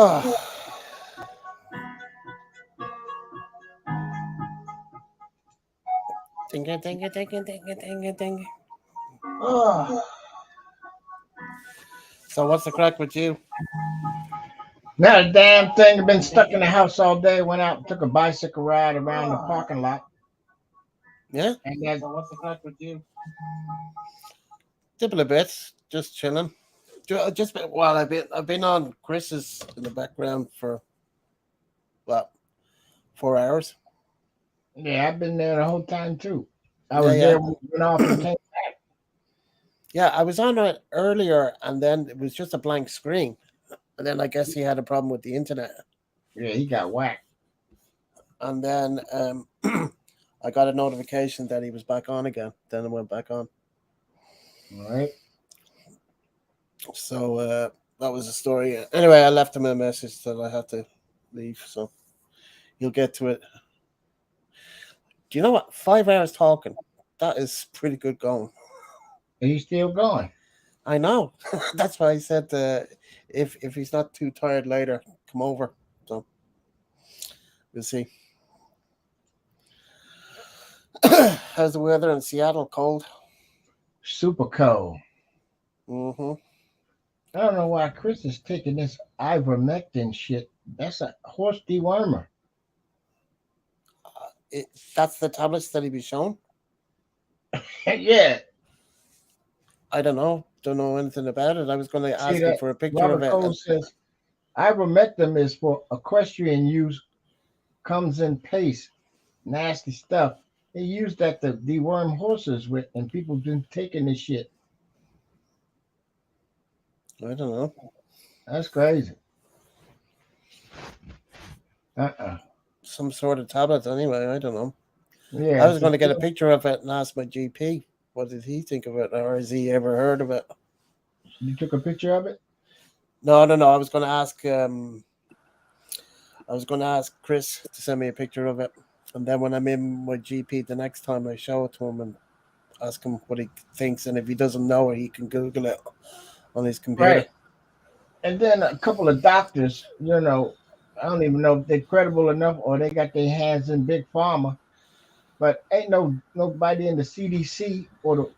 Oh, ding it, ding it, ding it, ding it, ding it, ding it. Oh, So what's the crack with you? not a damn thing. I've been stuck in the house all day. Went out and took a bicycle ride around the parking lot. Yeah. And So what's the crack with you? Dipping a bit, just chilling. Well, I've been on Chris's in the background for what 4 hours. yeah, I've been there the whole time too. I Yeah, was yeah, there when it went off and came. yeah. I was on it earlier, and then it was just a blank screen. And then I guess he had a problem with the internet. Yeah, he got whacked. And then I got a notification that he was back on again. Then I went back on. All right. So that was the story. Anyway, I left him a message that I had to leave. So you'll get to it. Do you know what? 5 hours talking. That is pretty good going. And he's still going. I know. That's why I said if he's not too tired later, come over. So we'll see. How's the weather in Seattle? Cold. Super cold. Mm-hmm. I don't know why Chris is taking this ivermectin shit. That's a horse dewormer. It, that's the tablets that he be shown. Yeah. I don't know. Don't know anything about it. I was going to See ask him that? for a picture of Robert it. Cole says ivermectin is for equestrian use, comes in paste, nasty stuff. They use that to deworm horses with, and people been taking this shit. I don't know. That's crazy. Uh-uh. Some sort of tablet anyway. I don't know. I Yeah. was going to get a picture of it and ask my GP what did he think of it, or has he ever heard of it? You took a picture of it? No, no, no. I was going to ask. I was going to ask Chris to send me a picture of it, and then when I'm in my GP the next time, I show it to him and ask him what he thinks, and if he doesn't know it, he can Google it on his computer. Right. And then a couple of doctors, I don't even know if they're credible enough or they got their hands in big pharma, but ain't nobody in the CDC or the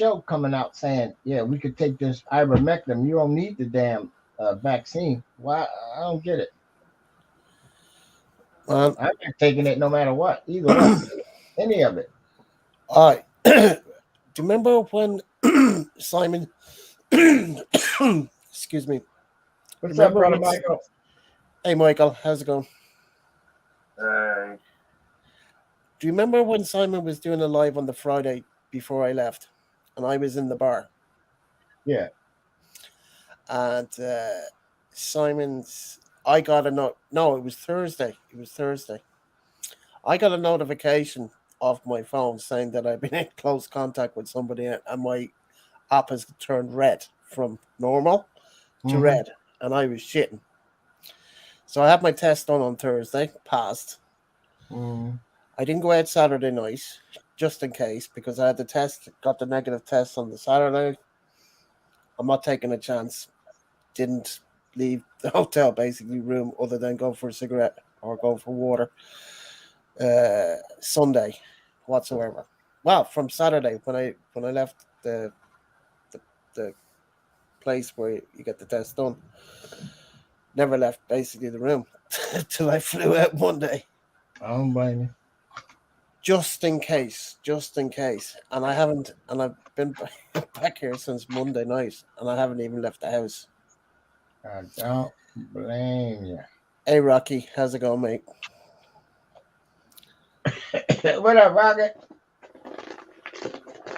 WHO coming out saying, yeah, we could take this ivermectin. You don't need the damn vaccine. Why? I don't get it. Um, I'm not taking it no matter what. Either one, any of it. I do you remember when Simon? Excuse me. What's up, Remember brother when? Michael? Hey, Michael, how's it going? Uh, Do you remember when Simon was doing a live on the Friday before I left, and I was in the bar, Yeah. and Simon's. I got a note. No, it was Thursday. It was Thursday. I got a notification off my phone saying that I've been in close contact with somebody, and my app has turned red from normal to Mm-hmm. red, and I was shitting. So I had my test done on Thursday, passed. Mm-hmm. I didn't go out Saturday night, just in case, because I had the test, got the negative test on the Saturday. I'm not taking a chance. Didn't leave the hotel basically room other than go for a cigarette or go for water. Sunday, whatsoever. Well, from Saturday when I left the, the place where you get the test done, never left basically the room till I flew out Monday. I don't blame you. Just in case. And I haven't, and I've been back here since Monday night, and I haven't even left the house. I don't blame you. Hey, Rocky, how's it going, mate? What up, Rocket?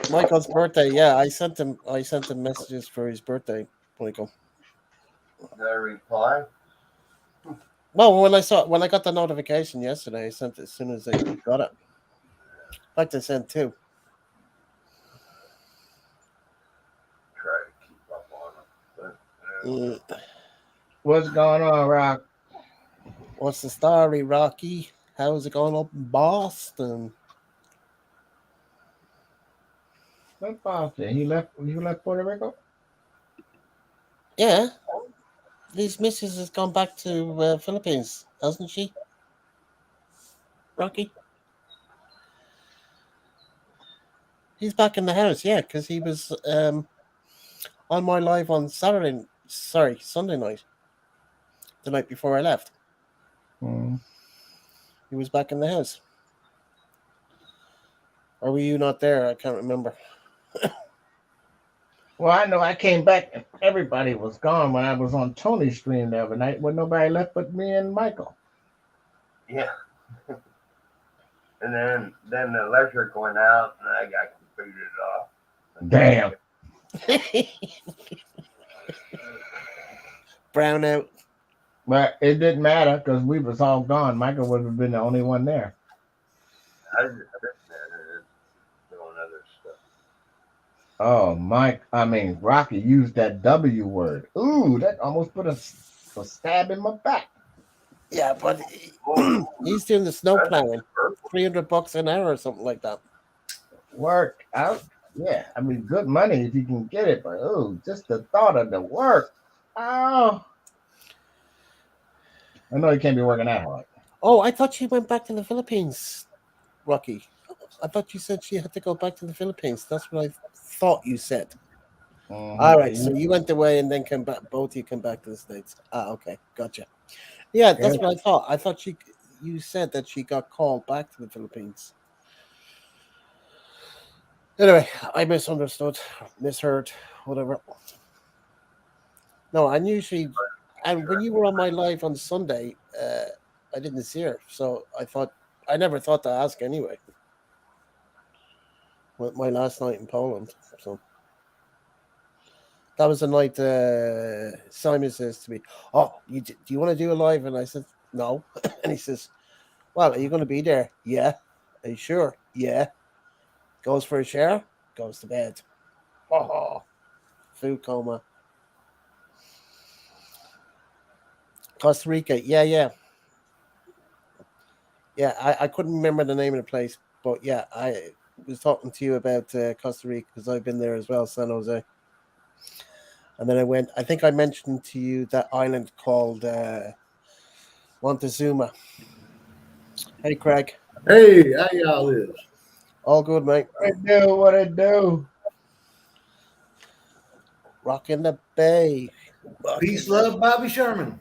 Michael's birthday, yeah, I sent him messages for his birthday, Michael. no reply. Well, when I got the notification yesterday, I sent it as soon as I got it. I'd like to send two. Try to keep up on it. But, Mm, What's going on, Rock? what's the story, Rocky? How's it going up in Boston? What Boston? He left Puerto Rico? Yeah, His missus has gone back to Philippines, hasn't she, Rocky? He's back in the house, yeah, because he was on my live on Sunday night, the night before I left. Mm. He was back in the house. Or were you not there? I can't remember. Well, I know I came back and everybody was gone when I was on Tony's stream the other night, with nobody left but me and Michael. Yeah. And then the electric went out, and I got completed off. Damn. Brownout. But it didn't matter because we was all gone. Michael would have been the only one there. I was just sitting there and doing other stuff. Oh, Mike, I mean, Rocky used that W word. Ooh, that almost put a stab in my back. Yeah, but Oh, he's doing the snow that's plowing. purple. $300 an hour or something like that. Work out. Yeah, I mean, good money if you can get it, but ooh, just the thought of the work. Oh, I know you can't be working that hard. Oh, I thought she went back to the Philippines, Rocky. I thought you said she had to go back to the Philippines. That's what I thought you said. All right, so Mm-hmm. you went away and then came back. Both you came back to the States. Ah, okay, gotcha. Yeah, Yeah. that's what I thought. I thought you said that she got called back to the Philippines. Anyway, I misunderstood, misheard, whatever. No, I knew she. And when you were on my live on Sunday, I didn't see her, so I never thought to ask anyway. My last night in Poland, so that was the night. Simon says to me, "Oh, do you want to do a live?" And I said, "No," and he says, "Well, are you going to be there?" Yeah. Are you sure? Yeah. Goes for a shower, goes to bed. Oh, food coma. Costa Rica. Yeah, yeah. Yeah, I couldn't remember the name of the place, but yeah, I was talking to you about Costa Rica because I've been there as well, San Jose. And then I went. I think I mentioned to you that island called Montezuma. Hey, Craig. Hey, how y'all is? All good, mate. What it do? What it do? Rocking the bay. Peace, Rocking the. love, Bobby Sherman.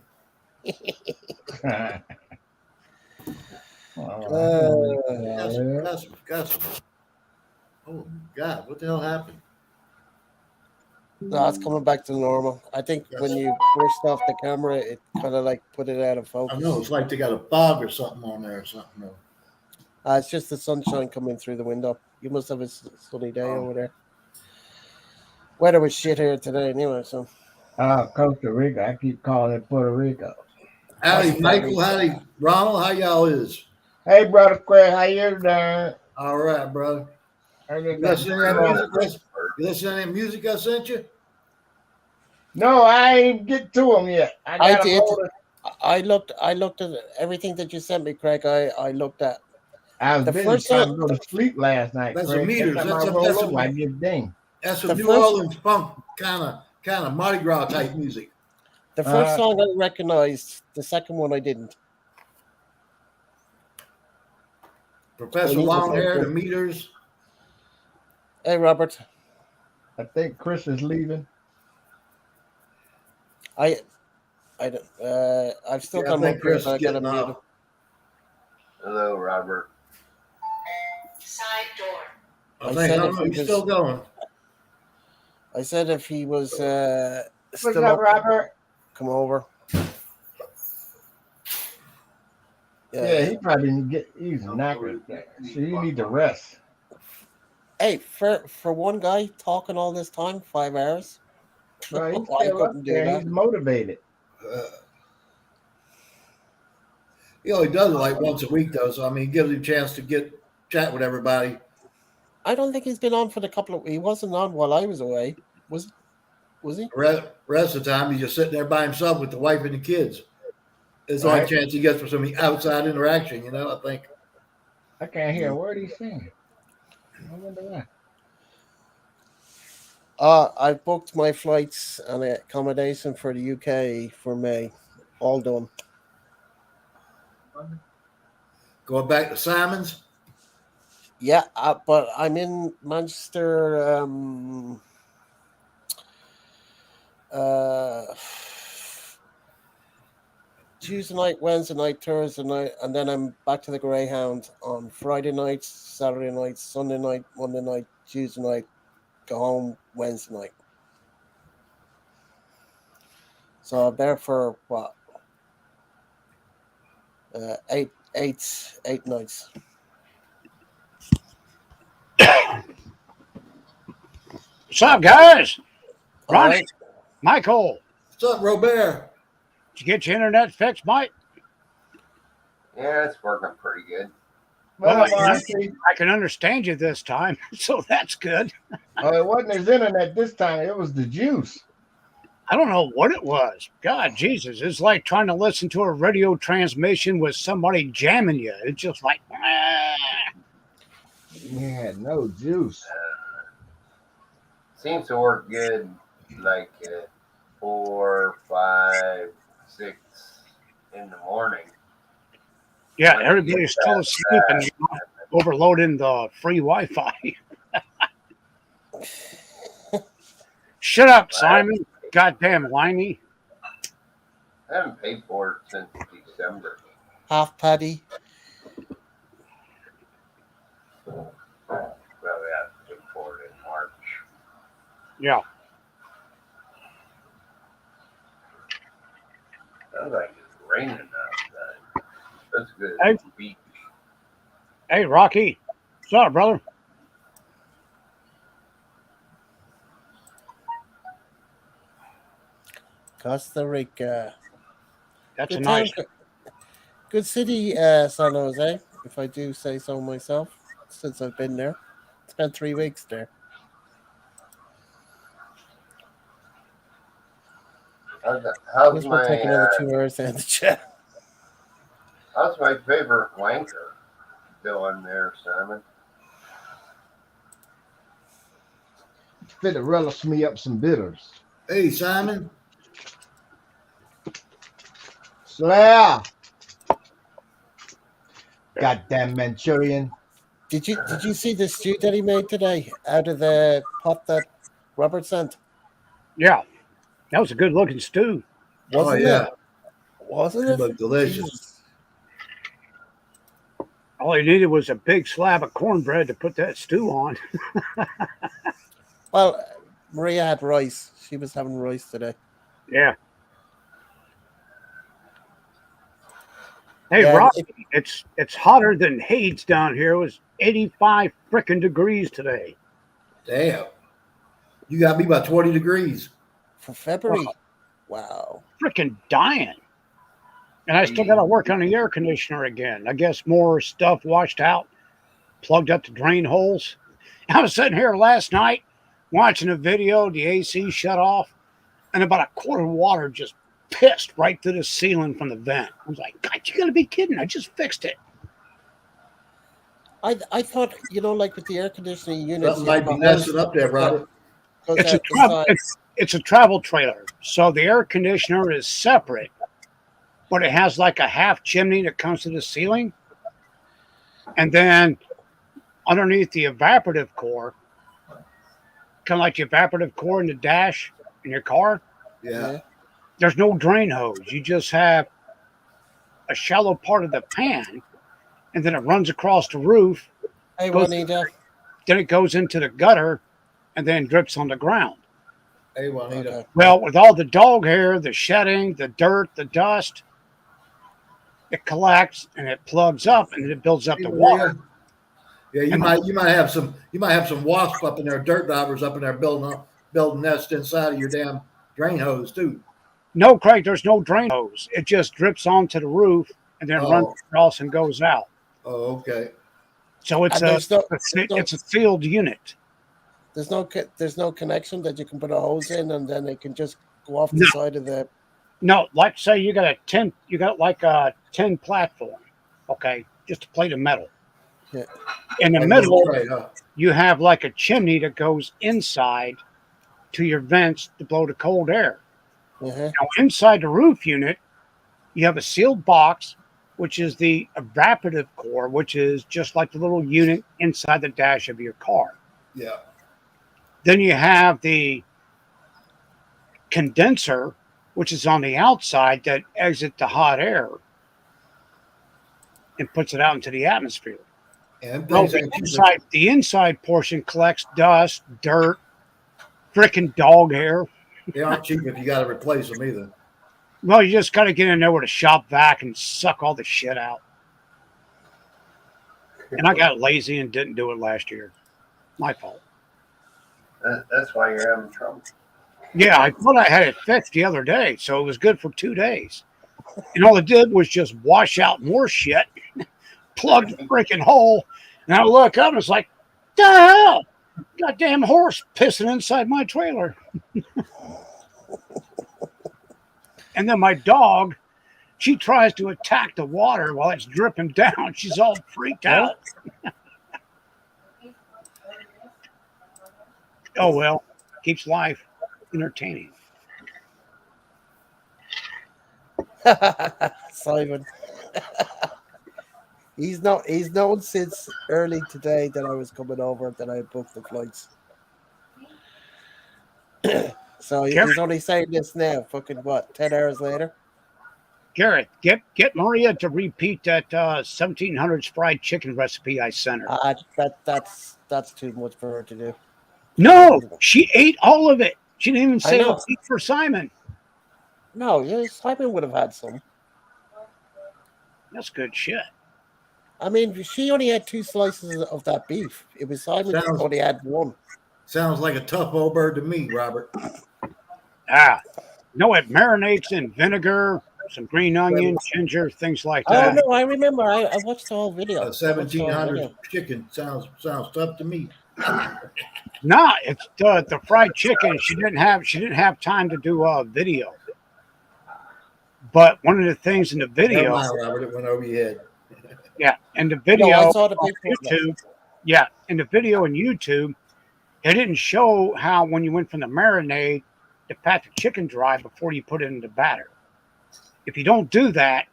All right. Uh, Gossip. Oh, God, what the hell happened? no, it's coming back to normal. I think when Gossip. you switched off the camera, it kind of like put it out of I know, focus. it's like they got a fog or something on there or something. Though. It's just the sunshine coming through the window. You must have a sunny day Oh, over there. Weather was shit here today anyway, so Costa Rica. I keep calling it Puerto Rico. howdy, Costa Michael. Rica. Howdy, Ronald. How y'all is? Hey, brother Craig, how you doing? All right, brother. I just You got listen to that done. music? You listen to that music I sent you? No, I ain't get to them yet. I I got them did. loaded. I looked at everything that you sent me, Craig. I looked at I was the busy first trying song. to go to sleep last night, That's some Craig. Every meters. time I That's some roll that's over, I some get ding. that's The some New first Orleans funk kind of Mardi Gras type music. the first Uh, song I recognized. The second one I didn't. I Professor need the first Longhair, the one. meters. Hey, Robert. I think Chris is leaving. I I don't. I've still Yeah, I got him up think here, Chris but is I got to getting mute him. off. Hello, Robert. Side door. I I think said I if don't know. he He's still was. going. I said if he was What's still up, up, Robert? come over. Yeah, Yeah. he probably need to get. He's knackered. So you need to rest. Hey, for one guy talking all this time, 5 hours, Well, he's I still up couldn't do there. that. He's motivated. Uh, he only does it like once a week, though. So I mean, it gives him a chance to chat with everybody. I don't think he's been on for the couple of. He wasn't on while I was away. Was was he? Rest of the time, he's just sitting there by himself with the wife and the kids. It's the only Right? chance he gets for some outside interaction. I think. I can't hear a word he's saying. I wonder why. I booked my flights and accommodation for the UK for May. All done. Going back to Simon's. Yeah, but I'm in Manchester. Uh, Tuesday night, Wednesday night, Thursday night, and then I'm back to the Greyhound on Friday night, Saturday night, Sunday night, Monday night, Tuesday night. Go home Wednesday night. So I'm there for what? Eight nights. What's up, guys? All Ronnie, right. Michael, What's up, Robert? did you get your internet fixed, Mike? Yeah, it's working pretty good. Well, Well, Monty. I can understand you this time, so that's good. Oh, it wasn't his internet this time. It was the juice. I don't know what it was. God, Jesus, it's like trying to listen to a radio transmission with somebody jamming you. It's just like, He had no juice. Seems to work good, like 4, 5, 6 in the morning. yeah, When you everybody's get still that asleep and fast, you're overloading the free Wi-Fi. Shut up, Simon. Goddamn whiny. I haven't paid for it since December. Half paddy. Well, yeah, I paid for it in March. Yeah. Sounds like it's raining outside. That's good. Hey. Beach. Hey, Rocky. What's up, brother? Costa Rica. That's Good a town. nice. Good city, San Jose, if I do say so myself, since I've been there. Spent 3 weeks there. How's This will take another 2 hours to end the chat. how's my favorite wanker doing there, Simon? Fit to relish me up some bitters. Hey, Simon. Slayer. Goddamn Manchurian. Did you see the stew that he made today out of the pot that Robert sent? Yeah, that was a good looking stew. Wasn't yeah. it? Wasn't It it? looked delicious. Jesus. All he needed was a big slab of cornbread to put that stew on. Well, Maria had rice. She was having rice today. Yeah. Hey, Yeah, Rob, it's hotter than Hades down here. It was 85 frickin' degrees today. Damn. You got me about 20 degrees. for February. Wow. Frickin' dying. And I still got to work on the air conditioner again. I guess more stuff washed out, plugged up the drain holes. I was sitting here last night watching a video, the AC shut off, and about a quart of water just pissed right through the ceiling from the vent. I was like, God, you got to be kidding. I just fixed it. I thought, like with the air conditioning units, Something might be messing up there, Robert. It's a travel trailer. So the air conditioner is separate, but it has like a half chimney that comes to the ceiling. And then underneath the evaporative core, kind of like the evaporative core in the dash in your car, Yeah. there's no drain hose. You just have a shallow part of the pan, and then it runs across the roof. Hey, goes- Juanita. Then it goes into the gutter and then drips on the ground. Hey, Juanita. Okay. Well, with all the dog hair, the shedding, the dirt, the dust, it collects and it plugs up and it builds up Hey, the Maria. water. Yeah, you might have some wasps up in there, dirt divers up in there building nests inside of your damn drain hose too. No, Craig, there's no drain hose. It just drips onto the roof and then runs Oh. across and goes out. Oh, okay. So it's And it's a sealed unit. There's no connection that you can put a hose in and then it can just go off the side of the. No, like say you got like a 10 platform, okay, just a plate of metal. Yeah. In the Like middle, right, huh? you have like a chimney that goes inside to your vents to blow the cold air. Uh-huh. Now, inside the roof unit, you have a sealed box, which is the evaporative core, which is just like the little unit inside the dash of your car. Yeah. Then you have the condenser, which is on the outside that exits the hot air and puts it out into the atmosphere. And Well, things ain't the inside portion collects dust, dirt, frickin' dog hair. they aren't cheap if you got to replace them either. Well, you just got to get in there with a shop vac and suck all the shit out. And I got lazy and didn't do it last year. My fault. That's why you're having trouble. Yeah, I thought I had it fixed the other day, so it was good for 2 days. And all it did was just wash out more shit, plug the freaking hole, and I look up and it's like, the hell? Goddamn horse pissing inside my trailer. And then my dog, she tries to attack the water while it's dripping down. She's all freaked out. Oh, well, keeps life entertaining. Simon. He's known since early today that I was coming over, that I booked the flights. So he's only saying this now, fucking what, 10 hours later? Garrett, get Maria to repeat that 1700s fried chicken recipe I sent her. That's too much for her to do. No, she ate all of it. She didn't even I say know. let's eat for Simon. No, yeah, Simon would have had some. That's good shit. I mean, she only had 2 slices of that beef. It was Simon who only had 1. Sounds like a tough old bird to me, Robert. No, it marinates in vinegar, some green onion, ginger, things like Oh that. no, I remember. I watched the whole video. A 1700 chicken sounds tough to me. Nah, it's the fried chicken. She didn't have time to do a video. But one of the things in the Never video, mind, Robert, it went over your head. yeah, in the video, No, I saw the on picture. YouTube, yeah, in the video on YouTube, it didn't show how when you went from the marinade to pat the chicken dry before you put it in the batter. If you don't do that,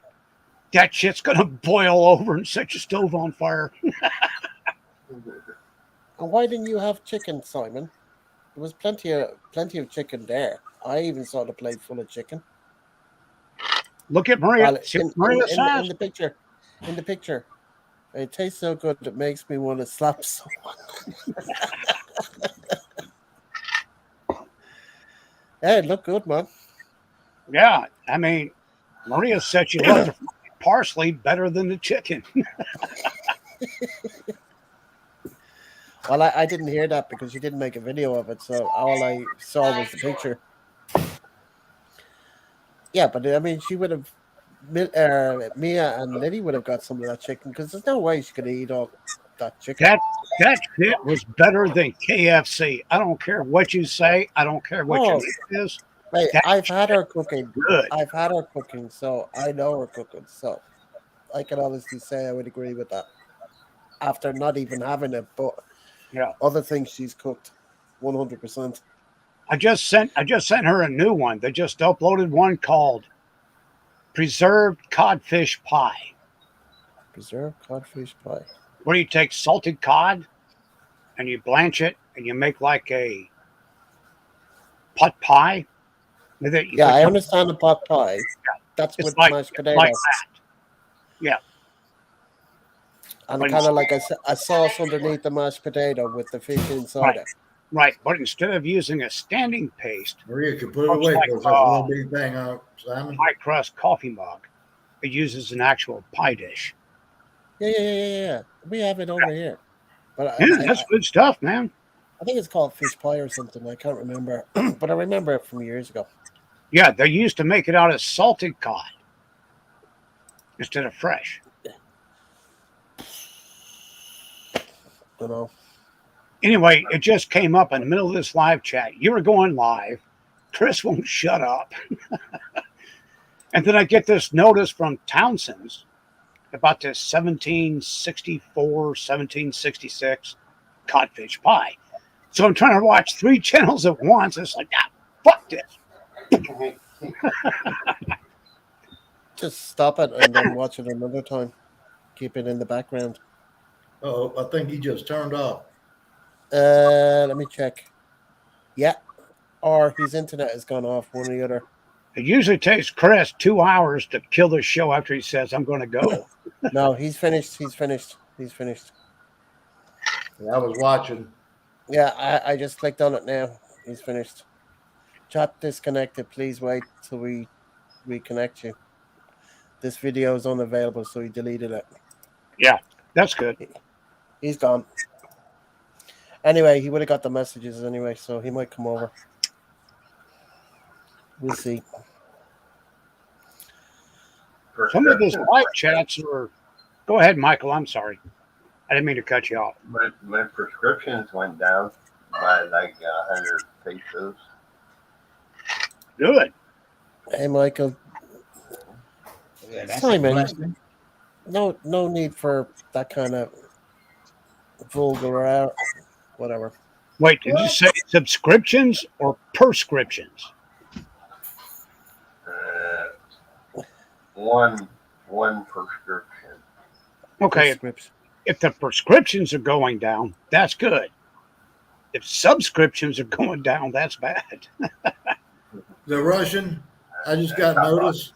that shit's gonna boil over and set your stove on fire. And why didn't you have chicken, Simon? There was plenty of chicken there. I even saw the plate full of chicken. Look at Maria. Well, See what Maria says? in the picture, it tastes so good it makes me want to slap someone. Hey, it looked good, man. Yeah, I mean, Maria said she loved the parsley better than the chicken. Well, I didn't hear that because you didn't make a video of it, so all I saw was the picture. Yeah, but I mean, she would have, Mia and Liddy would have got some of that chicken because there's no way she could eat all that chicken. That shit was better than KFC. I don't care what you say. I don't care what your name is. Mate, That I've had her cooking. Good. I've had her cooking, so I know her cooking. So I can honestly say I would agree with that. After not even having it, but Yeah. other things she's cooked, 100%. I just sent her a new one. They just uploaded one called Preserved Codfish Pie. Preserved codfish pie. Where you take salted cod and you blanch it and you make like a pot pie. With it, Yeah, I understand the pot pie. That's It's with like, mashed potatoes. like that. Yeah. And But kind of like a sauce underneath the mashed potato with the fish inside Right. it. Right. But instead of using a standing paste, Maria could put it Looks away like, because that's a little bitty thing on Simon. high crust coffee mug, it uses an actual pie dish. Yeah. We have it over here. But Yeah, that's good stuff, man. I think it's called fish pie or something. I can't remember. But I remember it from years ago. Yeah, they used to make it out of salted cod instead of fresh. You know. Anyway, it just came up in the middle of this live chat. You were going live. Chris won't shut up. And then I get this notice from Townsend's about this 1764, 1766 codfish pie. So I'm trying to watch 3 channels at once. It's like, fuck this. Just stop it and then watch it another time. Keep it in the background. Oh, I think he just turned off. Let me check. Yeah, or his internet has gone off. One or the other. It usually takes Chris 2 hours to kill the show after he says, I'm going to go. No, he's finished. He's finished. He's finished. Yeah, I was watching. Yeah, I just clicked on it now. He's finished. Chat disconnected. Please wait till we reconnect you. This video is unavailable, so he deleted it. Yeah, that's good. He's gone. Anyway, he would have got the messages anyway, so he might come over. We'll see. Some of his live chats are. Go ahead, Michael. I'm sorry. I didn't mean to cut you off. My prescriptions went down by like 100 pesos. Good. Hey, Michael. Yeah, that's a Simon, blessing. no need for that kind of vulgar whatever. Wait, did you say subscriptions or prescriptions? One prescription. Okay, Prescription. if the prescriptions are going down, that's good. If subscriptions are going down, that's bad. The Russian, I just got notice.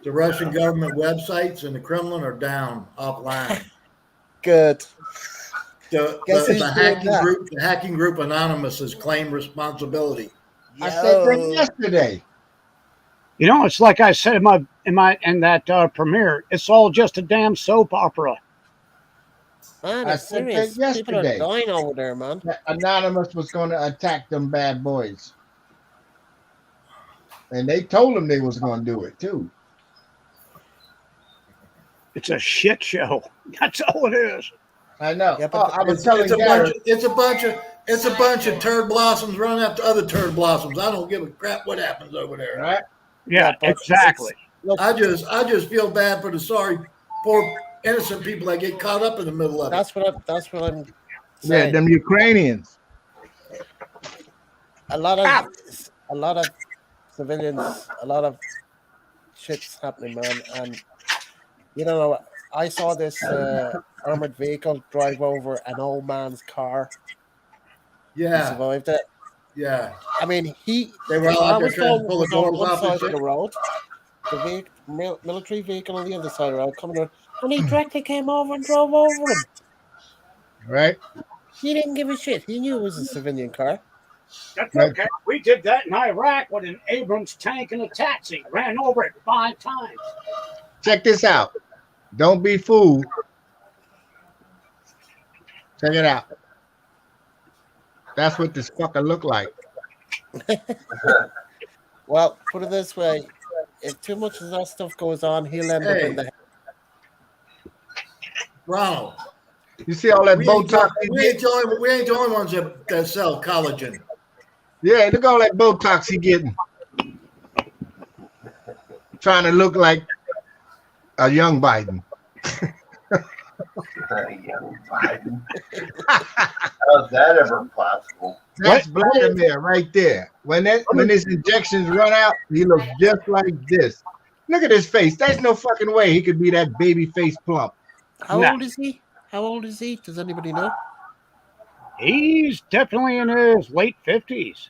The Russian government websites and the Kremlin are down offline. Good. The Guess who's doing that? hacking group Anonymous has claimed responsibility. I said that yesterday. You know, it's like I said in that premiere. It's all just a damn soap opera. Man, I it's said serious. that People are yesterday. dying over there, man. That Anonymous was going to attack them bad boys. And they told them they was going to do it too. It's a shit show. That's all it is. I know. Yeah, but I was telling It's a Gary, bunch of turd blossoms running after other turd blossoms. I don't give a crap what happens over there. right? Yeah, but exactly. Look, I just feel bad for the sorry, poor innocent people that get caught up in the middle of it. that's what I'm Yeah, saying. them Ukrainians. A lot of civilians, a lot of shit's happening, man. And you know, I saw this armored vehicle drive over an old man's car. He Yeah, survived it. yeah. I mean, They were all I out there was trying to going pull the on doors one off side and of the shit. road, the military vehicle on the other side of the road coming around, and he directly came over and drove over him. Right? He didn't give a shit. He knew it was a civilian car. That's Right. okay. We did that in Iraq with an Abrams tank and a taxi. Ran over it 5 times. Check this out. Don't be fooled. Check it out. That's what this fucker look like. Well, put it this way: if too much of that stuff goes on, he'll end up in the. Ronald, You see all that we ain't, Botox? we ain't the only ones that sell collagen. Yeah, look at all that Botox he getting. Trying to look like a young Biden. Young Biden. How's that ever possible? That's Vladimir right there. When his injections run out, he looks just like this. Look at his face. There's no fucking way he could be that baby face plump. How No. old is he? How old is he? Does anybody know? He's definitely in his late 50s.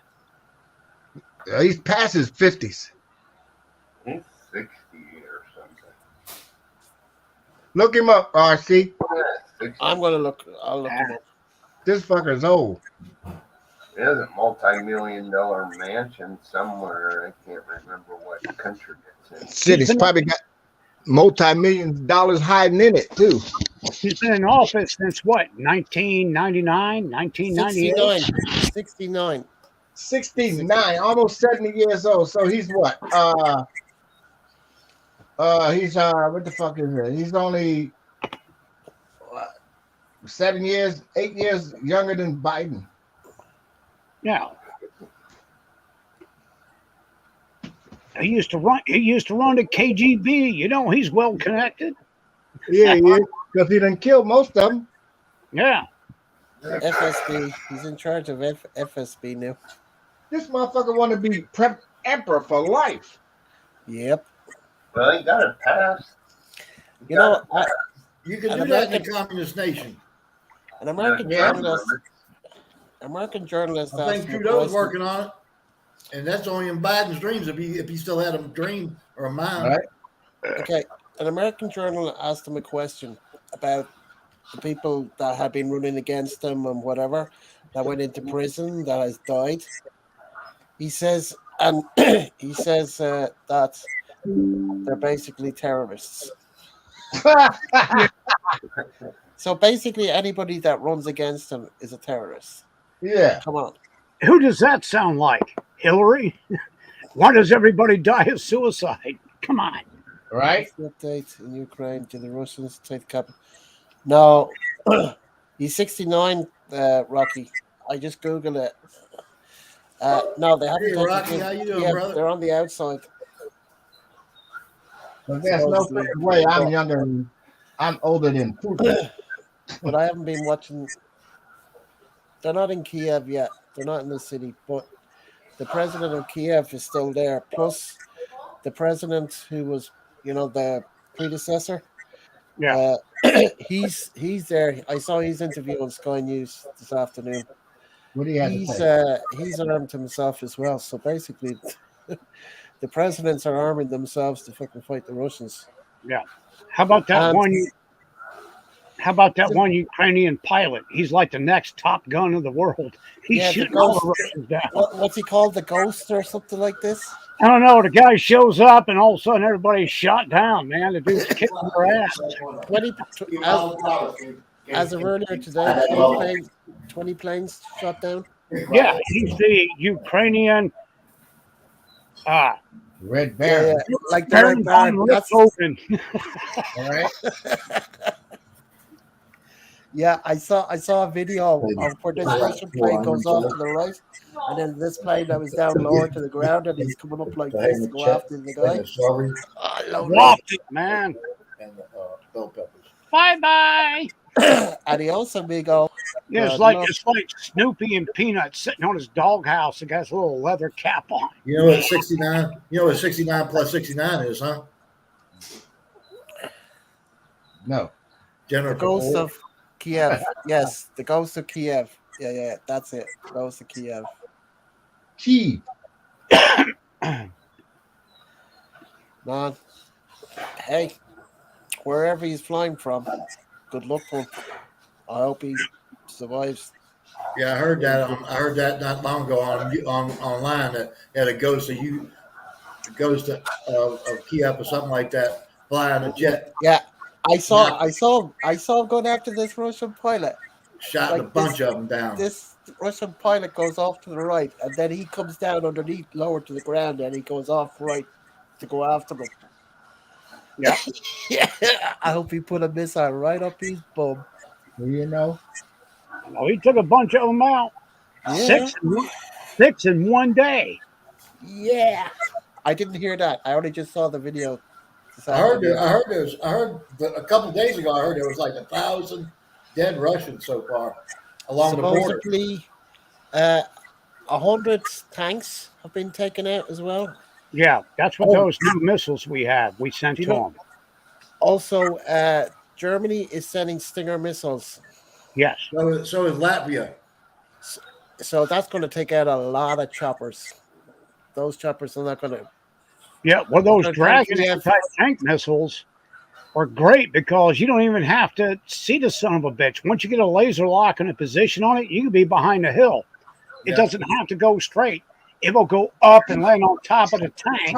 He's past his 50s. He's 60 or something. Look him up, RC. Yeah, 60. I'm gonna look. I'll look him up. This fucker's old. He has a multi-million-dollar mansion somewhere. I can't remember what country it's in. Shit, he's probably got multi-million dollars hiding in it, too. He's been in office since what? 1999, 1998? 69. 69, almost 70 years old. So he's what? He's what the fuck is it? He's only 8 years younger than Biden. Yeah. He used to run the KGB. You know, he's well connected. Yeah, because he done killed most of them. Yeah. FSB. He's in charge of FSB now. This motherfucker want to be emperor for life. Yep. Well, he got it passed. He You got know, it passed. You can An do that in a American, communist nation. an American Yeah. journalist I think asked him a Trudeau's question. working on it, and that's only in Biden's dreams if he still had a dream or a mind. Right. Okay, an American journalist asked him a question about the people that had been running against him and whatever, that went into prison, that has died. He says, and he says that they're basically terrorists. So basically, anybody that runs against him is a terrorist. Yeah. Come on. Who does that sound like? Hillary? Why does everybody die of suicide? Come on. Right. What's the update in Ukraine? Did the Russians take the capital? No, he's 69, Rocky. I just Googled it. No, they haven't Hey, taken Rocky, how you doing, yeah, brother? they're on the outside. But there's no Supposedly. way I'm younger. I'm older than Putin. But I haven't been watching. They're not in Kiev yet. They're not in the city. But the president of Kiev is still there. Plus, the president who was, the predecessor. Yeah. He's there. I saw his interview on Sky News this afternoon. What do you have to say? He's armed himself as well. So basically, the presidents are arming themselves to fucking fight the Russians. Yeah. How about that And- one? How about that one Ukrainian pilot? He's like the next Top Gun of the world. He's Yeah, the shooting all the ghost- Russians down. What's he called? The Ghost or something like this? I don't know. The guy shows up, and all of a sudden, everybody's shot down. Man, the dude's kicking their ass. 20, as of earlier today, 20 planes shot down. Yeah, he's the Ukrainian. Red Baron. Yeah, like the Baron Red Baron. von That's, Richthofen. All right. yeah, I saw a video of where this Russian plane goes off to the right, and then this plane that was down lower to the ground, and he's coming up like this to go after the guy. Oh, lovely. Lost it, man. And bell peppers. Bye bye. And he also may go, Yeah, it's like Snoopy and Peanuts sitting on his doghouse. He got his little leather cap on. You know what 69? You know what 69 plus 69 is, huh? No. General the ghost Cole. of Kiev. Yes, the ghost of Kiev. Yeah, that's it. Ghost of Kiev. Key. Man, hey, wherever he's flying from, good luck to him. I hope he survives. Yeah, I heard that. I heard that not long ago on online that had a ghost of Kiev or something like that flying a jet. Yeah, I saw going after this Russian pilot. Shot Like a bunch of them down. This Russian pilot goes off to the right, and then he comes down underneath, lower to the ground, and he goes off right to go after them. Yeah. Yeah, I hope he put a missile right up his bum. Well, you know. Oh, he took a bunch of them out. Yeah. Six in one day. Yeah. I didn't hear that. I only just saw the video. I heard a couple of days ago. I heard there was like 1,000 dead Russians so far along the border. Supposedly, 100 tanks have been taken out as well. Yeah, that's what those new missiles we sent to them. Also, Germany is sending Stinger missiles. Yes. So is Latvia. So that's going to take out a lot of choppers. Those choppers are not going to. Yeah, well, those They're Dragon tanky, anti-tank missiles are great because you don't even have to see the son of a bitch. Once you get a laser lock and a position on it, you can be behind a hill. It doesn't have to go straight. It will go up and land on top of the tank.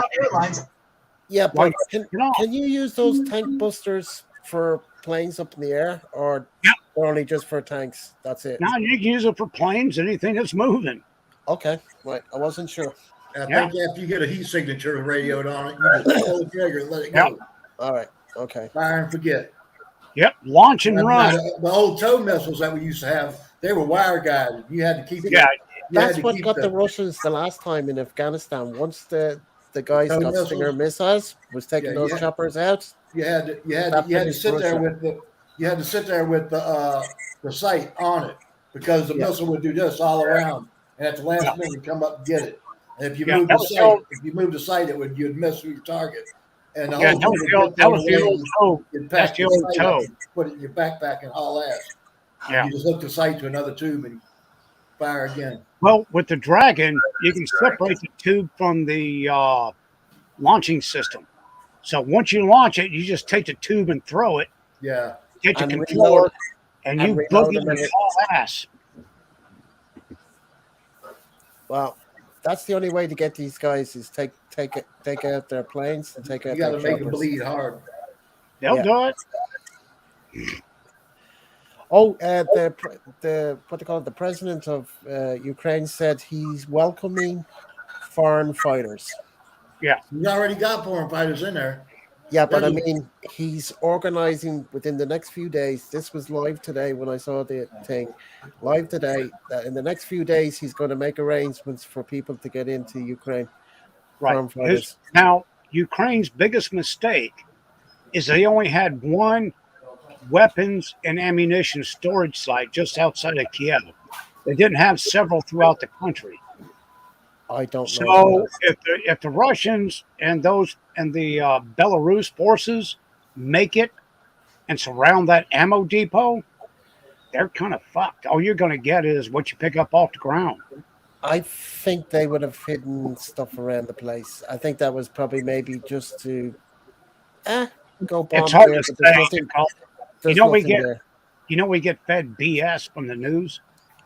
Yeah, but can No. you use those tank busters for planes up in the air, or only just for tanks? That's it. Now you can use it for planes, anything that's moving. Okay, right. I wasn't sure. I think after you get a heat signature radioed on it, you just pull the trigger and let it go. All right. Okay. Fire and forget. Yep, launch and Now, run. the old tow missiles that we used to have, they were wire guided. You had to keep it. Yeah, That's what got the Russians the last time in Afghanistan. Once the guys Tow got missiles? Stinger missiles, was taking those choppers out. You had to sit there with the sight on it, because the Yeah. missile would do this all around, and at the last minute it'd come up and get it. And if you Yeah, move that the was the sight, old, you'd miss your target. And the yeah, whole thing would get that thrown was the away. old toe. You'd That's pack the your old sight up toe. and put it in your backpack and haul ass. And Yeah. you just hook the sight to another tube and fire again. Well, with the Dragon, you can separate the tube from the launching system. So once you launch it, you just take the tube and throw it, Yeah. get your And controller, reload and and you reload boogie them. and haul ass. Well, that's the only way to get these guys is take out their planes and take You out got their to make them choppers. bleed hard. They'll Yeah. do it. Oh, the what they call it, the president of Ukraine said he's welcoming foreign fighters. Yeah. You already got foreign fighters in there. Yeah, but I There's a- mean, he's organizing within the next few days. This was live today when I saw the thing. Live today, that in the next few days, he's going to make arrangements for people to get into Ukraine. Right. Foreign fighters. Now, Ukraine's biggest mistake is they only had one weapons and ammunition storage site just outside of Kiev. They didn't have several throughout the country. I don't know. So if the Russians and the Belarus forces make it and surround that ammo depot, they're kind of fucked. All you're going to get is what you pick up off the ground. I think they would have hidden stuff around the place. I think that was probably maybe just to go bomb It's hard there, to but there's say. nothing. Because, There's you know, we nothing get there. you know we get fed BS from the news.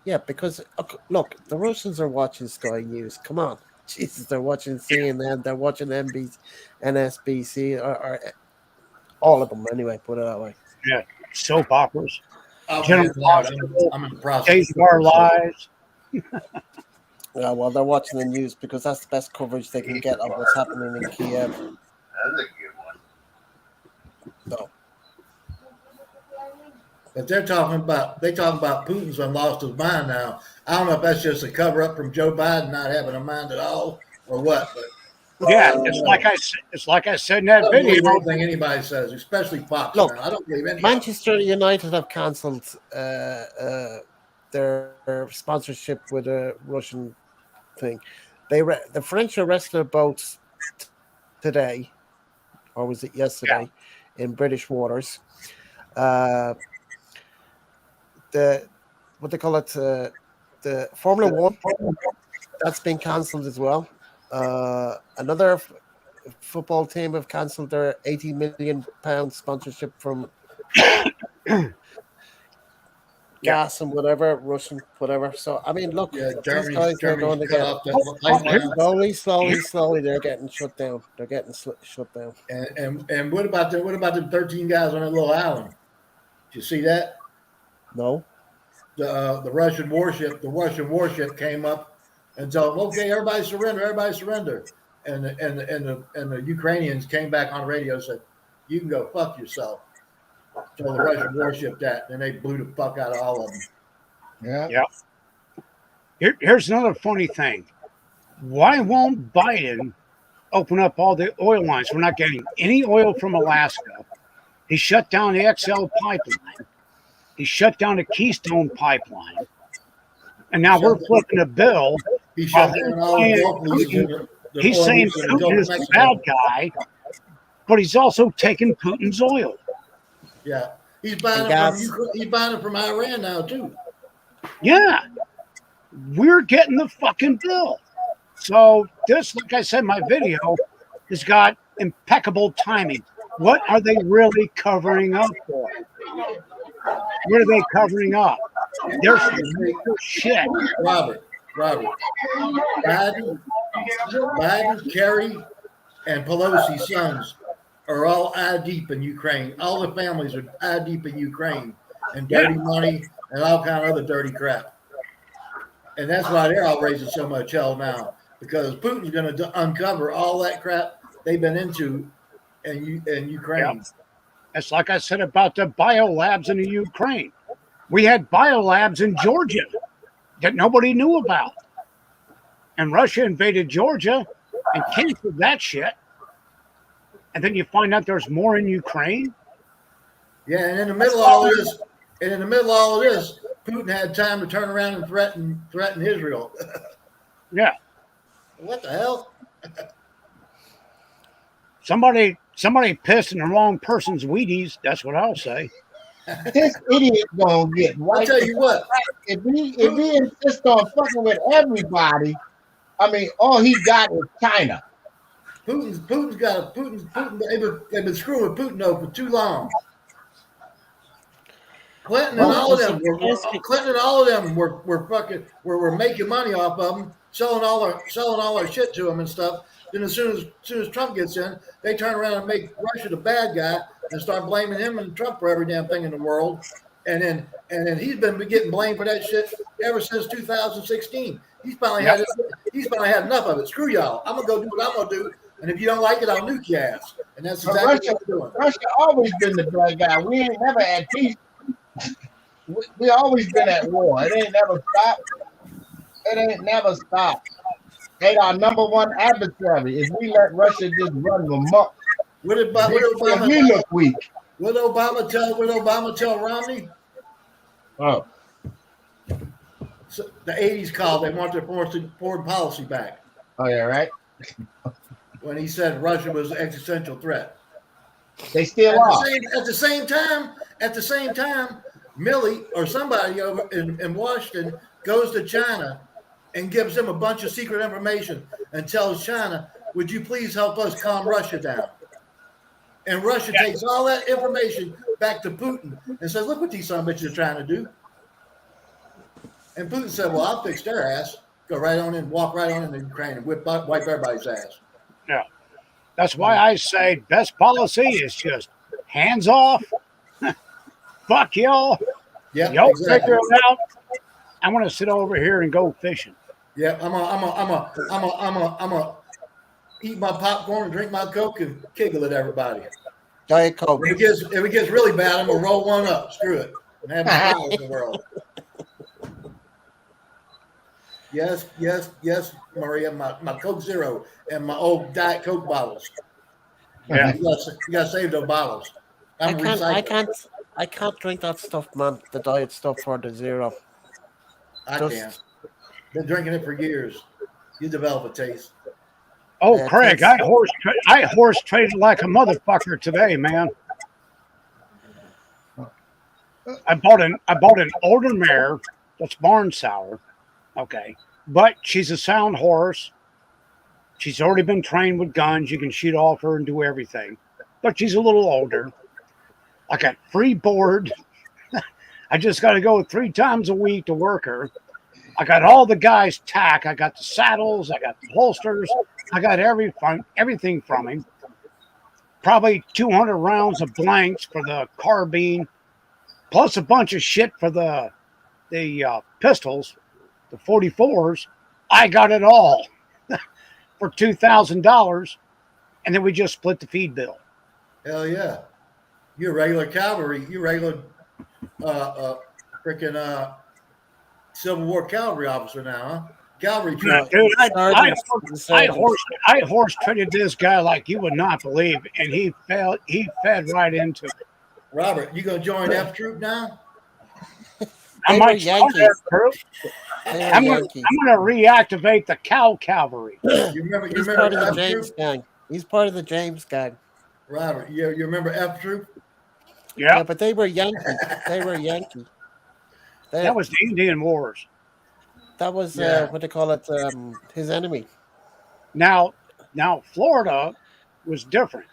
Yeah, because look, the Russians are watching Sky News. Come on, Jesus, they're watching CNN, they're watching NBC, NSBC, or all of them anyway. Put it that way. Yeah, soap operas, I'll General get that. Hospital, I'm in the process. Days of Our Lives. Yeah, well, they're watching the news because that's the best coverage they can get of what's happening in Kiev. That's a good one. So, But they talking about Putin's lost his mind now. I don't know if that's just a cover up from Joe Biden not having a mind at all or what. But Yeah, it's like I said in that I don't believe video. anything anybody says, especially Fox. Look, Now. I don't believe anything. Manchester United have cancelled their sponsorship with a Russian thing. The French arrested their boats today, or was it yesterday, in British waters. The what they call it, the Formula One, that's been cancelled as well. Another football team have cancelled their £80 million sponsorship from gas and whatever, Russian, whatever. So, I mean, look, Yeah, these guys are going to cut get off that pipeline. slowly, they're getting shut down. They're getting shut down. And what about the 13 guys on that little island? Did you see that? No? The Russian warship came up and told them, okay, everybody surrender. And the Ukrainians came back on the radio and said, you can go fuck yourself. Told the Russian warship that, and they blew the fuck out of all of them. Yeah. Here's another funny thing. Why won't Biden open up all the oil lines? We're not getting any oil from Alaska. He shut down the XL pipeline. He shut down the Keystone pipeline. And now we're flipping a bill. He shut down all the Gulf leases. He's saying Putin is the bad guy, but he's also taking Putin's oil. Yeah, he's buying it from Iran now too. Yeah, we're getting the fucking bill. So this, like I said in my video, has got impeccable timing. What are they really covering up for? What are they covering up? They're shit. Robert, Biden, Kerry, and Pelosi's sons are all eye deep in Ukraine. All the families are eye deep in Ukraine and dirty money and all kind of other dirty crap. And that's why they're all raising so much hell now, because Putin's going to uncover all that crap they've been into in Ukraine. Yep. It's like I said about the biolabs in the Ukraine. We had biolabs in Georgia that nobody knew about. And Russia invaded Georgia and canceled that shit. And then you find out there's more in Ukraine. Yeah, and in the middle of all of this, Putin had time to turn around and threaten Israel. Yeah. What the hell? Somebody pissed in the wrong person's Wheaties. That's what I'll say. This idiot gonna get I'll wiped. tell you what. If he insists on fucking with everybody, I mean, all he got is China. Putin. They've been screwing with Putin though for too long. Clinton and Well, all you of see, them were fucking were making money off of them, selling all our shit to them and stuff. Then as soon as Trump gets in, they turn around and make Russia the bad guy and start blaming him and Trump for every damn thing in the world. And then he's been getting blamed for that shit ever since 2016. He's finally had enough of it. Screw y'all. I'm gonna go do what I'm gonna do. And if you don't like it, I'll nuke your ass. And that's But exactly what we're doing. Russia always been the bad guy. We ain't never had peace. We always been at war. It ain't never stopped. It ain't never stopped. They our number one adversary. If we let Russia just run amok, What did we look weak. What Obama tell Romney? Oh, So the 80s called. They want their foreign policy back oh yeah, right. when he said Russia was an existential threat. They still are. At the same time, Milley or somebody over in Washington goes to China and gives them a bunch of secret information and tells China, "Would you please help us calm Russia down?" And Russia takes all that information back to Putin and says, "Look what these son of bitches are trying to do." And Putin said, "Well, I'll fix their ass. Go right on in, walk right on into Ukraine and wipe everybody's ass." Yeah. That's why I say best policy is just hands off. Fuck y'all. Yeah, Y'all exactly. figure it out. I want to sit over here and go fishing. Yeah, I'm a eat my popcorn and drink my Coke and giggle at everybody. Diet Coke. If it gets really bad, I'm gonna roll one up. Screw it, and have the smile in the world. Yes, Maria. My Coke Zero and my old Diet Coke bottles. Yeah. You gotta save those bottles. I can't drink that stuff, man. The diet stuff for the zero. I can't. Been drinking it for years. You develop a taste. Oh, Yeah, Craig, thanks. I horse traded like a motherfucker today, man. I bought an older mare that's barn sour. Okay. But she's a sound horse. She's already been trained with guns. You can shoot off her and do everything. But she's a little older. I got free board. I just got to go 3 times a week to work her. I got all the guys' tack. I got the saddles. I got the holsters. I got everything from him. Probably 200 rounds of blanks for the carbine, plus a bunch of shit for the pistols, the 44s. I got it all for $2,000, and then we just split the feed bill. Hell yeah. You're regular cavalry. You're regular freaking Civil War cavalry officer now, huh? Cavalry Yeah, troop. dude, Sergeant. I horse traded this guy like you would not believe, and he fed right into it. Robert, you gonna join F Troop now? I They might were start Yankees. that group. They were I'm Yankees. gonna reactivate the cow cavalry. You remember He's part of the F James Troop? gang. He's part of the James gang. Robert, you remember F Troop? Yeah, Yeah, but they were Yankee. They were Yankee. that was the Indian Wars. That was Yeah. what they call it. His enemy. Now Florida was different.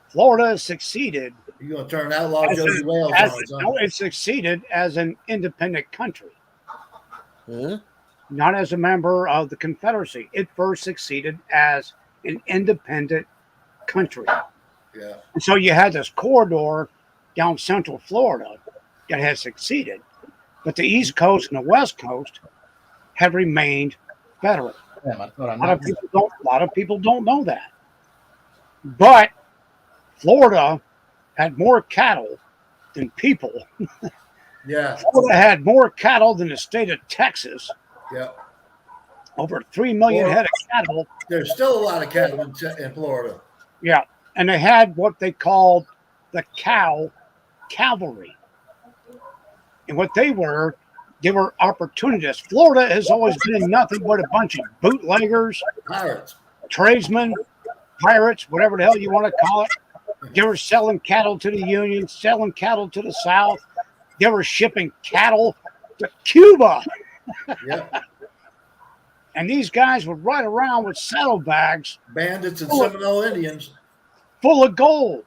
Florida succeeded You gonna turn outlaw as, Josie Wales as on us, huh? no, it succeeded as an independent country, Huh? not as a member of the Confederacy. It first succeeded as an independent country. Yeah. And so you had this corridor down central Florida that has succeeded, but the East Coast and the West Coast have remained Federal. Damn, I thought I A lot knew. a lot of people don't know that. But Florida had more cattle than people. Yeah. Florida had more cattle than the state of Texas. Yeah. Over 3 million head of cattle. There's still a lot of cattle in Florida. Yeah. And they had what they called the cow cavalry. And what they were opportunists. Florida has always been nothing but a bunch of bootleggers, Pirates. tradesmen, pirates, whatever the hell you want to call it. They were selling cattle to the Union, selling cattle to the South. They were shipping cattle to Cuba. Yep. And these guys would ride around with saddlebags Bandits and full of, Seminole Indians. full of gold.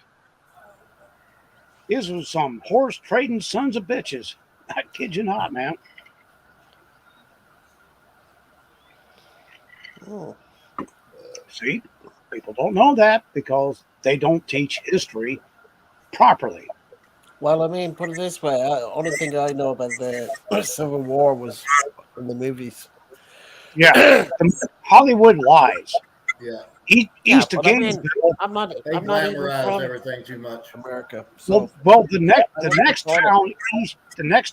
These were some horse trading sons of bitches. I kid you not, man. Oh. See, people don't know that because they don't teach history properly. Well, I mean, put it this way: only thing I know about the Civil War was in the movies. Yeah, Hollywood lies. Yeah. East of but I mean, Gainesville. I'm not. They I'm not even glamorize from everything too much. America. So Well, the I next thought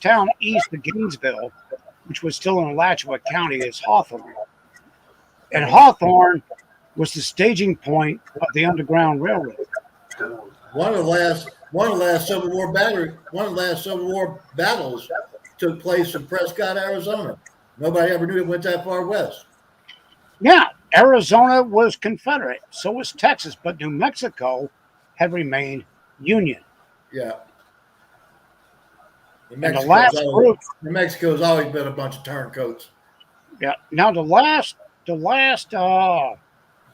town east of Gainesville, which was still in Alachua County, is Hawthorne. And Hawthorne was the staging point of the Underground Railroad. One of the last Civil War battles took place in Prescott, Arizona. Nobody ever knew it went that far west. Yeah, Arizona was Confederate, so was Texas, but New Mexico had remained Union. Yeah. New And the last group, Mexico's always been a bunch of turncoats. yeah. Now the last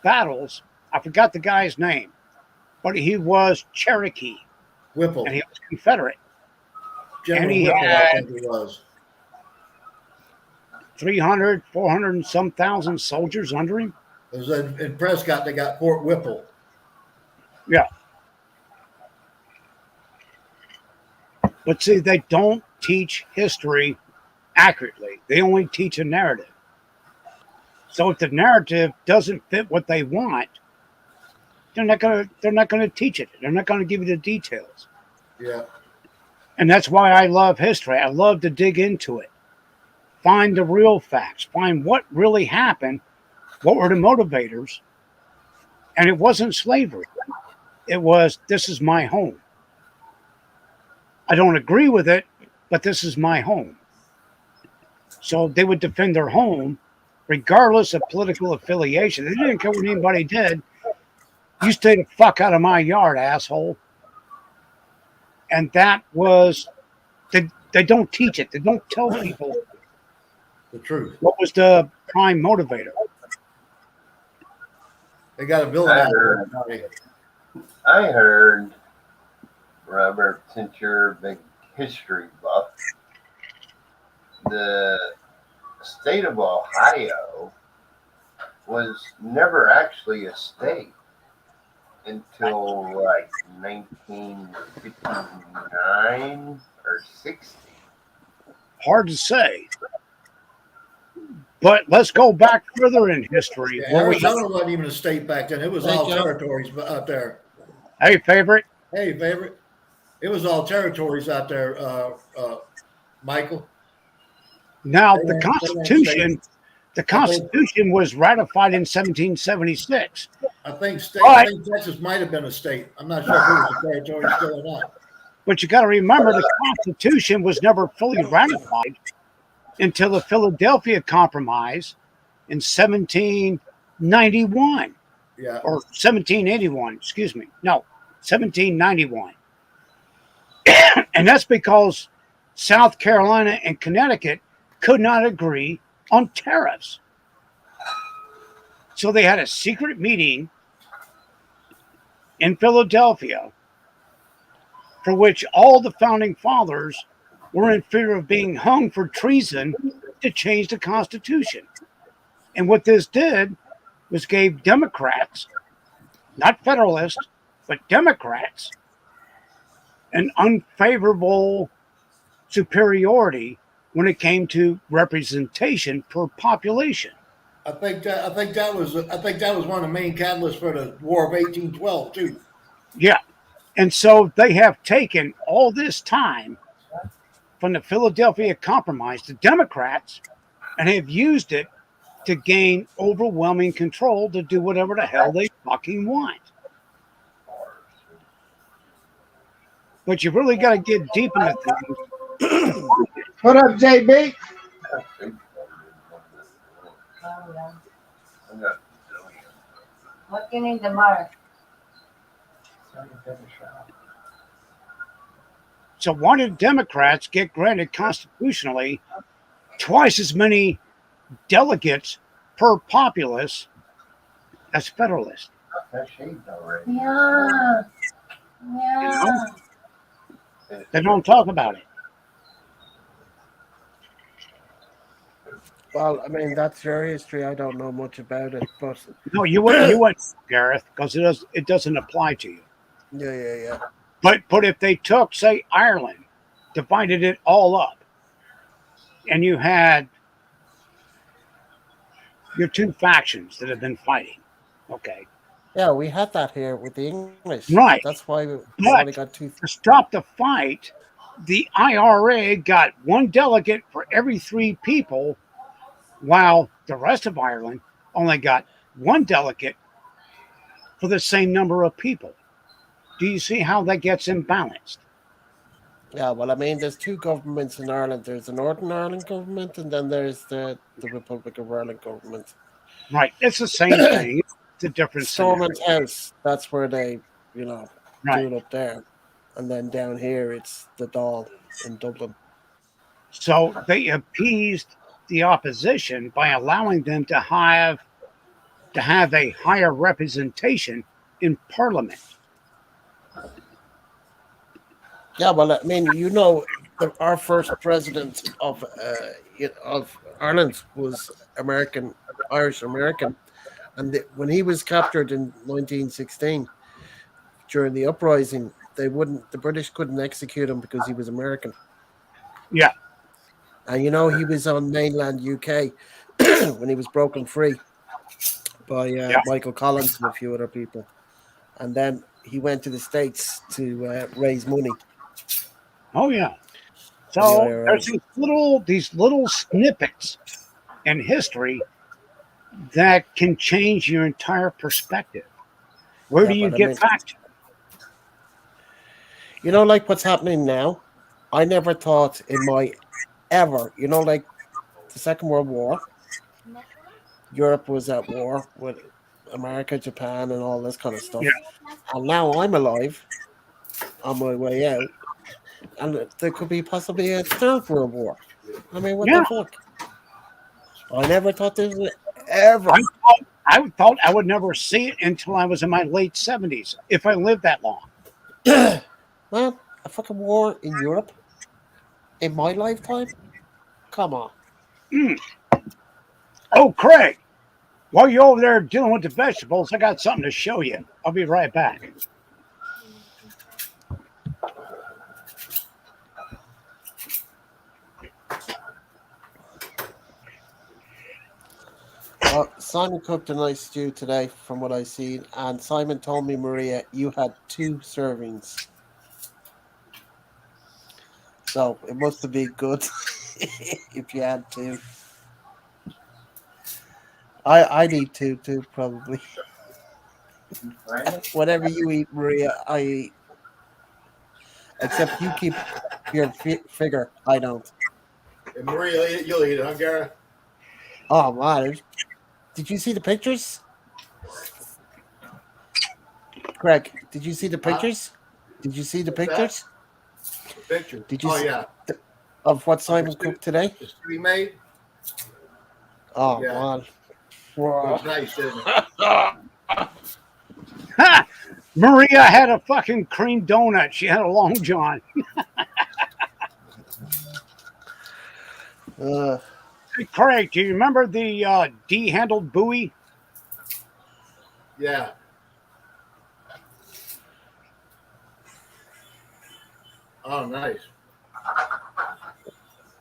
battles, I forgot the guy's name, but he was Cherokee Whipple. and he was Confederate. General and he Whipple, I had think it was. 300, 400 and some thousand soldiers under him. It was in Prescott, they got Fort Whipple. Yeah. But see, they don't teach history accurately. They only teach a narrative. So if the narrative doesn't fit what they want, they're not gonna teach it. They're not gonna give you the details. Yeah. And that's why I love history. I love to dig into it. Find the real facts. Find what really happened. What were the motivators? And it wasn't slavery. It was, this is my home. I don't agree with it, but this is my home. So they would defend their home regardless of political affiliation. They didn't care what anybody did. You stay the fuck out of my yard, asshole. And that was, they don't teach it. They don't tell people The truth. what was the prime motivator. They got a villain out there. I heard, Robert, since you're a big history buff, the state of Ohio was never actually a state until like 1959 or 60. Hard to say. But let's go back further in history. Yeah, Arizona wasn't even a state back then. It was all territories out there. Hey, favorite. Hey, favorite. It was all territories out there, Michael. Now, the Constitution was ratified in 1776. I think But Texas might have been a state. I'm not sure if it was a territory still or not. you got to remember, the Constitution was never fully ratified until the Philadelphia Compromise in 1791. Yeah. Or 1781, excuse me. No, 1791. And that's because South Carolina and Connecticut could not agree on tariffs. So they had a secret meeting in Philadelphia for which all the founding fathers were in fear of being hung for treason to change the Constitution. And what this did was gave Democrats, not Federalists, but Democrats, an unfavorable superiority when it came to representation per population. I think that was one of the main catalysts for the War of 1812 too. Yeah. And so they have taken all this time from the Philadelphia Compromise, the Democrats, and have used it to gain overwhelming control to do whatever the hell they fucking want. But you really got to get deep into things What up, JB? What you need tomorrow? So why did Democrats get granted constitutionally twice as many delegates per populace as Federalists? That shaved already. Yeah. You know, Yeah. they don't talk about it. Well, I mean, that's your history. I don't know much about it, but No, you wouldn't, Gareth, because it doesn't apply to you. yeah. But if they took, say, Ireland, divided it all up, and you had your two factions that have been fighting, okay, Yeah, we had that here with the English. right? That's why we only But got two. to stop the fight, the IRA got one delegate for every three people, while the rest of Ireland only got one delegate for the same number of people. Do you see how that gets imbalanced? Yeah, well, I mean, there's two governments in Ireland. There's the Northern Ireland government, and then there's the Republic of Ireland government. Right. It's the same thing. It's a different scenario. Stormont House, that's where they, you know, do Right. it up there. And then down here, it's the Dáil in Dublin. So they appeased the opposition by allowing them to have a higher representation in Parliament. Yeah, well, I mean, our first president of Ireland was American, Irish American, and when he was captured in 1916 during the uprising, the British couldn't execute him because he was American, Yeah. and he was on mainland UK when he was broken free by Yeah. Michael Collins and a few other people, and then he went to the States to raise money Oh yeah. for the So IRA. there's these little snippets in history that can change your entire perspective. Where Yeah, do you but I get mean, back to? like what's happening now. I never thought in my ever, like the Second World War, Europe was at war with America, Japan, and all this kind of Yeah. stuff. And now I'm alive on my way out, and there could be possibly a third world war. I mean, what Yeah. the fuck? I never thought this would ever. I thought I would never see it until I was in my late 70s, if I lived that long. Man, a fucking war in Europe in my lifetime? Come on. Mm. Oh, Craig, while you're over there dealing with the vegetables, I got something to show you. I'll be right back. Simon cooked a nice stew today, from what I seen, and Simon told me, Maria, you had two servings, so it must have been good if you had two. I need two too, probably. Whatever you eat, Maria, I eat. Except you keep your figure. I don't. And Maria, you'll eat it, huh, Gareth? Oh man, did you see the pictures, Greg? Did you see the Huh? pictures? Did you see the What's that? pictures? The picture. Did you Oh see yeah. of what Of Simon cooked today? the stew he made. Oh Yeah. man. It was nice, isn't it? Ha! Maria had a fucking cream donut. She had a long john. Uh, Hey, Craig, do you remember the D-handled buoy? Yeah. Oh, nice.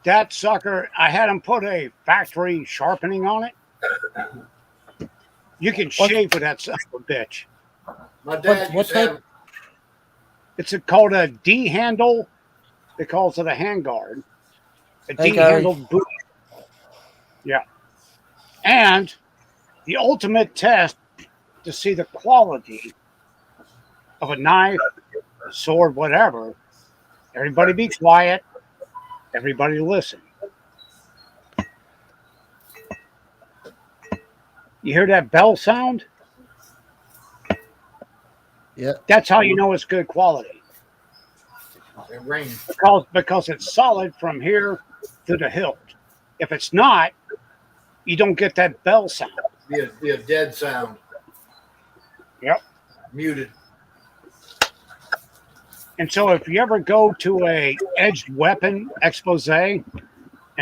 That sucker, I had him put a factory sharpening on it. You can What? shave with that son of a bitch. My dad what used to type? have. It's called a D-handle. They call it a handguard. A Hey Gary. D-handled buoy. Yeah. And the ultimate test to see the quality of a knife, a sword, whatever. Everybody be quiet. Everybody listen. You hear that bell sound? Yeah. That's how you know it's good quality. It rains. Because it's solid from here to the hilt. If it's not, you don't get that bell sound. Be a dead sound. Yep. Muted. And so if you ever go to a edged weapon expose and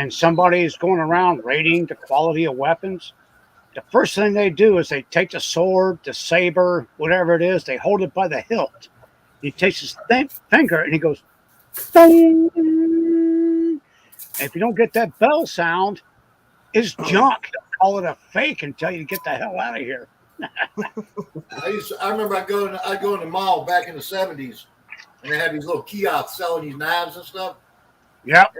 somebody is going around rating the quality of weapons, the first thing they do is they take the sword, the saber, whatever it is, they hold it by the hilt. He takes his finger and he goes, boom. And if you don't get that bell sound, it's junk. Call it a fake and tell you to get the hell out of here. I remember I'd go in the mall back in the 70s, and they had these little kiosks selling these knives and stuff. Yep.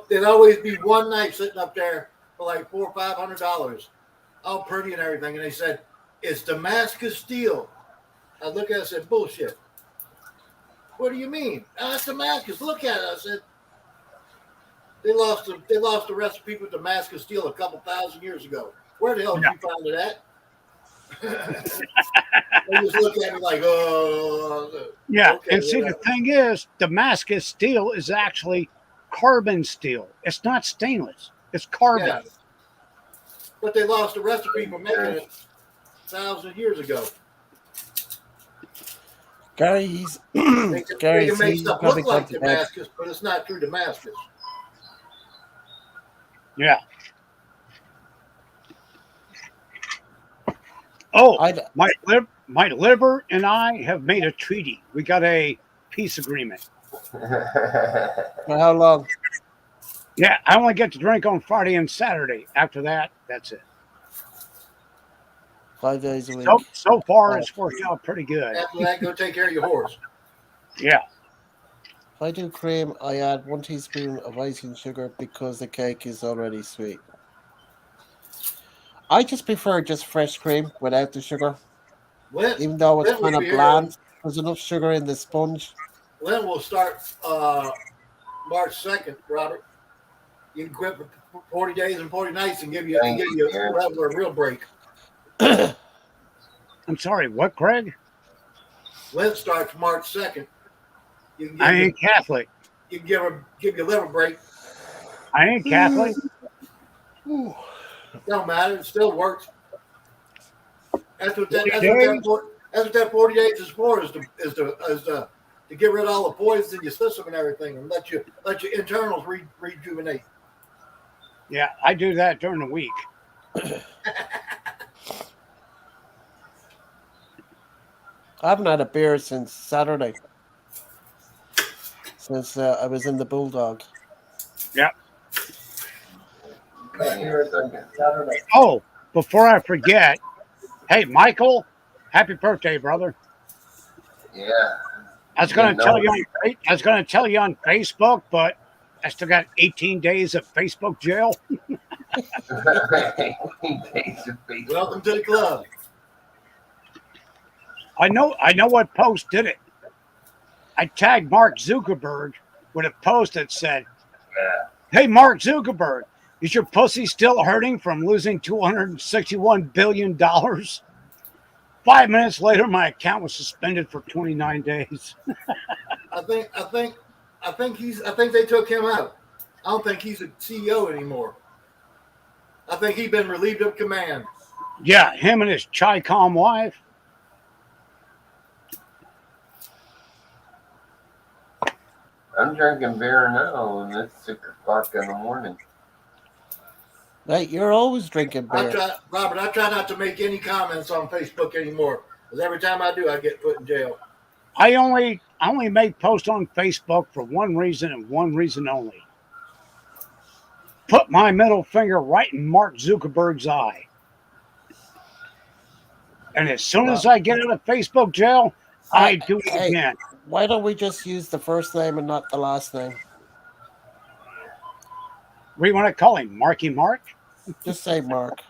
There'd always be one knife sitting up there for like $400 or $500, all pretty and everything. And they said, it's Damascus steel. I look at it and said, bullshit. What do you mean? It's Damascus. Look at it. I said, they lost the recipe for Damascus steel a couple thousand years ago. Where the hell did you find it at? They just look at me like, oh. Yeah. Okay, And see, whatever. the thing is, Damascus steel is actually carbon steel. It's not stainless. It's carbon. Yeah. But they lost the recipe for making it thousands of years ago. Gary, he's They Gary, can make he's stuff probably look like gone to bed. Damascus, but it's not true Damascus. Yeah. Oh, I'd, my liver and I have made a treaty. We got a peace agreement. for how long? Yeah, I only get to drink on Friday and Saturday. After that, that's it. 5 days a week. So far, it's worked out pretty good. After that, go take care of your horse. Yeah. If I do cream, I add 1 teaspoon of icing sugar because the cake is already sweet. I just prefer just fresh cream without the sugar, Lent, even though it's Lent kind will of be here. bland. There's enough sugar in the sponge. Lent will start March 2nd, Robert. You can quit for 40 days and 40 nights and give you a real break. I'm sorry, what, Craig? Lent starts March 2nd. You can I ain't Catholic. you can give your liver break. I ain't Catholic. Don't matter. It still works. That's what that 40 days is for. Is to get rid of all the poisons in your system and everything, and let your internals rejuvenate. Yeah, I do that during the week. I haven't had a beer since Saturday. Since I was in the Bulldog. Yeah. Saturday. Oh, before I forget, hey, Michael, happy birthday, brother. Yeah. I was going to tell you on Facebook, but I still got 18 days of Facebook jail. Welcome to the club. I know what post did it. I tagged Mark Zuckerberg with a post that said, "Hey, Mark Zuckerberg, is your pussy still hurting from losing $261 billion?" 5 minutes later, my account was suspended for 29 days. I think they took him out. I don't think he's a CEO anymore. I think he's been relieved of command. Yeah, him and his Chi-Com wife. I'm drinking beer now, and it's 6 o'clock in the morning. Right, you're always drinking beer. Robert, I try not to make any comments on Facebook anymore, because every time I do, I get put in jail. I only make posts on Facebook for one reason and one reason only. Put my middle finger right in Mark Zuckerberg's eye. And as soon as I get out of Facebook jail, I do it Hey, again. why don't we just use the first name and not the last name? What do you want to call him? Marky Mark? Just say Mark.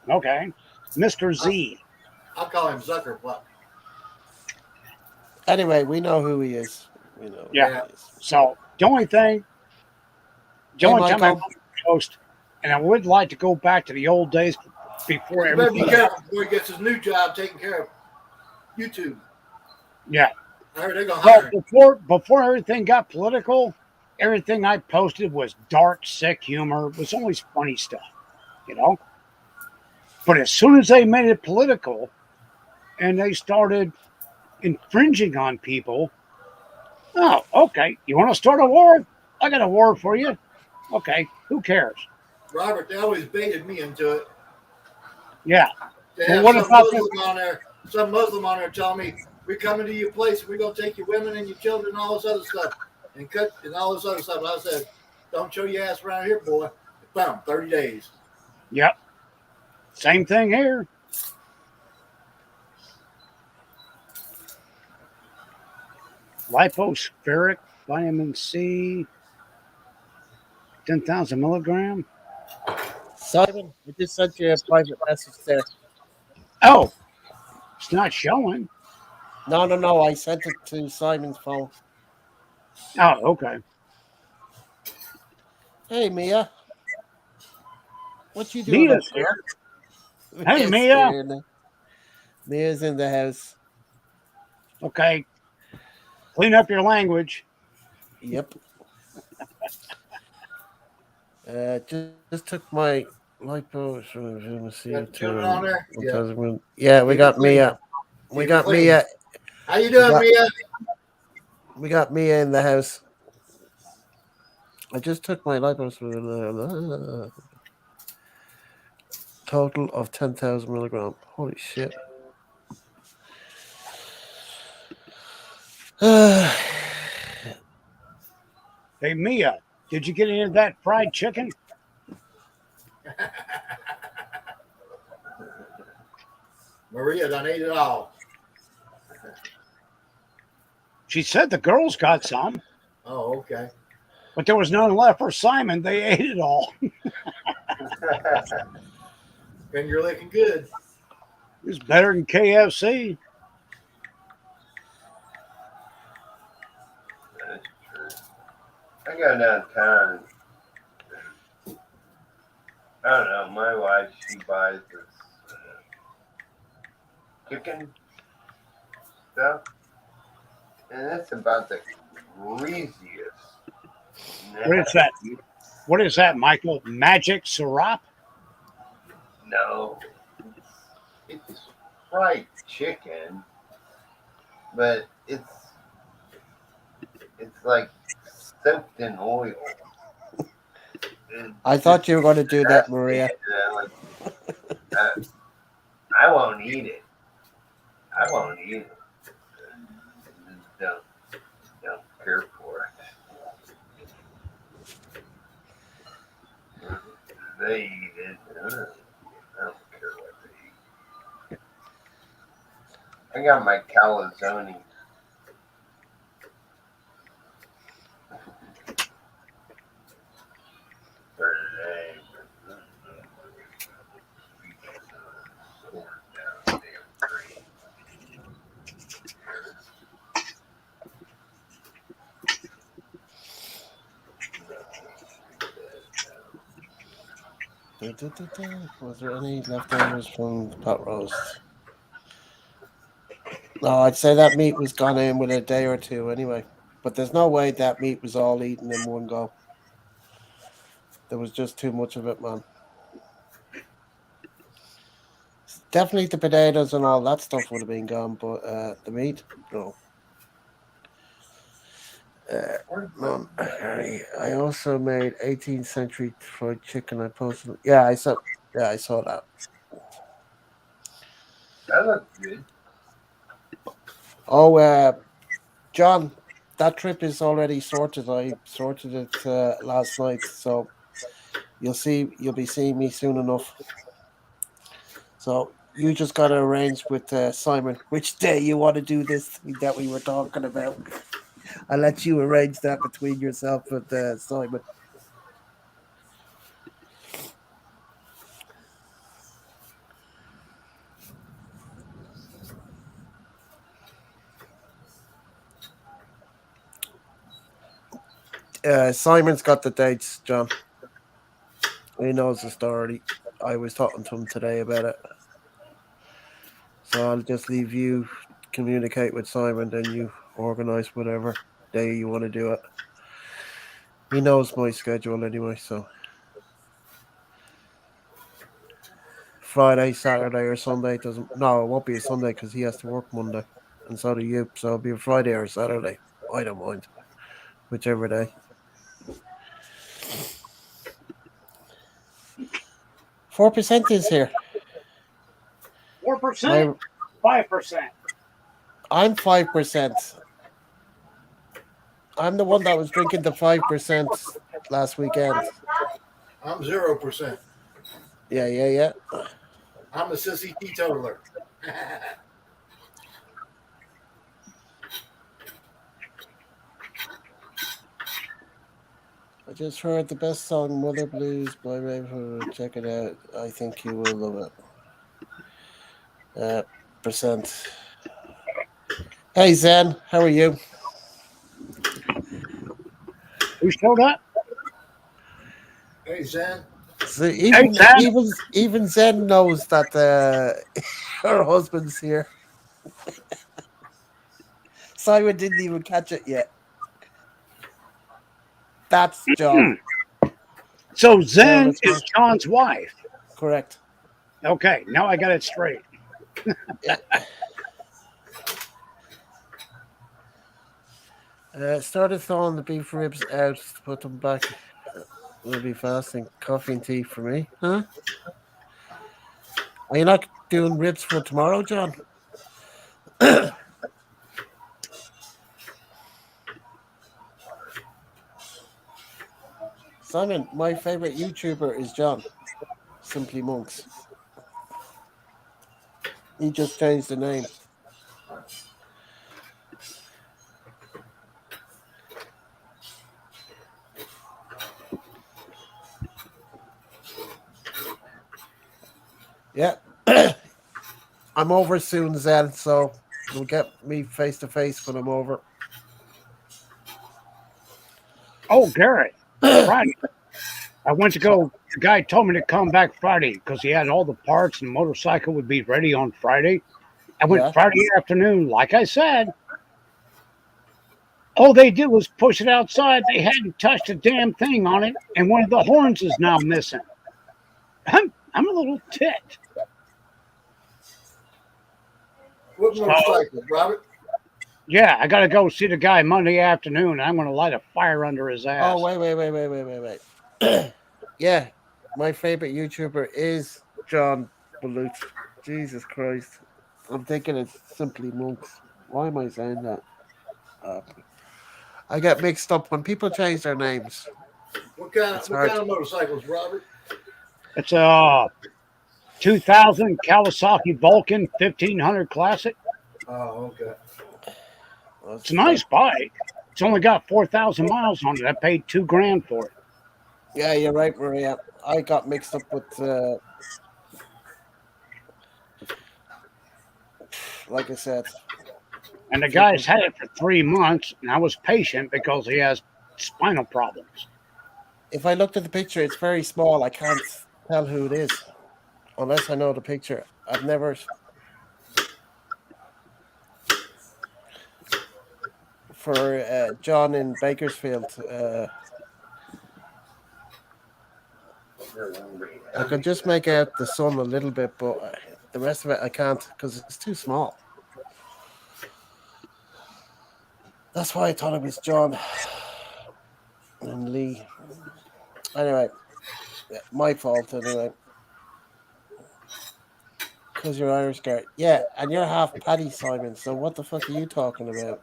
Okay. Mr. Z. I'll call him Zuckerbuck. Anyway, we know who he is. We know Yeah. who he is. So the only thing the Hey, only time I Michael. go coast, and I would like to go back to the old days before You better be everything. careful before he gets his new job taking care of YouTube. Yeah. I heard they're gonna Well, hire him. before everything got political, everything I posted was dark, sick humor. It was always funny stuff, you know. But as soon as they made it political and they started infringing on people, oh, okay, you want to start a war? I got a war for you. Okay, who cares? Robert, they always baited me into it. Yeah. They Well, have what about this? Some Muslim on there telling me, we're coming to your place and we're gonna take your women and your children and all this other stuff and all this other stuff. And I said, don't show your ass around here, boy. Boom, 30 days. Yep. Same thing here. Lipospheric vitamin C, 10,000 milligram. Simon, I just sent you a private message there. Oh, it's not showing. No, no, no. I sent it to Simon's phone. Oh, okay. Hey, Mia. What you doing up, Mia's here. girl? Hey, Mia's Mia. here. Mia's in the house. Okay, clean up your language. Yep. Just took my lipo. Let me see. Got children on there? Yeah. Yeah, we Keep it got clean. Mia. We Keep it got clean. Mia. How you We doing, got, Mia? we got Mia in the house. I just took my lipo. Total of 10,000 milligram. Holy shit. Hey, Mia, did you get any of that fried chicken? Maria done ate it all. She said the girls got some, Oh, okay. but there was none left for Simon. They ate it all. And you're looking good. It's better than KFC. That's true. I go downtown. I don't know. My wife, she buys this chicken stuff, and it's about the greasiest. What is that? What is that, Michael? Magic syrup? No, it's fried chicken, but it's like soaked in oil. I thought you were going to do that, Maria. Uh, I won't eat it. I won't eat it. I just don't care for it. They eat it. I don't care what they eat. I got my calzone for today. Was there any leftovers from the pot roast? No, I'd say that meat was gone in with a day or two anyway. But there's no way that meat was all eaten in one go. There was just too much of it, man. Definitely the potatoes and all that stuff would have been gone, but the meat, no. None. I also made 18th century fried chicken. I posted. Yeah, I saw. Yeah, I saw that. That looks good. Oh, John, that trip is already sorted. I sorted it last night, so you'll be seeing me soon enough. So you just got to arrange with Simon which day you want to do this thing that we were talking about. I'll let you arrange that between yourself and Simon. Simon's got the dates, John. He knows the story. I was talking to him today about it. So I'll just leave you communicate with Simon, then you organise whatever day you want to do it. He knows my schedule anyway, so Friday, Saturday, or Sunday doesn't. No, it won't be a Sunday because he has to work Monday, and so do you. So it'll be a Friday or Saturday. I don't mind, whichever day. 4% is here. 4%, 5%. I'm 5%. I'm the one that was drinking the 5% last weekend. I'm 0%. Yeah. I'm a sissy teetotaler. I just heard the best song, Mother Blues by Raven. Check it out. I think you will love it. Percent. Hey Zen, how are you? Who showed up? Hey, Zen. So Hey, even Sam. even even Zen knows that her husband's here. Simon didn't even catch it yet. That's John. So John, Zen that's is right. John's wife. Correct. Okay, now I got it straight. Yeah. Started thawing the beef ribs out to put them back. We'll be fasting. Coffee and tea for me, huh? Are you not doing ribs for tomorrow, John? Simon, my favorite YouTuber is John. Simply Monks. He just changed the name. Yeah. I'm over soon, Zen, so you'll get me face to face when I'm over. Oh, Garrett, Friday. I went to go. The guy told me to come back Friday because he had all the parts and the motorcycle would be ready on Friday. I went Yeah. Friday afternoon, like I said. All they did was push it outside. They hadn't touched a damn thing on it, and one of the horns is now missing. I'm a little ticked. What So motorcycle, Robert? yeah, I got to go see the guy Monday afternoon. I'm going to light a fire under his Oh, ass. wait. Yeah, my favorite YouTuber is John Balut. Jesus Christ. I'm thinking it's Simply Monks. Why am I saying that? Uh, I get mixed up when people change their names. It's What hard. kind of motorcycles, Robert? It's a 2000 Kawasaki Vulcan 1500 Classic. Oh, okay. It's a nice bike. It's only got 4,000 miles on it. I paid $2,000 for it. Yeah, you're right, Maria. I got mixed up with, like I said, And the people. guy's had it for 3 months, and I was patient because he has spinal problems. If I looked at the picture, it's very small. I can't tell who it is unless I know the picture. I've never. For John in Bakersfield, I could just make out the sun a little bit, but the rest of it I can't because it's too small. That's why I thought it was John and Lee. Anyway, my fault anyway. Because you're Irish, Garrett. Yeah, and you're half Paddy Simon, so what the fuck are you talking about?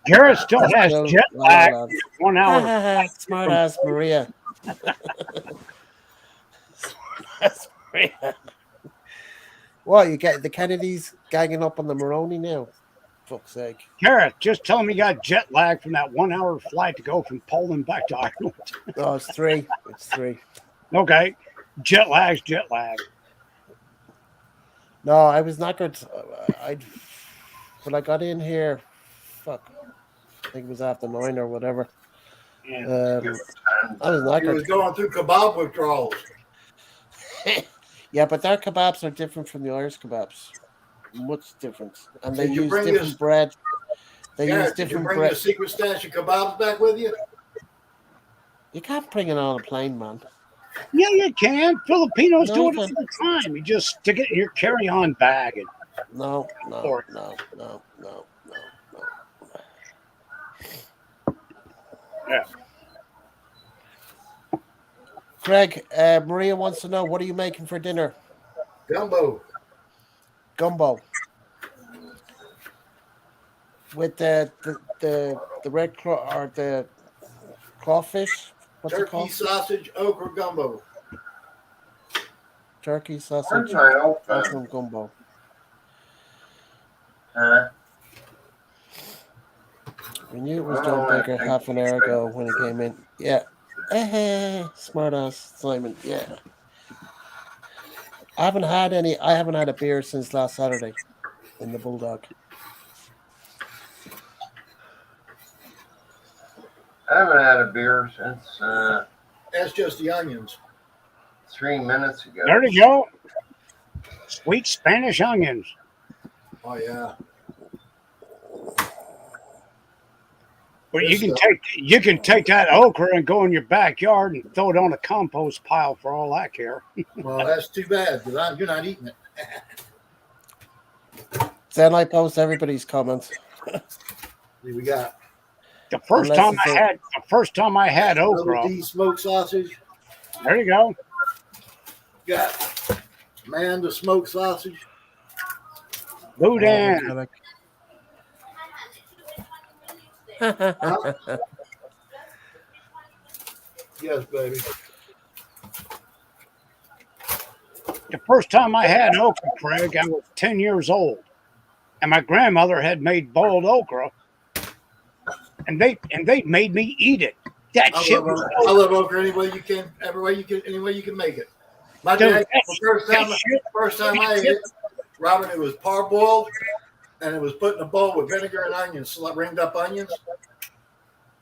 Garrett still It's has still jet La La lag Land. from that 1 Ha hour ha ha, flight smart from ass Maria. Smart ass Maria. What, you get the Kennedys ganging up on the Maroney now? Fuck's sake. Garrett. Just tell him he got jet lag from that 1 hour flight to go from Poland back to Ireland. No, it's three. It's three. Okay, jet lag's jet lag. No, I was not good. I when I got in here, fuck. think it was after 9 or whatever. Yeah, Um, skip I was He was knackered. going through kebab withdrawals. Yeah, but their kebabs are different from the Irish kebabs. Much different, and they Did you use bring your different bread. They use Garrett? Did you different bring bread. your secret stash of kebabs back with you? You can't bring it on a plane, man. Yeah, you can. Filipinos No, do you it all can. the time. You just stick it in your carry-on bag and No, no, or no, no, no, no, no. yeah. Greg, Maria wants to know what are you making for dinner? Gumbo. Gumbo with the red claw or the crawfish. What's it Turkey called? sausage okra gumbo. Turkey Where's sausage my open? okra gumbo. Huh? We knew it was I John don't want Baker to take half an hour the ago when he came in. Yeah. Hey, smart ass Simon. Yeah. I haven't had a beer since last Saturday in the Bulldog. I haven't had a beer since That's just the onions. 3 minutes ago. There you go. Sweet Spanish onions. Oh yeah, But this stuff. you can take that okra and go in your backyard and throw it on a compost pile for all I care. Well, that's too bad because you're not eating it. Then I post everybody's comments. See, we got Unless it's a The first time I had another okra. D smoked sausage. There you go. Got man the smoked sausage. Boudin. mechanic. Huh? Yes, baby. The first time I had okra, Craig, I was 10 years old. And my grandmother had made boiled okra, and they made me eat it. That shit was I love okra any way you can, every way you can, any way you can make it. My dude, dad, the first time I ate it, Robert, it was parboiled, and it was put in a bowl with vinegar and onions, ringed up onions.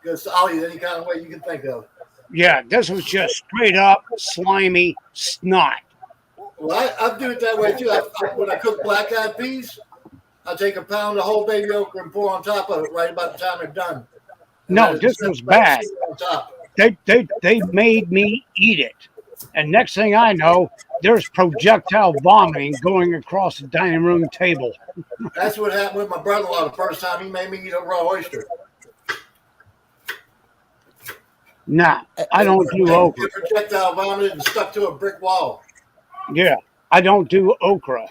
Because I'll eat any kind of way you can think of. yeah, this was just straight up slimy snot. Well, I do it that way too. When I cook black eyed peas, I take a pound of whole baby okra and pour on top of it right about the time they're done. And No, this was bad. On top. They made me eat it. And next thing I know, there's projectile vomiting going across the dining room table. That's what happened with my brother-in-law the first time he made me eat a raw oyster. Nah, I don't do okra. It projectile vomited and stuck to a brick wall. Yeah, I don't do okra.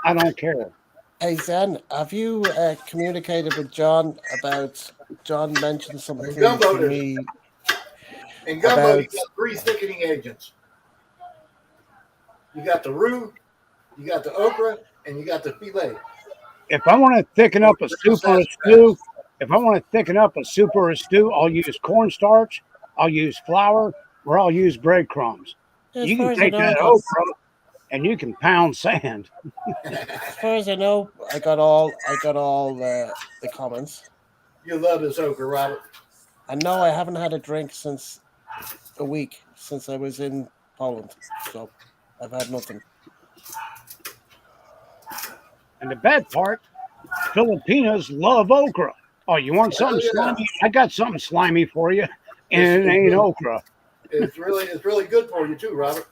I don't care. Hey Zen, have you communicated with John about? John mentioned In something gumbo, to me you about. got 3 thickening agents. You got the roux, you got the okra, and you got the filet. If I want to thicken up a soup or a stew, if I want to thicken up a soup or a stew, I'll use cornstarch, I'll use flour, or I'll use breadcrumbs. As You far can as I take know, I that got. okra and you can pound sand. As far as I know, I got all. The comments. You love this okra, Robert. I know I haven't had a drink since a week since I was in Poland, so I've had nothing. And the bad part, Filipinos love okra. Oh, you want something slimy? I got something slimy for you, and it ain't okra. It's really good for you too, Robert.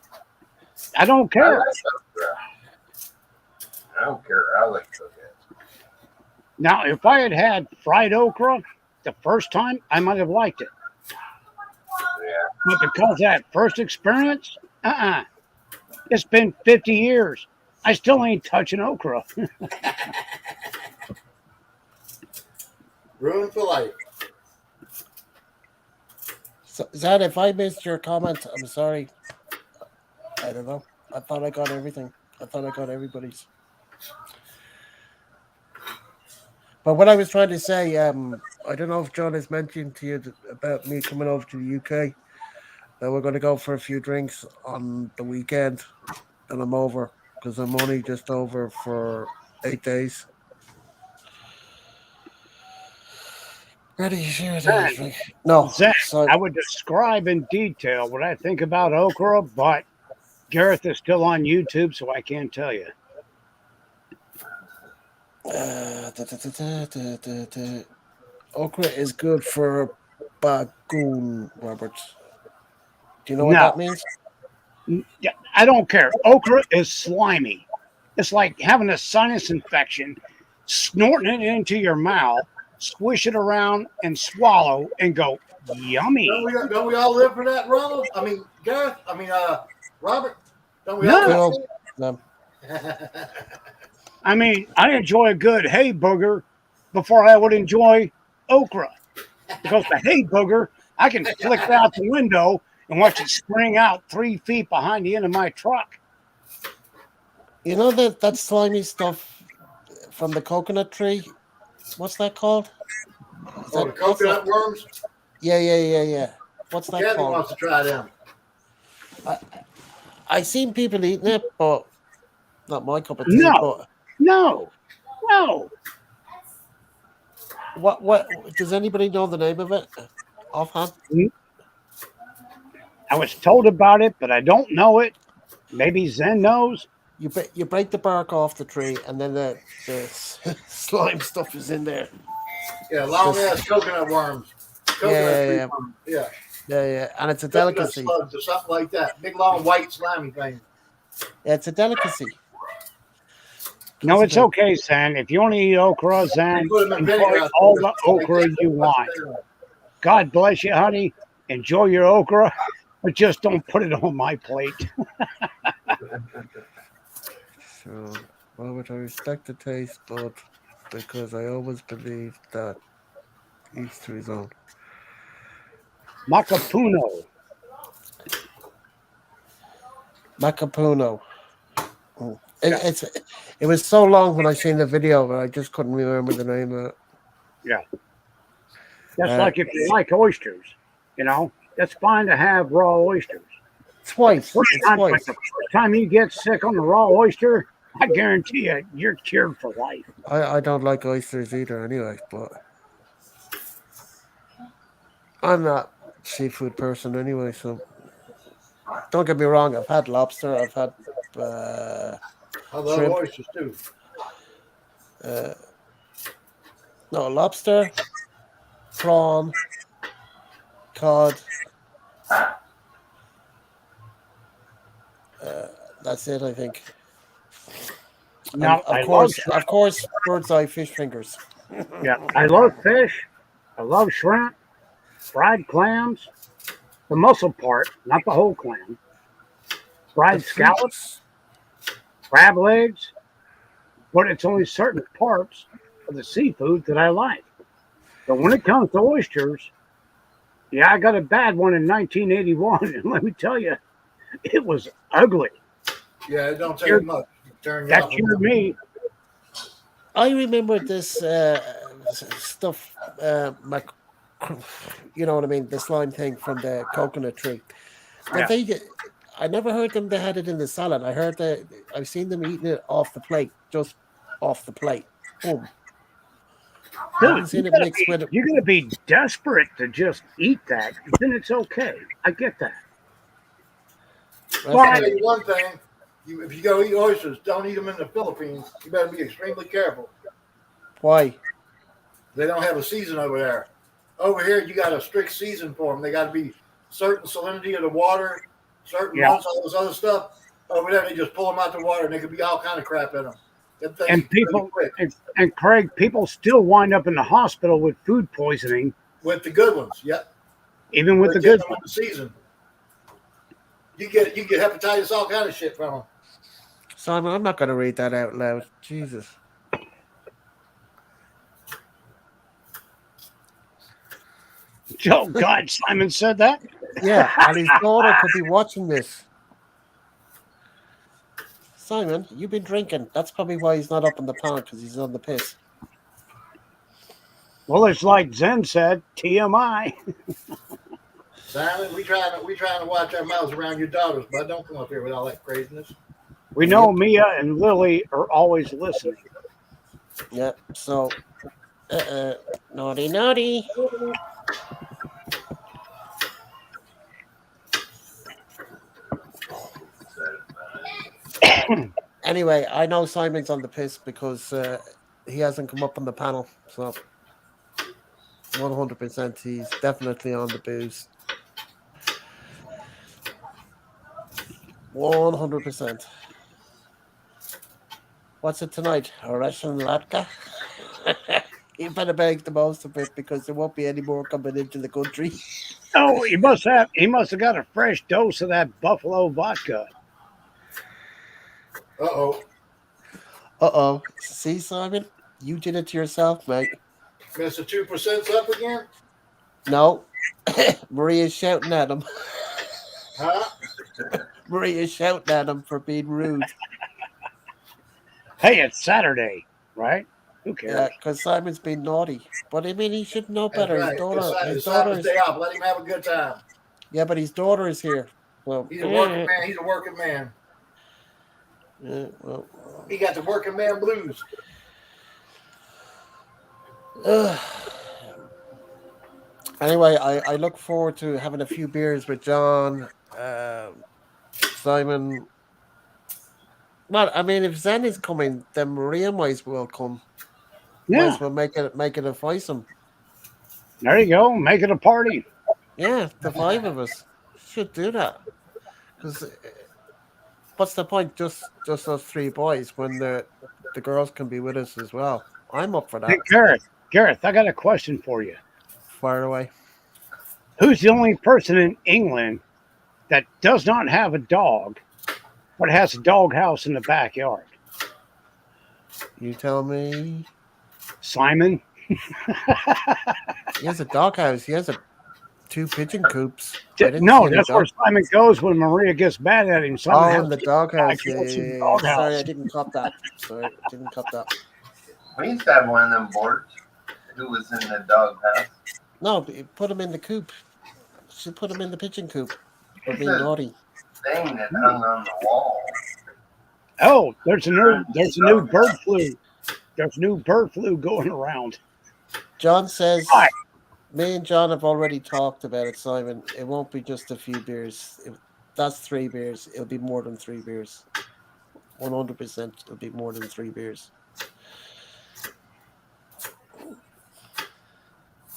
I don't I care. like okra. I don't care. I like okra. Now, if I had fried okra the first time, I might have liked it. Yeah. But because of that first experience, it's been 50 years. I still ain't touching okra. Ruined for life. So, Zad, if I missed your comment, I'm sorry. I don't know. I thought I got everything. I thought I got everybody's. But what I was trying to say, I don't know if John has mentioned to you about me coming over to the UK. That we're going to go for a few drinks on the weekend, and I'm over because I'm only just over for 8 days. Ready, sure, Zen, no. Zen, So I would describe in detail what I think about okra, but Gareth is still on YouTube, so I can't tell you. okra is good for bagoon, Robert. Do you know what No, that means? yeah, I don't care. Okra is slimy. It's like having a sinus infection, snorting it into your mouth, swish it around, and swallow, and go, yummy. Don't we all live for that, Ronald? I mean, Gareth. I mean, Robert. Don't we all live No, Cool. for No. that? I mean, I enjoy a good hay booger before I would enjoy okra. Because the hay booger, I can flick it out the window and watch it spring out 3 feet behind the end of my truck. You know that slimy stuff from the coconut tree? What's that called? Is Oh, that the what's that? coconut worms. Yeah. What's that Kathy called? wants to try them. I I seen people eating it, but not my cup of tea. No, But no, no. what does anybody know the name of it offhand? I was told about it, but I don't know it. Maybe Zen knows. You break the bark off the tree, and then the slime stuff is in there. Yeah, long This, ass coconut worms. Coconut yeah, tree yeah, worms. Yeah, yeah, and it's a coconut delicacy. slugs or something like that. Big long white slimy thing. Yeah, it's a delicacy. No, Piece of it's it. okay, Zen. If you want to eat okra, They Zen, put them in enjoy vinegar. all the Like okra that. you want. God bless you, honey. Enjoy your okra, but just don't put it on my plate. So, Robert, I respect the taste, but because I always believed that each to his own. Macapuno. Macapuno. Mm. Yeah, It was so long when I seen the video, but I just couldn't remember the name of it. yeah. That's Uh, like if you like oysters, you know, it's fine to have raw oysters. But twice. It's like twice. the first time you get sick on the raw oyster, I guarantee you, you're cured for life. I don't like oysters either, anyway. But I'm not a seafood person anyway. So don't get me wrong. I've had lobster. I've had I love shrimp. oysters too. Uh, no, lobster, prawn, cod. Uh, that's it, I think. And Now, I love shrimp. of course, bird's eye fish fingers. Yeah, I love fish. I love shrimp, fried clams, the muscle part, not the whole clam, The fried scallops, fruits. crab legs, but it's only certain parts of the seafood that I like. But when it comes to oysters, yeah, I got a bad one in 1981, and let me tell you, it was ugly. Yeah, it don't take Cured- much to turn you That off. cured me. I remember this stuff, you know what I mean, the slime thing from the coconut tree. That Yeah. I never heard them. They had it in the salad. I heard that I've seen them eating it off the plate, just off the plate. Boom. I Dude, haven't seen it mixed with it. you gotta be desperate to just eat that. Then it's okay. I get that. I'll But tell you one thing. If you go eat oysters, don't eat them in the Philippines. You better be extremely careful. Why? They don't have a season over there. Over here, you got a strict season for them. They got to be certain salinity of the water, certain Yeah. months, all this other stuff. Over there, they just pull them out the water, and there could be all kind of crap in them. Them things and are really people quick and Craig, people still wind up in the hospital with food poisoning, with the good ones. Yep, even with they're the good getting them ones. in the season. You get hepatitis, all kind of shit from them. Simon, I'm not going to read that out loud. Jesus. Oh God, Simon said that. Yeah, and his daughter could be watching this. Simon, you've been drinking. That's probably why he's not up in the pan, because he's on the piss. Well, it's like Zen said, TMI. Simon, we trying to watch our mouths around your daughters, but don't come up here with all that craziness. We know Mia and Lily are always listening. Yeah. So, Naughty, naughty. Anyway, I know Simon's on the piss because he hasn't come up on the panel. So 100% he's definitely on the booze. 100%. What's it tonight? A Russian vodka? You better make the most of it because there won't be any more coming into the country. Oh, he must have got a fresh dose of that buffalo vodka. Uh-oh. Uh-oh. See, Simon? You did it to yourself, mate. Mr. 2%'s up again? No. Maria's shouting at him. Huh? Maria's shouting at him for being rude. Hey, it's Saturday, right? Who cares? Yeah, because Simon's been naughty. But I mean, he should know That's better. right. It's Simon's day off. Let him have a good time. Yeah, but his daughter is here. Well, He's a working man. He's a working man. Well. He got the working man blues. Anyway, I look forward to having a few beers with John, Simon. Well, I mean, if Zen is coming, then Maria might as well come. Might Yeah, as well make it a foursome. there you go. Make it a party. Yeah, the five of us should do that. Because what's the point? Just those three boys when the girls can be with us as well. I'm up for Hey, that. Gareth, I got a question for you. Fire away. Who's the only person in England that does not have a dog, but has a doghouse in the backyard? You tell me. Simon? He has a doghouse. He has two pigeon coops. No, that's where Simon goes when Maria gets mad at him. Simon in the doghouse. Yeah. Sorry, I didn't cop that. We used to have one of them boards who was in the doghouse. No, put him in the coop. She put him in the pigeon coop for It's being a naughty. thing that hung on the wall. Oh, there's a new bird flu. There's new bird flu going around. John says, Hi. Me and John have already talked about it, Simon. It won't be just a few beers. That's 3 beers. It'll be more than 3 beers. 100% it'll be more than 3 beers.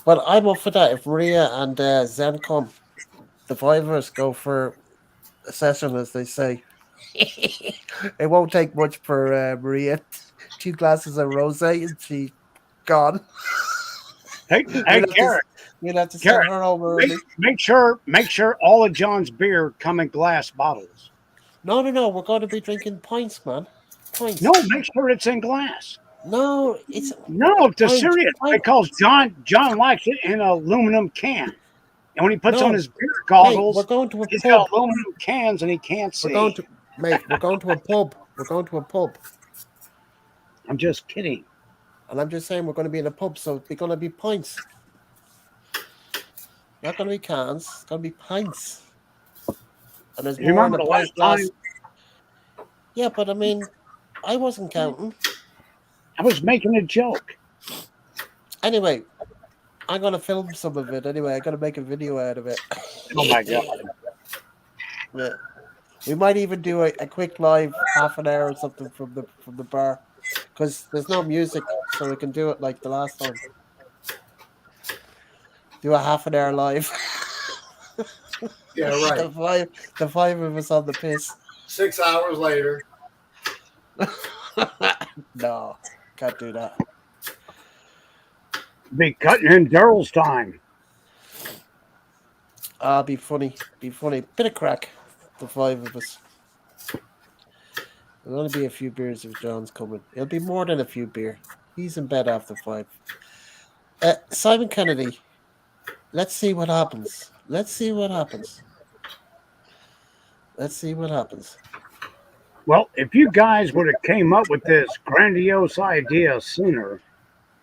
But I'm up for that. If Maria and Zen come, the 5 of us go for a session, as they say. It won't take much for Maria. 2 glasses of rosé and she gone. Hey, Garrett. We'll have to send her over early. Make sure all of John's beer come in glass bottles. No. We're going to be drinking pints, man. Pints. No, make sure it's in glass. No, it's serious because John likes it in an aluminum can. And when he puts on his beer goggles, we're going to a he's pub. got aluminum cans and he can't see. We're going to a pub. We're going to a pub. I'm just kidding. And I'm just saying we're going to be in a pub, so it's going to be pints. Not going to be cans. It's going to be pints. And there's more in the pint glass. Yeah, but I mean, I wasn't counting. I was making a joke. Anyway, I'm going to film some of it. Anyway, I'm going to make a video out of it. Oh, my God. Yeah. We might even do a quick live half an hour or something from the bar. Because there's no music, so we can do it like the last time. Do a half an hour live. Yeah, right. The five of us on the piss. 6 hours later. No, can't do that. Be cutting in Daryl's time. Be funny. Bit of crack, the 5 of us. There'll only be a few beers if John's coming. It'll be more than a few beer. He's in bed after 5. Simon Kennedy, let's see what happens. Well, if you guys would have came up with this grandiose idea sooner,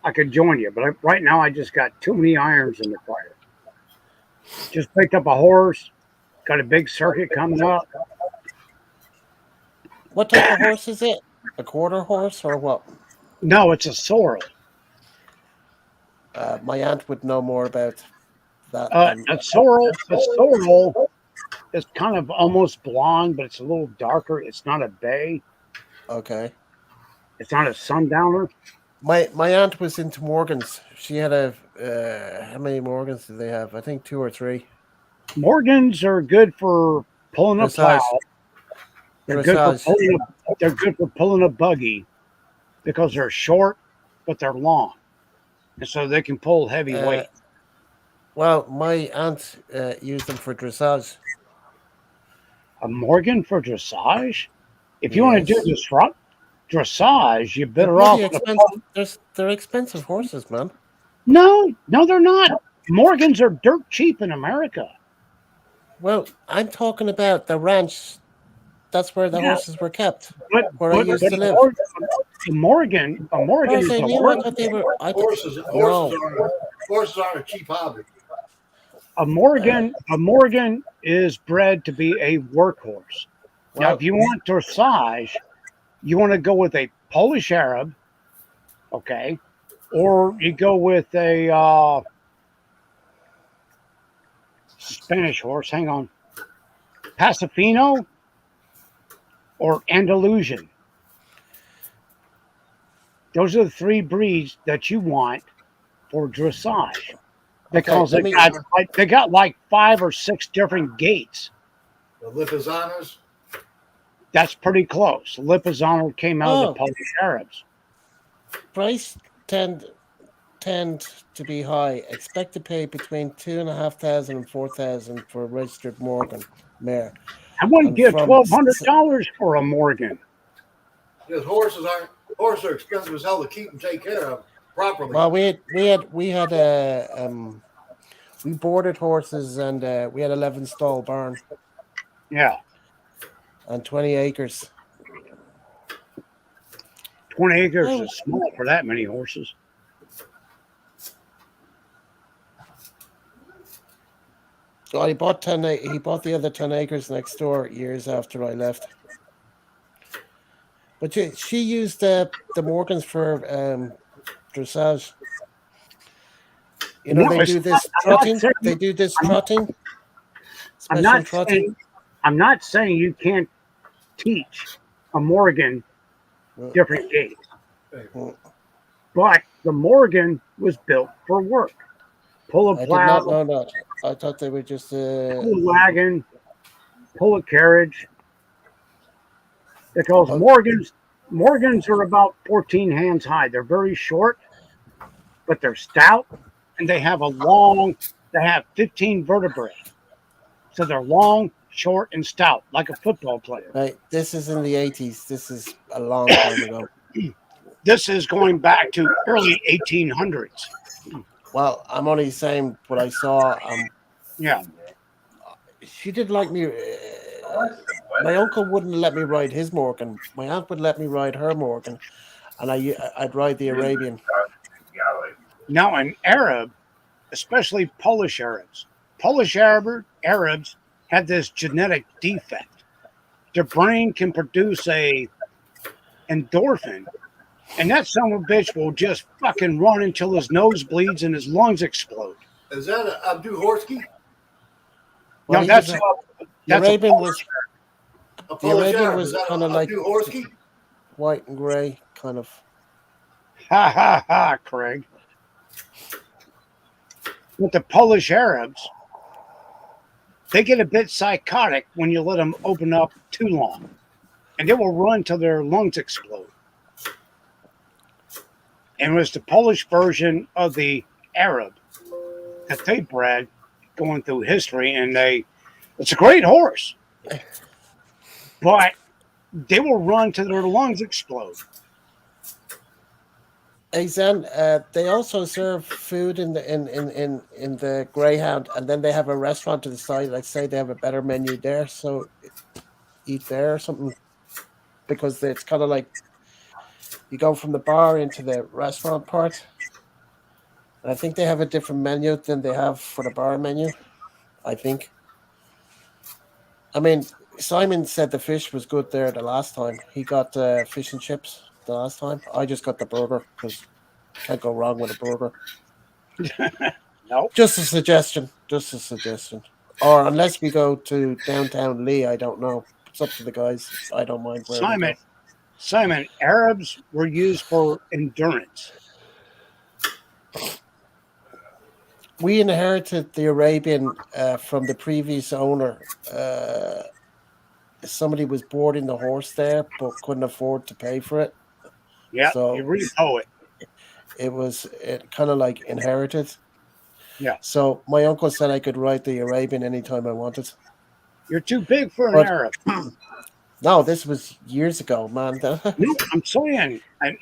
I could join you. But right now, I just got too many irons in the fire. Just picked up a horse. Got a big circuit coming up. What type of horse is it? A quarter horse or what? No, it's a sorrel. My aunt would know more about that than A sorrel is kind of almost blonde, but it's a little darker. It's not a bay. okay. It's not a sundowner. My aunt was into Morgans. She had a how many Morgans did they have? I think two or three. Morgans are good for pulling a plow. Dressage, They're good for dressage. pulling. They're good for pulling a buggy because they're short, but they're long, and so they can pull heavy Uh, weight. well, my aunt used them for dressage. A Morgan for dressage. If you want to do Yes, dressage, you're they're better off bloody on a expensive. They're expensive horses, man. No, they're not. Morgans are dirt cheap in America. Well, I'm talking about the ranch. That's where the Yeah, horses were kept, but where I but used but to live. A Morgan Horse, is I a knew. I thought they were. Horses No. aren't a cheap hobby. Uh, A Morgan is bred to be a workhorse. Now, if well, you want dressage, you want to go with a Polish Arab, okay, or you go with a Spanish horse. Hang on, Pasifino or Andalusian. Those are the three breeds that you want for dressage okay. because they got like 5 or 6 different gaits. The Lipizzaners, That's pretty close. Lipizzaner came out of the Oh, Polish Arabs. price tend to be high. Expect to pay between 2,500 and 4,000 for a registered Morgan mare, I wouldn't and give $1,200 for a Morgan. because horses are expensive as hell to keep and take care of properly. well, we had we boarded horses and we had 11 stall barn Yeah, and 20 acres. 20 acres Oh, is small for that many horses. well, he bought the other 10 acres next door years after I left. But she used the Morgans for dressage. You know, No, they it's do not, this trotting. They do this I'm, trotting, I'm special not trotting. saying I'm not saying you can't teach a Morgan Uh, different gaits, uh, but the Morgan was built for work. Pull a I did not plow, know that. I thought they were just pull a wagon, pull a carriage, because oh, Morgans are about 14 hands high. They're very short, but they're stout, and they have 15 vertebrae. So they're long, short, and stout, like a football player. right. This is in the 80s. This is a long time ago. This is going back to early 1800s. Well, I'm only saying what I saw. Yeah. She did like me. What's the My weather? uncle wouldn't let me ride his Morgan. My aunt would let me ride her Morgan, and I'd ride the This is Arabian. golly. Now, an Arab, especially Arabs have this genetic defect. Their brain can produce a endorphin, and that son of a bitch will just fucking run until his nose bleeds and his lungs explode. Is that a Abdu Horsky? Well, No, he was a, the that's a Arabian was A the Polish Arabian Arab? Is was that kind of a like Abdu Horsky? white and gray, kind of. ha ha ha, Craig. With the Polish Arabs, they get a bit psychotic when you let them open up too long, and they will run till their lungs explode. And it was the Polish version of the Arab that they bred going through history, and it's a great horse, but they will run till their lungs explode. Hey Zen, they also serve food in the Greyhound, and then they have a restaurant to the side. Like say they have a better menu there, so eat there or something. Because it's kind of like you go from the bar into the restaurant part, and I think they have a different menu than they have for the bar menu. I think. I mean, Simon said the fish was good there the last time. He got fish and chips the last time. I just got the burger because can't go wrong with a burger. No, Just a suggestion. Just a suggestion. Or unless we go to downtown Lee, I don't know. It's up to the guys. I don't mind where we Simon. go. Simon, Arabs were used for endurance. We inherited the Arabian from the previous owner. Somebody was boarding the horse there, but couldn't afford to pay for it. Yeah, you So read poet. it was kind of like inherited. Yeah, So my uncle said I could ride the Arabian anytime I wanted. you're too big for an But Arab. no, this was years ago, man. No, I'm saying an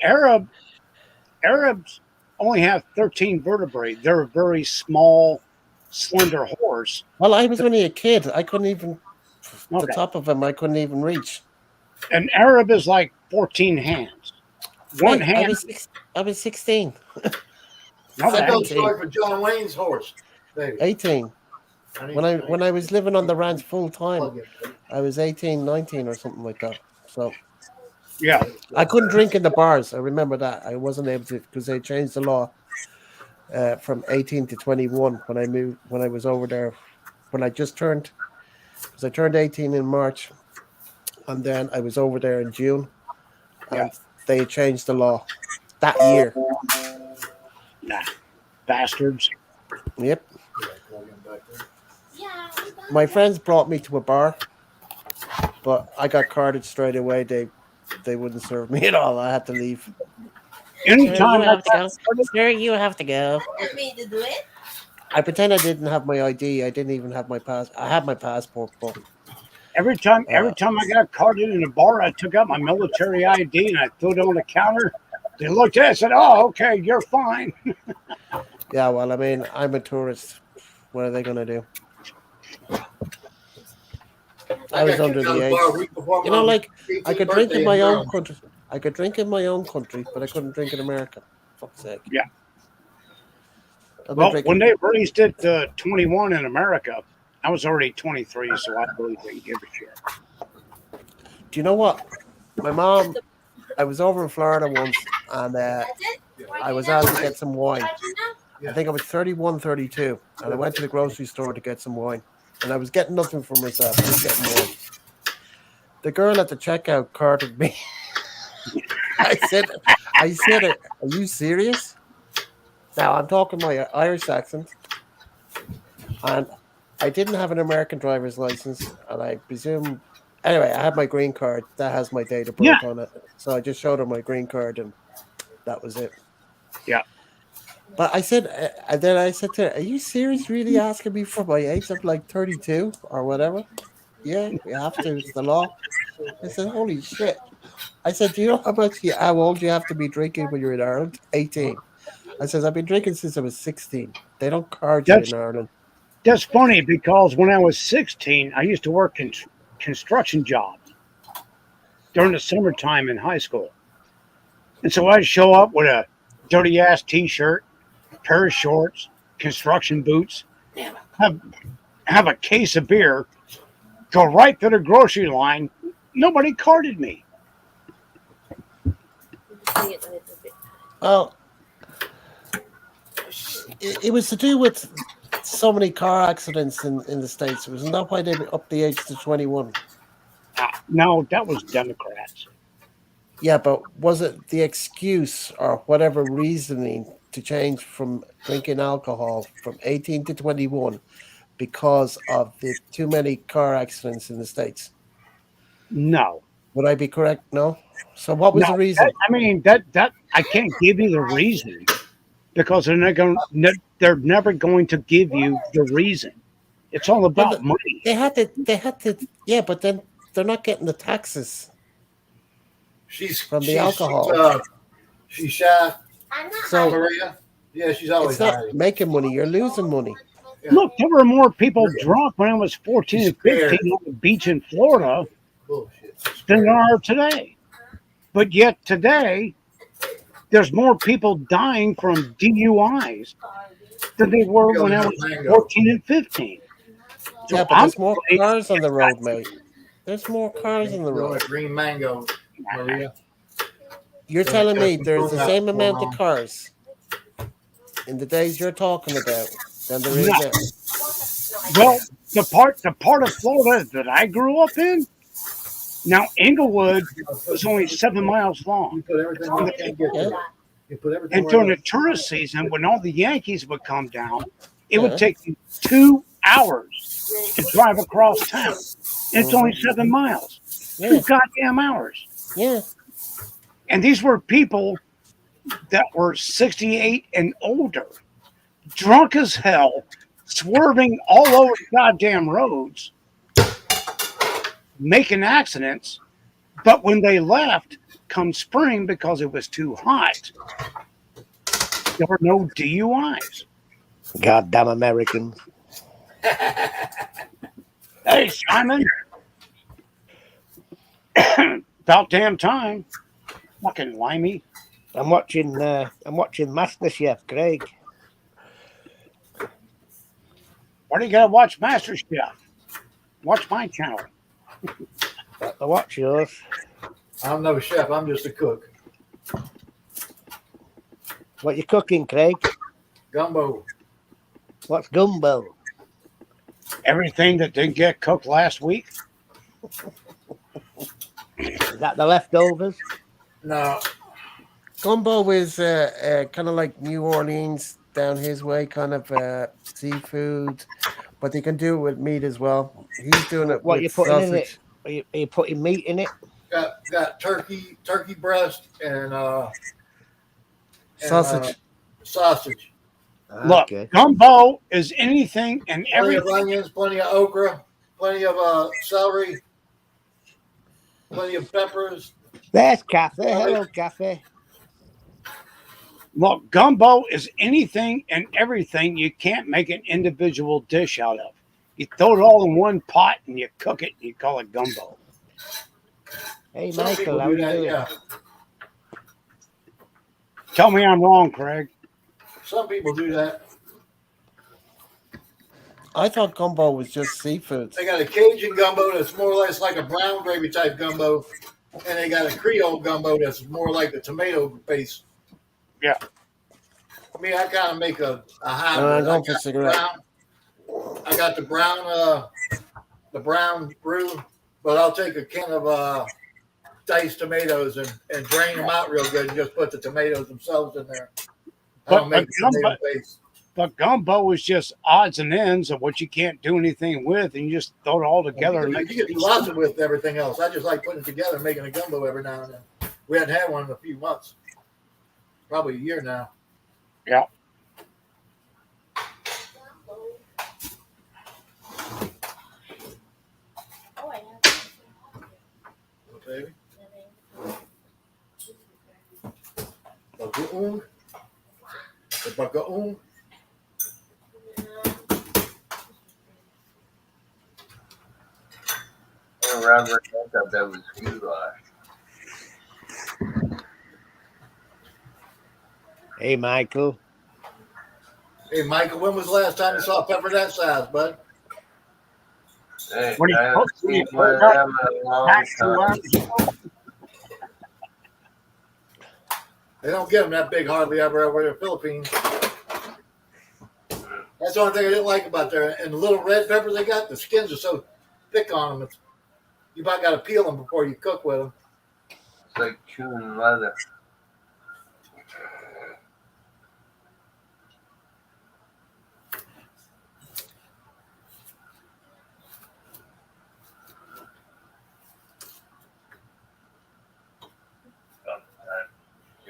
Arabs only have 13 vertebrae. They're a very small, slender horse. Well, I was only a kid. I couldn't even the Okay, top of him. I couldn't even reach. an Arab is like 14 hands. One Mate, hand. I was 16, I Okay, felt 17, sorry for John Wayne's horse, baby. 18. When I was living on the ranch full time, Plug in, baby. I was 18, 19 or something like that. So yeah, I couldn't drink in the bars. I remember that. I wasn't able to because they changed the law from 18 to 21 when I moved when I was over there when I just turned because I turned 18 in March and then I was over there in June yeah. and they changed the law that year. Nah, bastards. Yep. Plug in back there. My friends brought me to a bar, but I got carded straight away. They wouldn't serve me at all. I had to leave. Sir, you Anytime I have to got go. started, Sir, you have to go. Want me to do it? I pretend I didn't have my ID. I didn't even have my pass. I had my passport, but every uh, time I got carded in a bar, I took out my military ID and I threw it on the counter. They looked at it and said, "Oh, okay, you're fine." yeah. Well, I mean, I'm a tourist. What are they gonna do? I I was got under kicked out the of the age. bar a week before You know, my like I 18th could drink in birthday in my own Maryland. country. I could drink in my own country, but I couldn't drink in America. Fuck's sake. Yeah. I've been Well, when drinking. they raised it to 21 in America, I was already 23, so I really didn't give a shit. Do you know what? My mom. I was over in Florida once, and That's it? I was Now? out to get some wine. Charging now? I think I was 31, 32, and I went to the grocery store to get some wine. And I was getting nothing for myself, just getting wine. The girl at the checkout carded me. I said, are you serious? Now I'm talking my Irish accent, and I didn't have an American driver's license, and I presume anyway, I had my green card that has my date of Yeah, birth on it. So I just showed her my green card, and that was it. yeah. But I said, and then I said to her, "Are you serious? Really asking me for my age? I'm like 32 or whatever." Yeah, we have to. It's the law. I said, "Holy shit!" I said, "Do you know how old you have to be drinking when you're in Ireland? 18." I says, "I've been drinking since I was 16. They don't card you That's in Ireland." that's funny because when I was 16, I used to work in construction jobs during the summertime in high school, and so I'd show up with a dirty ass T-shirt, pair of shorts, construction boots, have have a case of beer, go right to the grocery line. Nobody carded me. Bring it a little bit. Well, it was to do with so many car accidents in the States. It was not why they upped the age to 21. No, that was Democrats. Yeah, but was it the excuse or whatever reasoning to change from drinking alcohol from 18 to 21 because of the too many car accidents in the States? No, Would I be correct? No. So what was no. the reason? I mean that I can't give you the reason because they're never going to give you the reason. It's all Well, about money. they had to, yeah, but then they're not getting the taxes She's from the she's she's alcohol. uh she's shy, I'm not So Maria. Yeah, she's it's always not hiding. making money, you're losing money. Yeah. Look, there were more people drunk when I was 14 She's and 15 scared. on the beach in Florida Bullshit. She's than scared. there are today. But yet today, there's more people dying from DUIs than they were when Feeling I her was mango. 14 and 15. Yeah, So but I'm there's more afraid cars on the road, mate. There's more cars on the Feeling road. her green mango, Maria. You're Got telling me some there's food the out same going amount of on. cars in the days you're talking about than there No. is now. Well, the part of Florida that I grew up in, now Inglewood was only 7 miles long. You put everything where you can't get Yeah, to it. You put everything And where during it the tourist season, when all the Yankees would come down, it would yeah, take them 2 hours to drive across town. And it's only hmm 7 miles. Two yeah, goddamn hours. yeah. And these were people that were 68 and older, drunk as hell, swerving all over the goddamn roads, making accidents. But when they left, come spring, because it was too hot, there were no DUIs. Goddamn Americans. Hey, Simon, about damn time. Fucking limey. I'm watching MasterChef, Craig. Why do you gotta watch MasterChef? Watch my channel. Got to watch yours. I'm no chef. I'm just a cook. What you cooking, Craig? Gumbo. What's gumbo? Everything that didn't get cooked last week. Is that the leftovers? No, Gumbo is kind of like New Orleans down his way, kind of seafood, but they can do it with meat as well. He's doing it What with you putting in it? sausage, Are you putting meat in it? got turkey breast and sausage. sausage. Look, Okay. gumbo is anything and Plenty of everything. onions, plenty of okra, plenty of celery, plenty of peppers. There's Cafe. Hello, Cafe. Look, gumbo is anything and everything you can't make an individual dish out of. You throw it all in one pot and you cook it and you call it gumbo. Hey, Some people Michael, how do you that, doing? yeah. Tell me I'm wrong, Craig. Some people do that. I thought gumbo was just seafood. They got a Cajun gumbo that's more or less like a brown gravy type gumbo, and they got a Creole gumbo that's more like a tomato base. Yeah. I mean, I kind of make a I'm hybrid. going for cigarette. I got the brown brew, but I'll take a can of diced tomatoes and drain them out real good and just put the tomatoes themselves in there. I don't make tomato paste. But gumbo is just odds and ends of what you can't do anything with, and you just throw it all together and You make can do lots of with everything else. I just like putting it together and making a gumbo every now and then. We hadn't had one in a few months, probably a year now. Yeah. Baby. Bagoong. The bagoong. Around where I thought that was goulash. Hey, Michael. Hey, Michael, when was the last time you saw a pepper that size, bud? Hey, What do you I haven't what do you seen one of put up? them in a long time. They don't get them that big hardly ever over in the Philippines. That's the only thing I didn't like about there. And the little red peppers they got, the skins are so thick on them. You about got to peel them before you cook with them. It's like chewing leather.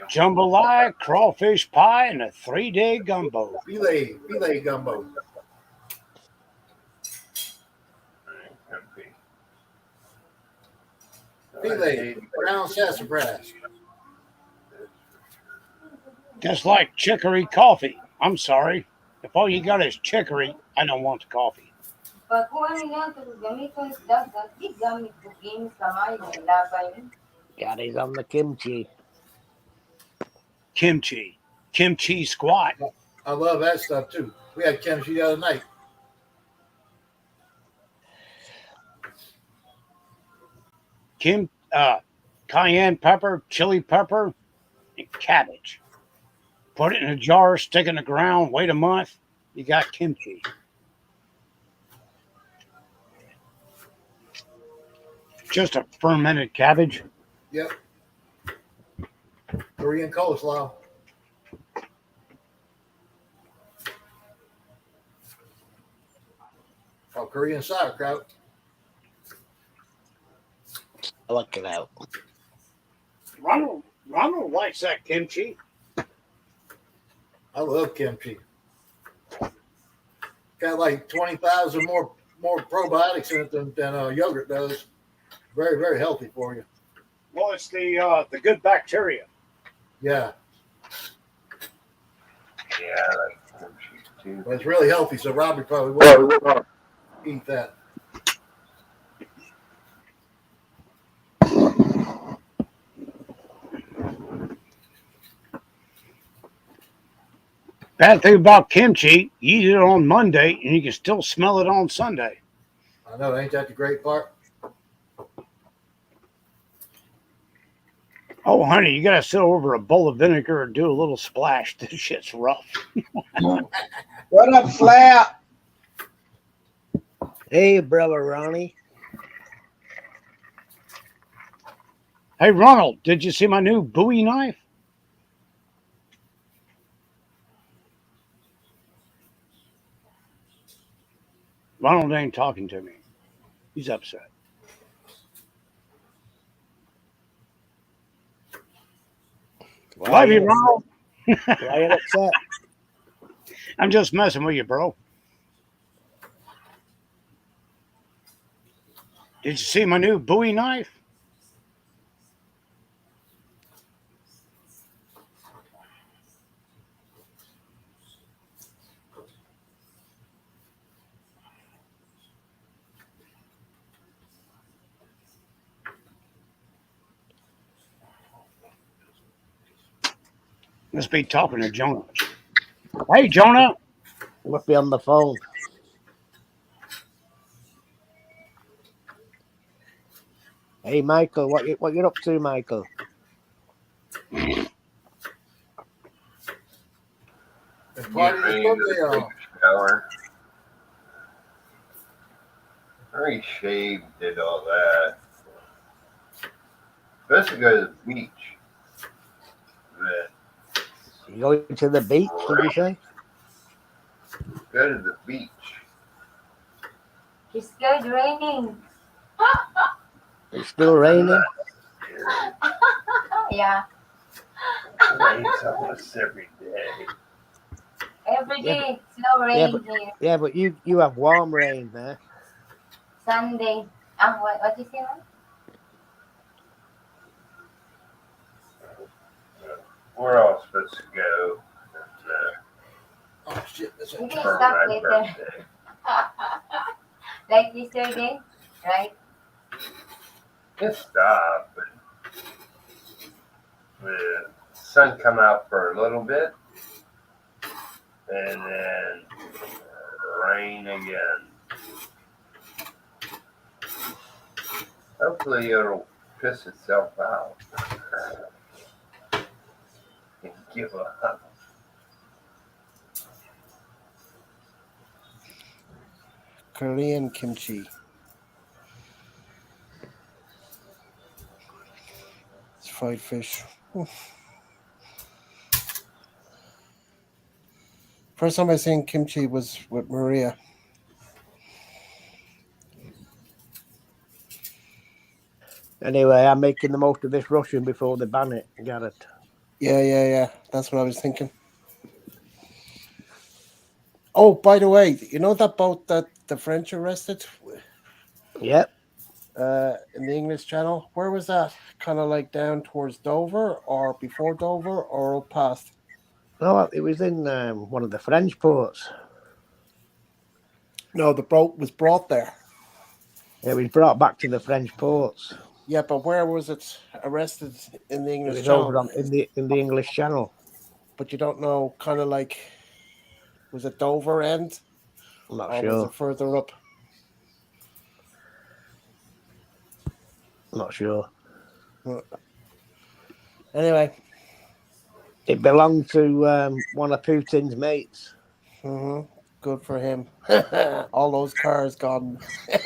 Jambalaya, crawfish pie, and a 3-day gumbo. Filet gumbo. Filet, brown sassafras. Just like chicory coffee. I'm sorry. If all you got is chicory, I don't want the coffee. Pag kung ano yan, tapos gamiton sa dagat, di gamit ko games kamay, nilabay. Gary's on the kimchi. Kimchi squat. I love that stuff too. We had kimchi the other night. Cayenne pepper, chili pepper, and cabbage. Put it in a jar, stick it in the ground, wait a month. You got kimchi. Just a fermented cabbage. Yep. Korean coleslaw. Oh, Korean sauerkraut. Look it out. Ronald likes that kimchi. I love kimchi. Got like 20,000 more probiotics in it than yogurt does. Very, very healthy for you. Well, it's the good bacteria. Yeah, Yeah, I like kimchi too. but it's really healthy. So Robbie probably will eat that. Bad thing about kimchi, you eat it on Monday and you can still smell it on Sunday. I know, ain't that the great part? Oh, honey, you gotta sit over a bowl of vinegar and do a little splash. This shit's rough. What up, Slap? Hey, brother Ronnie. Hey, Ronald, did you see my new Bowie knife? Ronald ain't talking to me. He's upset. Love you, Ronald. Why are you upset? I'm just messing with you, bro. Did you see my new Bowie knife? Must be talking to Jonah. Hey, Jonah. Must be on the phone. Hey, Michael, what you up to, Michael? And Get party this ready to birthday take off. a shower. I already shaved, did all that. Supposed to go to the beach. But You going to the beach, did you say? go to the beach. It's good raining. It's still raining. Yeah, It rains almost every day. every Yeah, day it's no Yeah, rain but here. yeah, but you have warm rain there. Sunday. What you say, man? We're all supposed to go Oh shit, that's We it. can for stop my later. birthday. Like yesterday, right? It stopped, but the sun come out for a little bit and then rain again. Hopefully it'll piss itself out and give up. Korean kimchi. It's fried fish. First time I seen kimchi was with Maria. Anyway, I'm making the most of this Russian before they ban it. Got it. Yeah. That's what I was thinking. Oh, by the way, you know that boat that the French arrested Yep. in the English Channel? Where was that? Kind of like down towards Dover, or before Dover, or up past? No, it was in one of the French ports. No, the boat was brought there. It was brought back to the French ports. Yeah, but where was it arrested in the It English was over Channel? on in the English Channel. But you don't know, kind of like, was it Dover end, I'm not or was sure. it further up? I'm not sure. Anyway, It belonged to one of Putin's mates. Good for him. All those cars gone.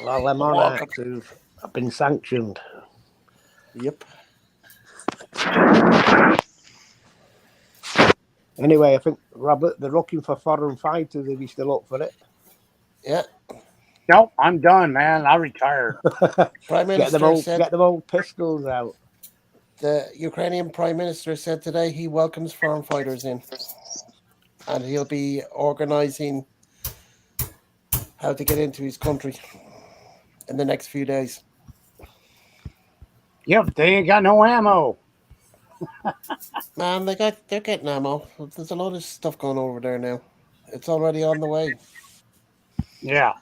Well, them Walk monarchs who've been sanctioned. Yep. Anyway, I think, Robert, they're looking for foreign fighters if you still up for it. Yeah. Nope, I'm done, man. I retired. Prime Minister said Get them old pistols out. the Ukrainian Prime Minister said today he welcomes foreign fighters in, and he'll be organizing how to get into his country in the next few days. Yep, they ain't got no ammo. Man, they're getting ammo. There's a lot of stuff going over there now. It's already on the way. Yeah.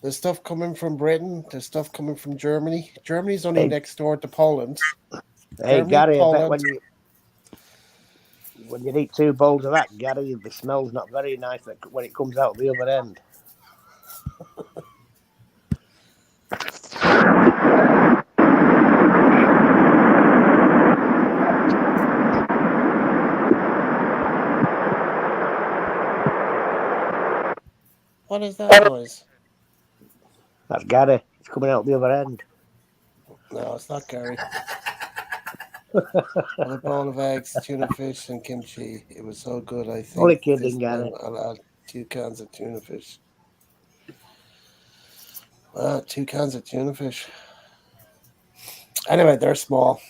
There's stuff coming from Britain. There's stuff coming from Germany. Germany's only Hey. next door to Poland. Hey, Germany, Gary, I bet Poland. when you eat 2 bowls of that, Gary, the smell's not very nice when it comes out the other end. What is that noise? That's Gary. It's coming out the other end. No, it's not Gary. A bowl of eggs, tuna fish, and kimchi. It was so good. I think. Only kidding, Gary. I'll add 2 cans of tuna fish. 2 cans of tuna fish. Anyway, they're small.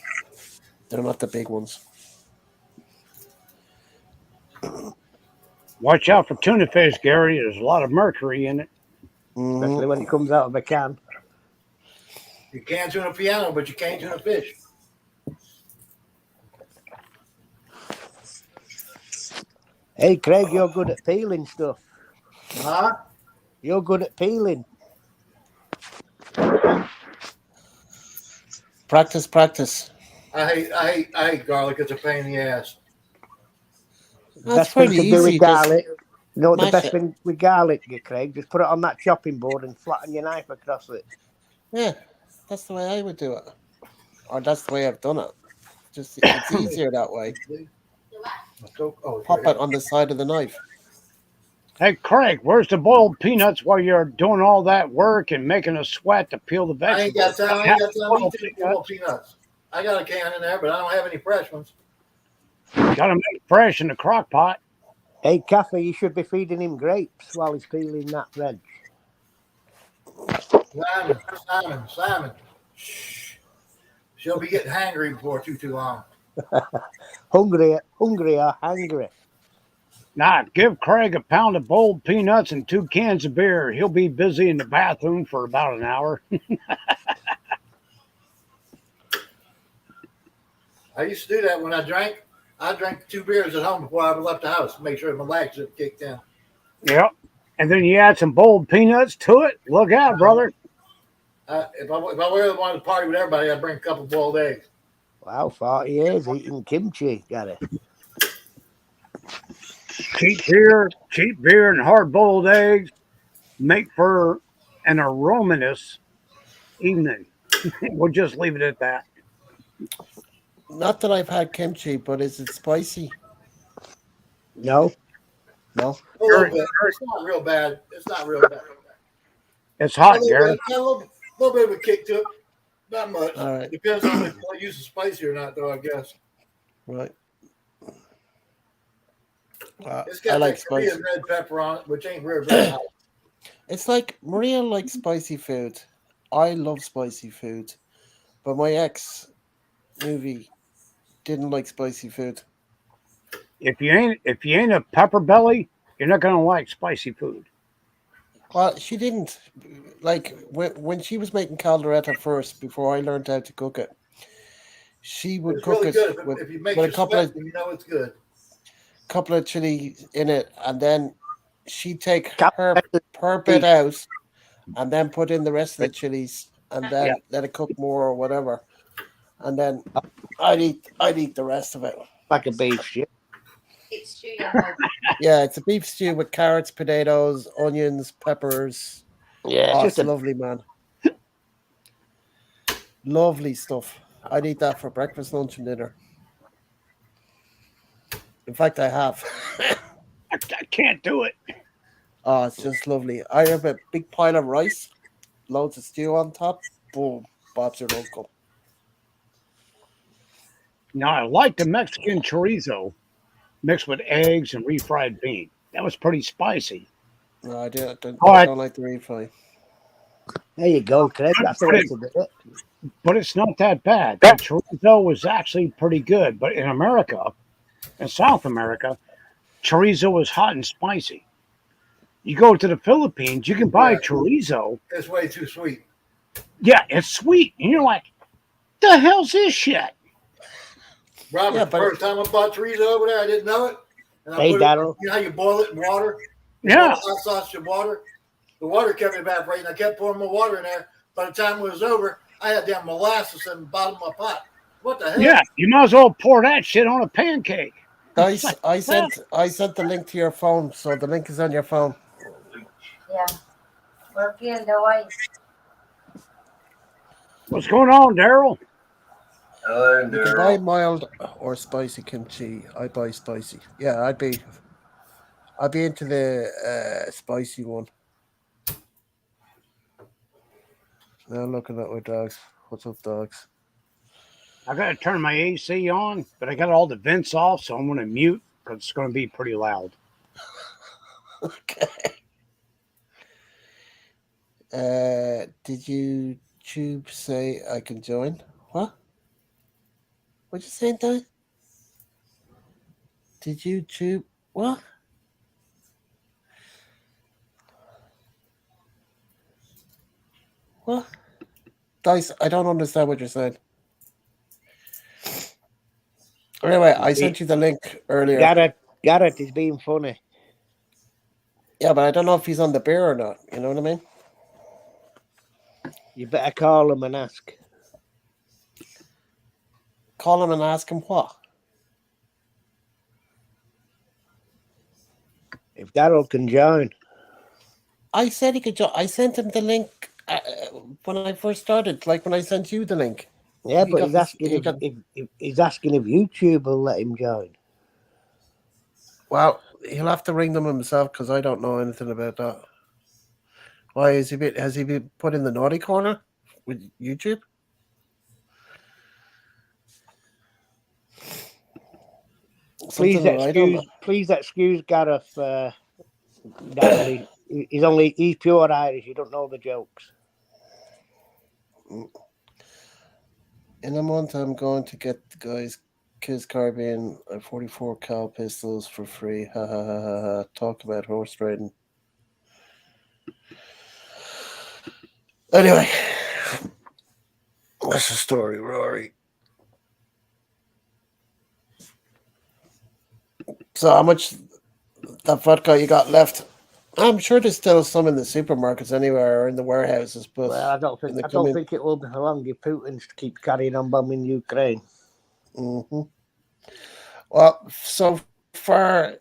They're not the big ones. Watch out for tuna fish, Gary. There's a lot of mercury in it. Especially when it comes out of a can. You can't tune a piano, but you can't tune a fish. Hey, Craig, you're good at peeling stuff. Huh? You're good at peeling. Practice. I hate garlic. It's a pain in the ass. The best thing to do with garlic. You know what the best thing with garlic, Craig? Just put it on that chopping board and flatten your knife across it. Yeah, that's the way I would do it. Or that's the way I've done it. Just it's easier that way. Pop it on the side of the knife. Hey, Craig, where's the boiled peanuts while you're doing all that work and making a sweat to peel the vegetables? I ain't got time. I ain't got time to eat boiled peanuts. I got a can in there, but I don't have any fresh ones. Gotta make fresh in the crock pot. Hey, Kathy, you should be feeding him grapes while he's peeling that veg. Simon. Shh. She'll be getting hangry before too long. Hungry or hangry? Nah, give Craig a pound of boiled peanuts and 2 cans of beer. He'll be busy in the bathroom for about an hour. I used to do that when I drank. I drank 2 beers at home before I left the house to make sure my legs had kicked in. Yep. And then you add some boiled peanuts to it. Look out, brother. If I were the one to party with everybody, I'd bring a couple boiled eggs. Wow, 40 years eating kimchi, Gary. Cheap beer and hard-boiled eggs make for an aromatous evening. We'll just leave it at that. Not that I've had kimchi, but is it spicy? No. A little bit. It's not real bad. It's hot, Gary. A little bit of a kick to it. Not much. All right. Depends on if you use the spicy or not, though, I guess. Right. It's got like Korean spicy. red pepper on it, which ain't very hot. It's like Maria likes spicy food. I love spicy food, but my ex movie didn't like spicy food. If you ain't a pepper belly, you're not gonna like spicy food. Well, she didn't like when she was making caldereta first before I learned how to cook it. She would It's cook really it good. with If you make a your sweat, you know it's good. couple of chili in it, and then she'd take Cap- her bit out, and then put in the rest of the chilies, and then let it cook more or whatever, and then I'd eat the rest of it. Like a beef stew. It's true, yeah. Yeah, it's a beef stew with carrots, potatoes, onions, peppers. Yeah, Oh, it's it's lovely, man. Lovely stuff. I'd eat that for breakfast, lunch, and dinner. In fact, I have. I can't do it. Oh, it's just lovely. I have a big pile of rice, loads of stew on top. Boom, Bob's your uncle. Now I like the Mexican chorizo mixed with eggs and refried bean. That was pretty spicy. No, I But don't like the refry. There you go, Craig. That's the but, way it, to do it. but it's not that bad. The chorizo was actually pretty good. But in America, in South America, chorizo is hot and spicy. You go to the Philippines, you can buy Yeah, chorizo. it's way too sweet. Yeah, it's sweet. And you're like, the hell's this shit? Robert, Yeah, the but first time I bought chorizo over there, I didn't know it. And I Hey, put it, Daryl. you know how you boil it in water? You boil Yeah. hot sausage in water? The water kept evaporating. I kept pouring more water in there. By the time it was over, I had damn molasses in the bottom of my pot. What the hell? Yeah, you might as well pour that shit on a pancake. It's guys, like, well, I sent the link to your phone, so the link is on your phone. Yeah. Or kill the wife. what's going on, Daryl? Hello, You can buy Daryl. mild or spicy kimchi. I buy spicy. Yeah, I'd be into the spicy one. Now looking at my dogs. What's up, dogs? I got to turn my AC on, but I got all the vents off, so I'm going to mute because it's going to be pretty loud. Okay. Did YouTube say I can join? What? What you saying, Di? Did YouTube what? What? Dice, I don't understand what you're saying. Anyway, I sent you the link earlier. Garrett is being funny. Yeah, but I don't know if he's on the beer or not. You know what I mean? You better call him and ask. Call him and ask him what. If Daryl can join. I said he could join. I sent him the link when I first started, like when I sent you the link. Yeah, He but got he's this. asking He got. if he's asking if YouTube will let him join. Well, he'll have to ring them himself because I don't know anything about that. Why is has he been put in the naughty corner with YouTube? Please Something that I don't know. excuse Gareth, Daryl. He's pure Irish. You don't know the jokes. In a month, I'm going to get the guys Kids Caribbean 44 cal pistols for free. Ha ha ha ha ha. Talk about horse riding. Anyway, what's the story, Rory? So, how much that vodka you got left? I'm sure there's still some in the supermarkets anywhere or in the warehouses, but Well, in the I don't coming. think it will be for long if Putin keeps carrying on bombing Ukraine. Mm-hmm. Well, so far,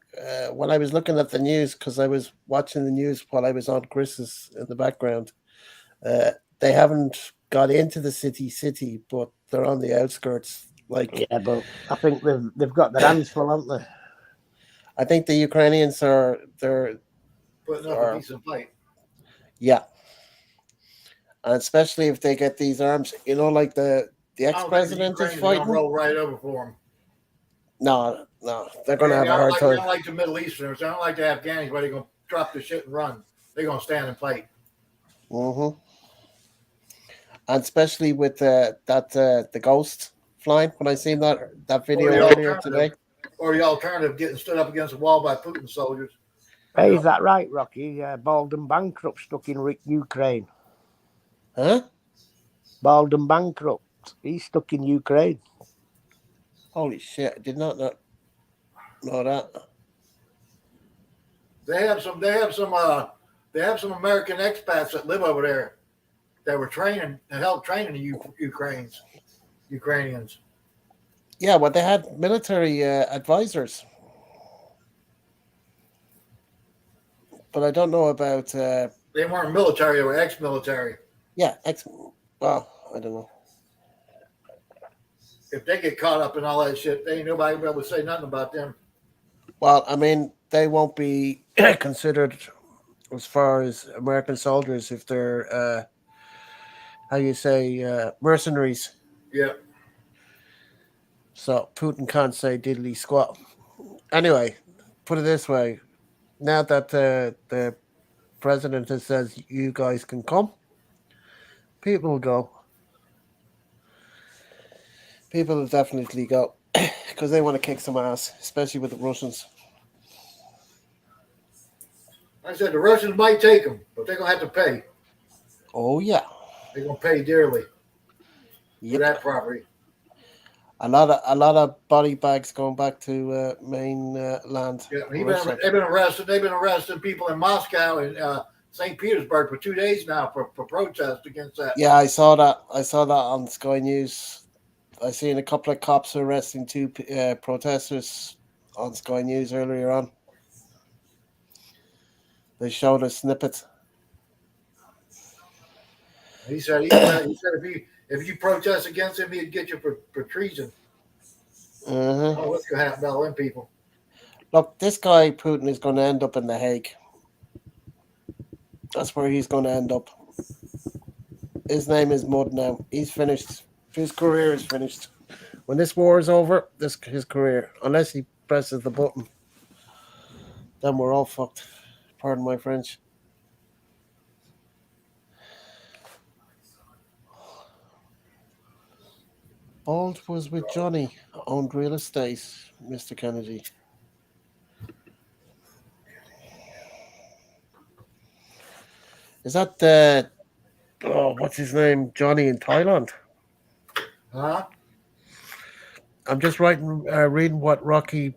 when I was looking at the news, because I was watching the news while I was on Chris's in the background, they haven't got into the city, but they're on the outskirts. Like, Yeah, but I think they've got their hands full, haven't they? I think the Ukrainians they're Putting up a are decent fight. yeah, and especially if they get these arms, like the I ex don't think the president is Ukrainians are going to fighting. roll right over for them. No, they're going to have They a hard they time. don't like the Middle Easterners. They don't like the Afghans where they're going to drop the shit and run. They're going to stand and fight. Mm-hmm. And especially with the ghost flying. When I seen that video earlier today. Or the alternative, getting stood up against the wall by Putin soldiers. Hey, is that right, Rocky? Bald and bankrupt stuck in Ukraine. Huh? Bald and bankrupt. He's stuck in Ukraine. Holy shit! I did not know that. They have some American expats that live over there that were training and helped training the Ukrainians. Yeah, well, they had military advisors, but I don't know about. They weren't military; they were ex-military. Yeah, well, I don't know. If they get caught up in all that shit, they ain't nobody be able to say nothing about them. Well, I mean, they won't be considered as far as American soldiers if they're how you say mercenaries. Yeah. So Putin can't say diddly squat. Anyway, put it this way: now that the president has says you guys can come, people will go. People will definitely go because they want to kick some ass, especially with the Russians. I said the Russians might take them, but they're gonna have to pay. Oh yeah, They're gonna pay dearly for yep. that property. A lot of body bags going back to main land Yeah, Russia. they've been arrested. They've been arresting people in Moscow and St. Petersburg for 2 days now for protest against that. Yeah, I saw that. I saw that on Sky News. I seen a couple of cops arresting two protesters on Sky News earlier on. They showed a snippet. He said if you protest against him, he'd get you for treason. Uh-huh. Oh, what's gonna happen to all them people? Look, this guy Putin is going to end up in The Hague. That's where he's going to end up. His name is Mud now. He's finished. His career is finished. When this war is over, this his career. Unless he presses the button, then we're all fucked. Pardon my French. Bald was with Johnny, owned real estate, Mr. Kennedy. Is that the what's his name? Johnny in Thailand? Huh? I'm just reading what Rocky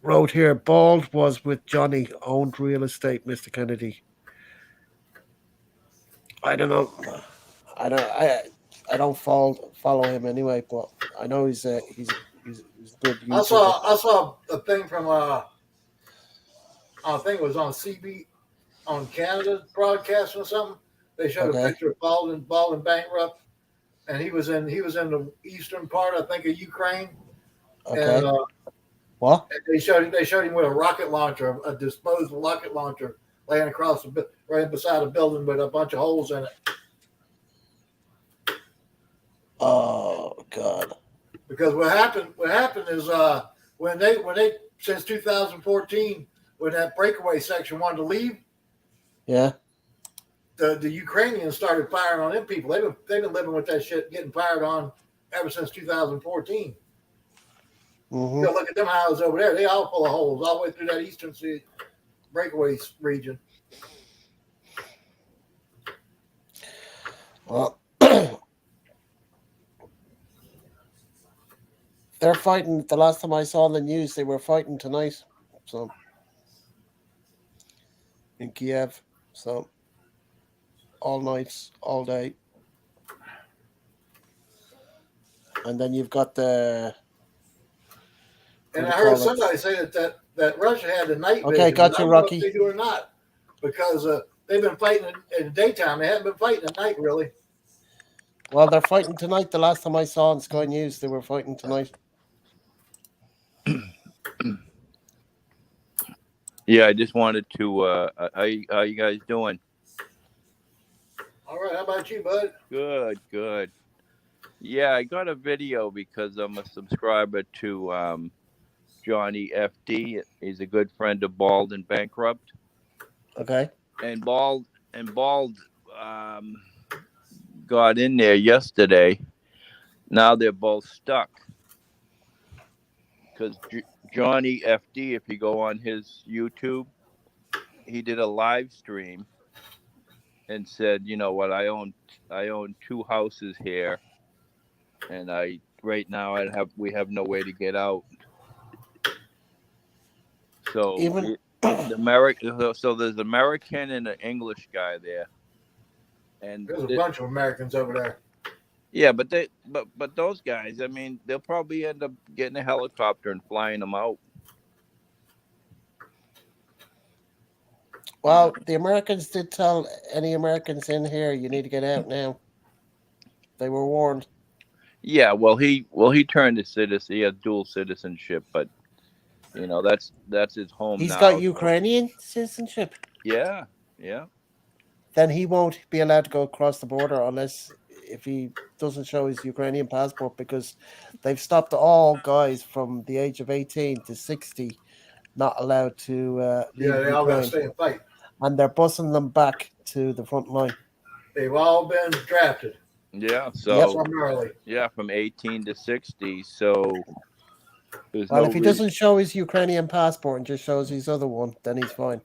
wrote here. Bald was with Johnny, owned real estate, Mr. Kennedy. I don't know. I don't follow him anyway, but I know he's a good YouTuber. I saw a thing from I think it was on CB on Canada broadcast or something. They showed a Okay, picture of Bald and bankrupt, and he was in the eastern part, I think, of Ukraine, and okay. What? they showed him with a rocket launcher, a disposable rocket launcher, laying across right beside a building with a bunch of holes in it. Oh God. Because what happened is when they since 2014 when that breakaway section wanted to leave, Yeah. the Ukrainians started firing on them people. They've been living with that shit getting fired on ever since 2014. You Mm-hmm. go look at them houses over there; they all full of holes all the way through that eastern sea breakaway region. Well, they're fighting. The last time I saw on the news, they were fighting tonight. So in Kiev. So all nights, all day, and then you've got the what And do I you heard call it? somebody say that Russia had the night Okay, vision, but got I you, don't know if Rocky. they do or not because they've been fighting in the daytime. They haven't been fighting at night really. Well, they're fighting tonight. The last time I saw on Sky News, they were fighting tonight. Yeah, I just wanted to. How you guys doing? All right, how about you, bud? Good, good. Yeah, I got a video because I'm a subscriber to Johnny FD. He's a good friend of Bald and Bankrupt, Okay. and Bald um, got in there yesterday. Now they're both stuck because Johnny FD, if you go on his YouTube, he did a live stream and said, you know what, I own two houses here, and right now we have no way to get out. So Even so there's American and an English guy there, and There's a bunch of Americans over there. yeah, but those guys, I mean, they'll probably end up getting a helicopter and flying them out. well, the Americans did tell any Americans in here, you need to get out now. They were warned. Yeah, well he turned to citizen. He has dual citizenship, but You know, that's his home He's now. got So, Ukrainian citizenship. yeah, yeah. Then he won't be allowed to go across the border unless if he doesn't show his Ukrainian passport, because they've stopped all guys from the age of 18 to 60 not allowed to Yeah, leave they all got to Ukraine, stay and fight. and they're busing them back to the front line. They've all been drafted. Yeah, Yep. so Primarily. yeah, from 18 to 60. So there's Well, no if he reason. doesn't show his Ukrainian passport and just shows his other one, then he's fine.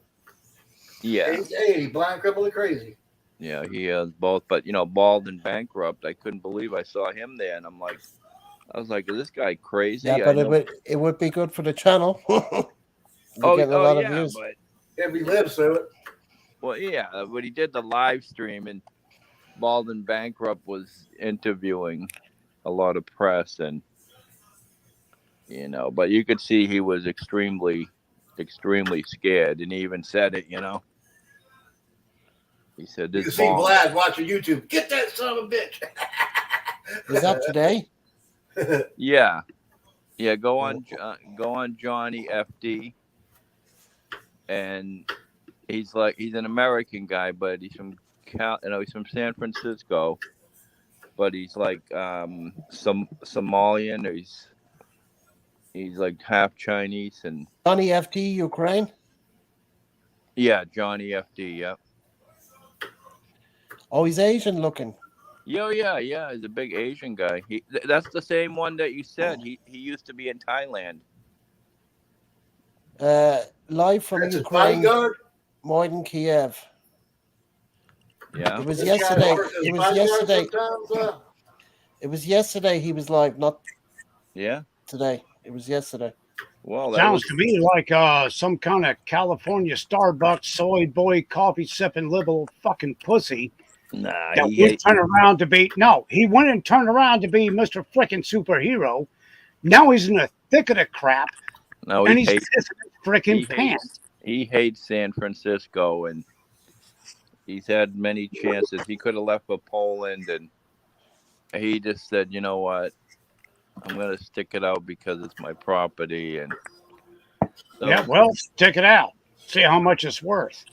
Yeah, Hey, blind, crippled, and crazy. yeah, he has both. But you know, bald and bankrupt. I couldn't believe I saw him there, and I was like, is this guy crazy? Yeah, I but know. it would be good for the channel. We're getting a lot of yeah, views. but If he lives through it. well, yeah, but he did the live stream, and bald and bankrupt was interviewing a lot of press, and you know, but you could see he was extremely scared, and he even said it. You know, he said You this can see bomb. Vlad watching YouTube. Get that son of a bitch. Is that today? Yeah, yeah. Go on Johnny FD, and he's an American guy, but he's from he's from San Francisco, but he's like some Somalian, or he's like half Chinese, and Johnny FT Ukraine. yeah, Johnny FD, yeah. Oh, he's Asian looking. Yeah. He's a big Asian guy. That's the same one that you said. He used to be in Thailand. Live from That's his Ukraine, bodyguard. Moyden, Kiev. Yeah. It was This guy yesterday. works as It was bodyguard yesterday. sometimes, It was yesterday. He was live, not Yeah. today. It was yesterday. Well, that Sounds was to me like some kind of California Starbucks soy boy coffee sipping liberal fucking pussy nah. that went turn around to be he went and turned around to be Mr. Frickin' Superhero. Now he's in the thick of the crap, No, and he he's hates. freaking pants. He hates San Francisco, and he's had many chances. He could have left for Poland, and he just said, "You know what? I'm going to stick it out because it's my property." And so, Yeah, well, stick it out. See how much it's worth.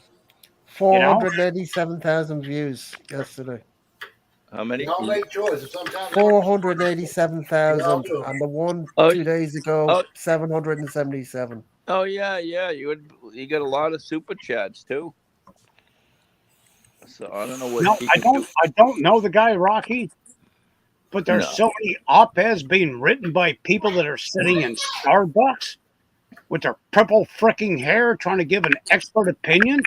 487,000 views yesterday. how many? They all make choices. Sometimes 487,000, They all do. and the one Oh, 2 days ago, oh. 777. Oh yeah. You got a lot of super chats too. So I don't know what. No, he I can do. don't know the guy Rocky, but there's No. so many op-eds being written by people that are sitting in Starbucks with their purple freaking hair trying to give an expert opinion,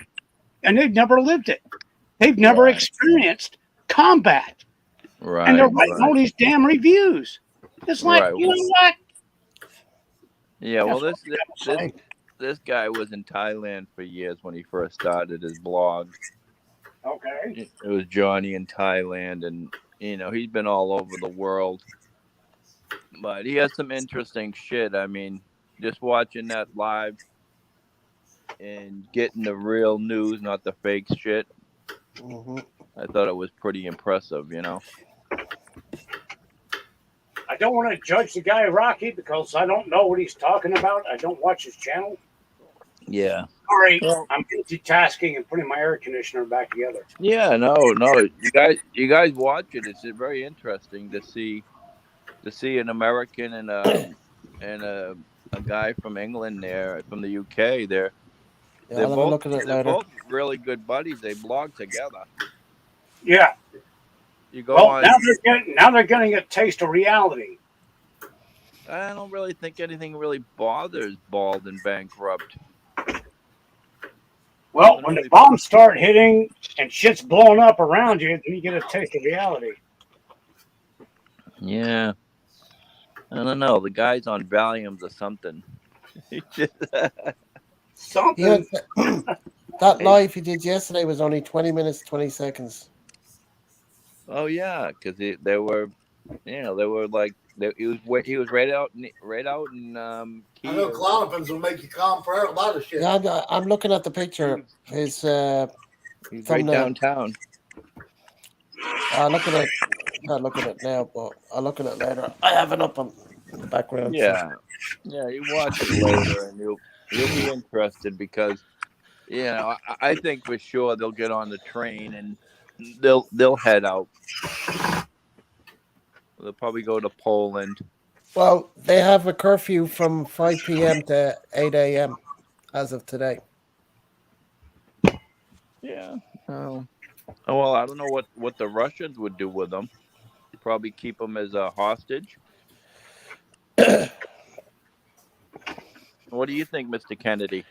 and they've never lived it. They've never Right. experienced combat, Right. and they're writing all these damn reviews. It's like, Right. you know what? Yeah. Well, That's this guy was in Thailand for years when he first started his blog. Okay. It was Johnny in Thailand, and you know he's been all over the world. But he has some interesting shit. I mean, just watching that live and getting the real news, not the fake shit. Mhm. I thought it was pretty impressive, you know. I don't want to judge the guy Rocky because I don't know what he's talking about. I don't watch his channel. Yeah. Sorry, Well- I'm multitasking and putting my air conditioner back together. Yeah. No. You guys watch it. It's very interesting to see an American and a guy from England there, from the UK. Yeah, I'll have a look at it they're later. both really good buddies. They blog together. Yeah. You go Well, on. now they're getting a taste of reality. I don't really think anything really bothers Bald and Bankrupt. Well, when the bombs start hitting and shit's blowing up around you, then you get a taste of reality. Yeah. I don't know. The guy's on Valiums or something. Something. That live he did yesterday was only 20 minutes, 20 seconds. Oh yeah, because they were like he was right out in I know Clonopins will make you calm for a lot of shit. Yeah, I'm looking at the picture. His He's right thumbnail. downtown. Look at it. Not looking at it now, but I'll look at it later. I have it up on the background. So. Yeah, yeah. You watch it later, and you'll be interested because I think for sure they'll get on the train and they'll head out. They'll probably go to Poland. Well, they have a curfew from 5 p.m. to 8 a.m. as of today. Yeah. Oh, well, I don't know what the Russians would do with them. Probably keep them as a hostage. What do you think, Mr. Kennedy?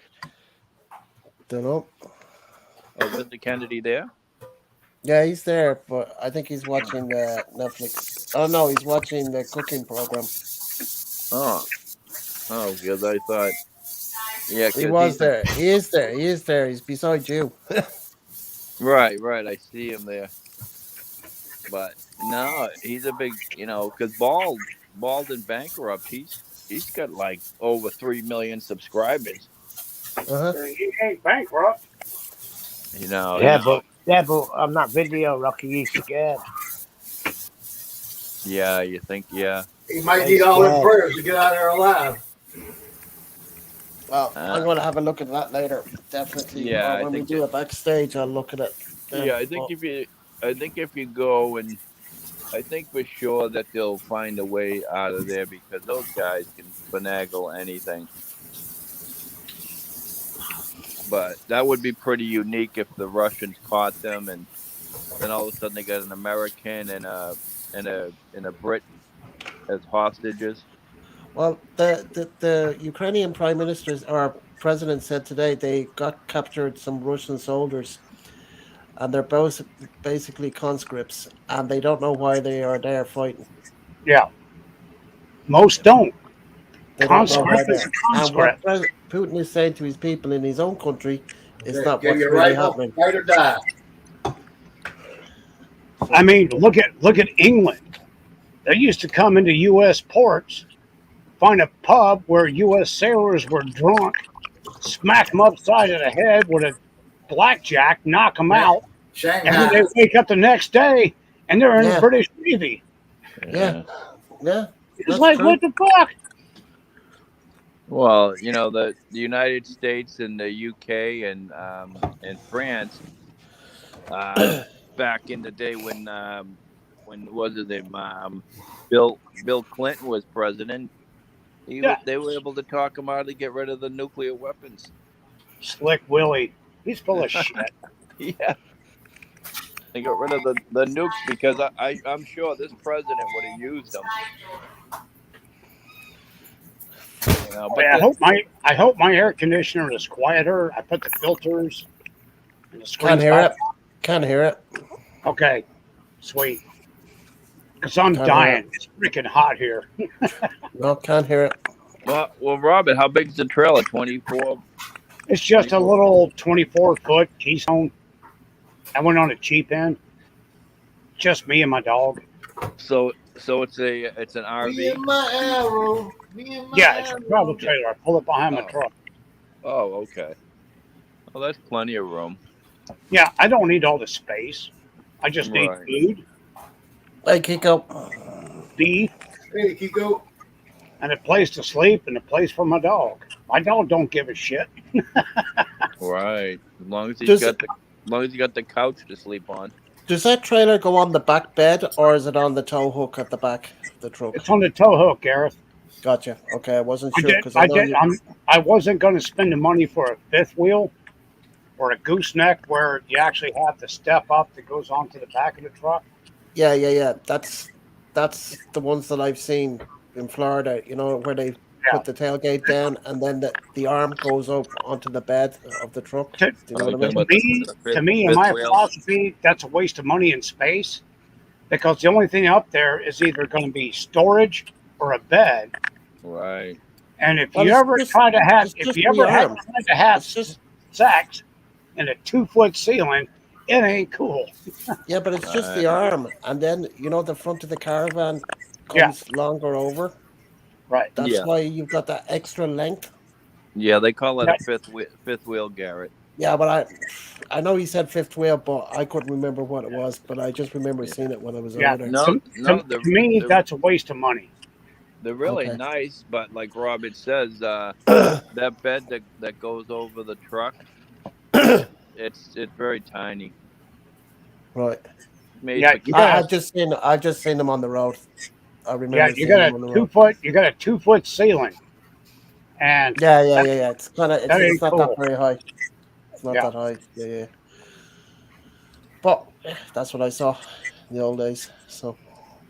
Don't know. Oh, is Mr. Kennedy there? Yeah, he's there, but I think he's watching the Netflix. Oh no, he's watching the cooking program. Oh, because I thought, yeah, He because was there. He is there. He is there. He's beside you. right. I see him there, but no, he's a big, because bald and bankrupt. He's got like over 3 million subscribers. Uh-huh. He ain't bankrupt. Yeah, but on that video, Rocky, he's scared. Yeah, you think, yeah. He might He's need all their scared. prayers to get out of there alive. Well, I'm going to have a look at that later. Definitely. Yeah, Or I when we think do it backstage, I'll look at it. Then. Yeah, I think if you go, and I think for sure that they'll find a way out of there because those guys can finagle anything. But that would be pretty unique if the Russians caught them, and then all of a sudden they got an American and a Brit as hostages. Well, the Ukrainian prime minister or president said today they got captured some Russian soldiers, and they're both basically conscripts, and they don't know why they are there fighting. Yeah. Most don't. They don't know why Conscript is they're. a And what conscript. Putin is saying to his people in his own country is Get not what's your really rifle, happening. fight or die. I mean, look at England. They used to come into U.S. ports, find a pub where U.S. sailors were drunk, smack them upside of the head with a blackjack, knock them out, and then Shanghai. they wake up the next day and they're in the Yeah. British Navy. Yeah, It's that's like, true. what the fuck? Well, the United States and the UK and France, back in the day when was his name, Bill Clinton was president, Yeah. they were able to talk him out to get rid of the nuclear weapons. Slick Willie. He's full of shit. Yeah, they got rid of the nukes because I'm sure this president would have used them. But I hope my air conditioner is quieter. I put the filters and the screen. Can't hear it. Can't hear it. Okay, sweet. Because I'm Can't dying. hear It's freaking hot here. No, can't hear it. Well, Robert, how big's the trailer? 24. It's just a little 24-foot Keystone. I went on a cheap end. Just me and my dog. So it's an RV. Me and my arrow. Me and my Yeah, it's a arrow. travel trailer. I pull it behind my truck. Oh, okay. Well, that's plenty of room. Yeah, I don't need all the space. I just need Right. food, Hey, Kiko. beef, Hey, Kiko. and a place to sleep and a place for my dog. My dog don't give a shit. Right. As long as Does- as long as you got the couch to sleep on. Does that trailer go on the back bed or is it on the tow hook at the back of the truck? It's on the tow hook, Gareth. Gotcha. Okay, I wasn't sure because I know you. I wasn't going to spend the money for a fifth wheel or a gooseneck where you actually have the step up that goes onto the back of the truck. Yeah. That's the ones that I've seen in Florida. You know where they put the tailgate down and then the arm goes up onto the bed of the truck. To- Do you know what I mean? To me, in my philosophy, that's a waste of money and space because the only thing up there is either going to be storage or a bed. Right. And if Well, you it's ever just- try to have, it's if just you the ever had arm. tried to have It's just sex in a 2-foot ceiling, it ain't cool. yeah, but it's just the arm, and then the front of the caravan Yeah. comes longer over. Right. That's Yeah. why you've got that extra length. Yeah, they call it Yeah. a fifth wheel, Garrett. Yeah, but I know he said fifth wheel, but I couldn't remember what it was. But I just remember seeing it when I was Yeah. over there. No, To me, that's a waste of money. They're really Okay. nice, but like Robert says, that bed that goes over the truck, it's very tiny. Right. Made Yeah, for you kids. got I just seen them on the road. I yeah, remember you seeing got them a on the road. 2 foot. You got a 2 foot ceiling, and Yeah. It's kind of that it's ain't not that cool. very high. It's not Yeah, that high. Yeah. But that's what I saw in the old days. So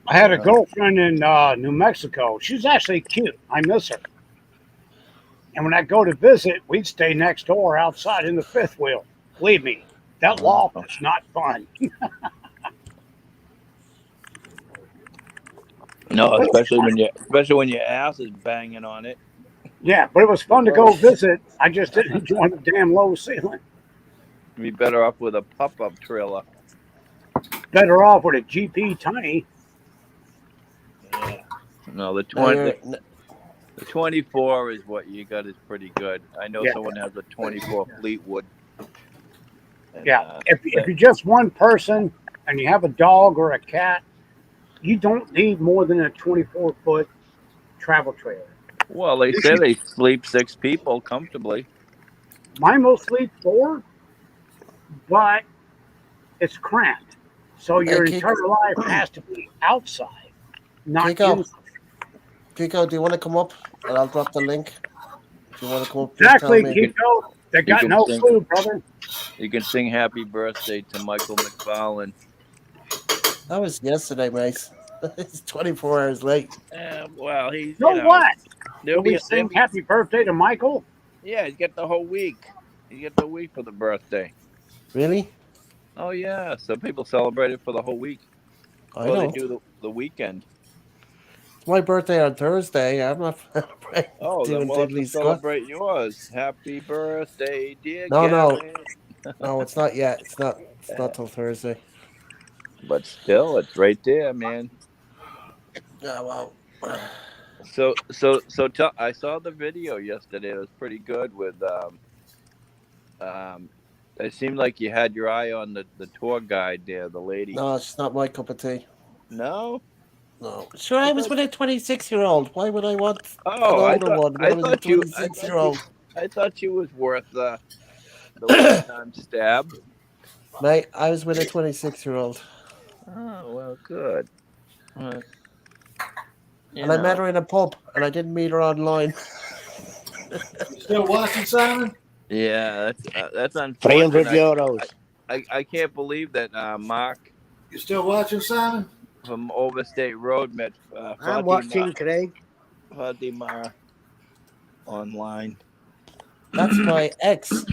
I had a Yeah. girlfriend in New Mexico. She's actually cute. I miss her. And when I go to visit, we'd stay next door outside in the fifth wheel. Believe me, that Wow. loft is not fun. No, But especially when your ass is banging on it. yeah, but it was fun to Whoa. go visit. I just didn't enjoy the damn low ceiling. Be better off with a pop-up trailer. Better off with a GP Tiny. Yeah. No, the now 20 you're the 24 is what you got is pretty good. I know Yeah, someone has a 24 Fleetwood, and yeah. If you're just one person and you have a dog or a cat, you don't need more than a 24-foot travel trailer. well, they say they sleep 6 people comfortably. Mine will sleep four, but it's cramped. So hey your entire life has to be outside, not Kiko. inside. Kiko, do you want to come up? And I'll drop the link. If you want to come up, just tell Exactly, me. Kiko. They You got can no sing. food, brother. You can sing "Happy Birthday" to Michael McFarlane. That was yesterday, mate. It's 24 hours late. Well, he's So what? there'll Do we be sing happy birthday to Michael? yeah, he's got the whole week. You get the week for the birthday. Really? Oh yeah, so people celebrate it for the whole week. I Well, they don't. do the weekend. It's my birthday on Thursday. I'm not Oh, then doing we'll have to diddly squat. celebrate yours. Happy birthday, dear No. Gary. No, it's not yet. It's not till Thursday. But still, it's right there, man. Yeah, well. I saw the video yesterday. It was pretty good. With um, it seemed like you had your eye on the tour guide there, the lady. No, it's not my cup of tea. No, No. Sure, I I was thought. with a 26-year-old. Why would I want an Oh, older one when I I was a thought you. I thought you. 26-year-old? I thought you was worth the one-time stab. Mate, I was with a 26-year-old. Oh well, good. Uh, you And I met know. her in a pub, and I didn't meet her online. You still watching, Simon? Yeah, that's 300 unfortunate. euros. I can't believe that Mark You still watching, Simon? from Overstate Road met I'm watching, Craig. Fatima online. That's my ex.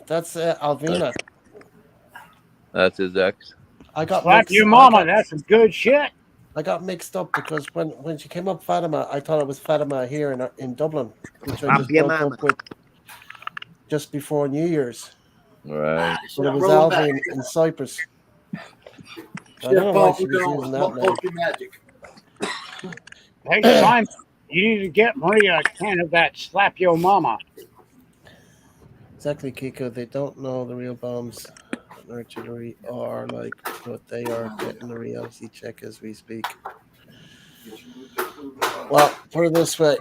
That's Alvina. That's his ex. I got Slap mixed. your mama. That's some good shit. I got mixed up because when she came up Fatima, I thought it was Fatima here in Dublin, which I Slap just your broke mama. up with just before New Year's. Right. But it was Rolling back. Alvin in Cyprus. I Chef don't know why Paul she was Boudreaux using with that name. Pokey Magic. Hey, Simon, you need to get Maria a can of that slap your mama. Exactly, Kiko. They don't know the real bombs artillery are like, but they are getting a reality check as we speak. Well, put it this way.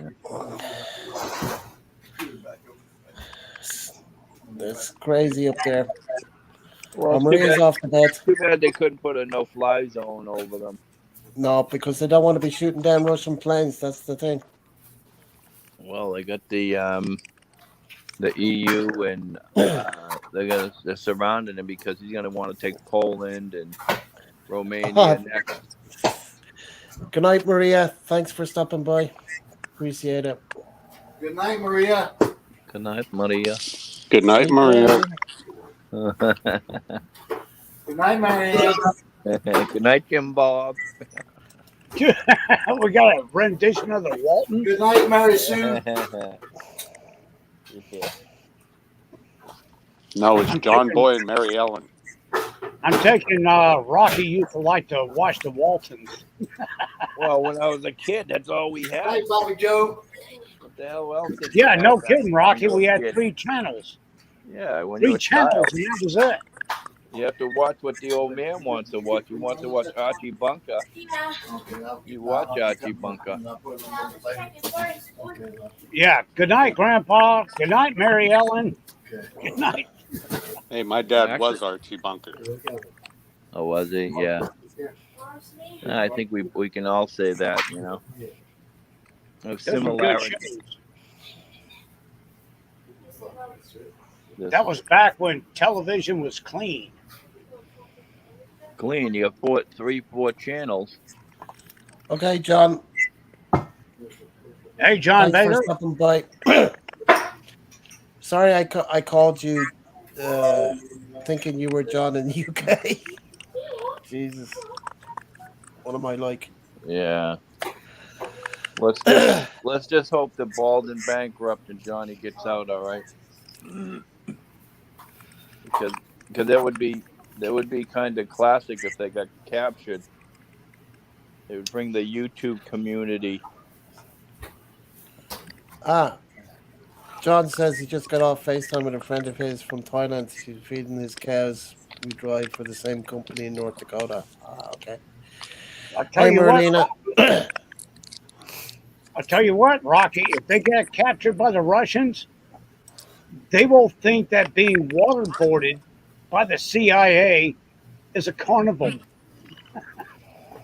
It's crazy up there. Well, it's Maria's off the bed. too bad they couldn't put a no-fly zone over them. No, because they don't want to be shooting down Russian planes. That's the thing. Well, they got the EU and they're surrounding him because he's gonna want to take Poland and Romania next. Good night, Maria. Thanks for stopping by. Appreciate it. Good night, Maria. Good night, Maria. Good night, Sleep Maria. well. Good night, Maria. Good night, Jim Bob. We got a rendition of the Walton. Good night, Mary Sue. Yeah. No, it's John Boy and Mary Ellen. I'm taking Rocky used to like to watch the Waltons. Well, when I was a kid, that's all we had. Night, Bobby Joe. What the hell else did you Yeah, have no back kidding, when Rocky. you were We a had kid? 3 channels. Yeah, when you 3 were a channels, child. and that was it. You have to watch what the old man wants to watch. You want to watch Archie Bunker. Yeah. You watch Archie Bunker. Yeah. Good night, Grandpa. Good night, Mary Ellen. Good night. Hey, my dad Actually, was Archie Bunker. oh, was he? Yeah. I think we can all say that. Of Those were good similarity. shows. This That was back when television was clean. clean. You have four channels. Okay, John. Hey, John Thanks for Baylor. stopping by. Sorry, I called you thinking you were John in the UK. Jesus, what am I like? Yeah. Let's just hope the bald and bankrupt and Johnny gets out all right. Because that would be kind of classic if they got captured. It would bring the YouTube community. John says he just got off FaceTime with a friend of his from Thailand. He's feeding his cows. We drive for the same company in North Dakota. Okay. I'll tell Hey, you what. Marlena. I'll tell you what, Rocky. If they get captured by the Russians, they will think that being waterboarded by the CIA is a carnival.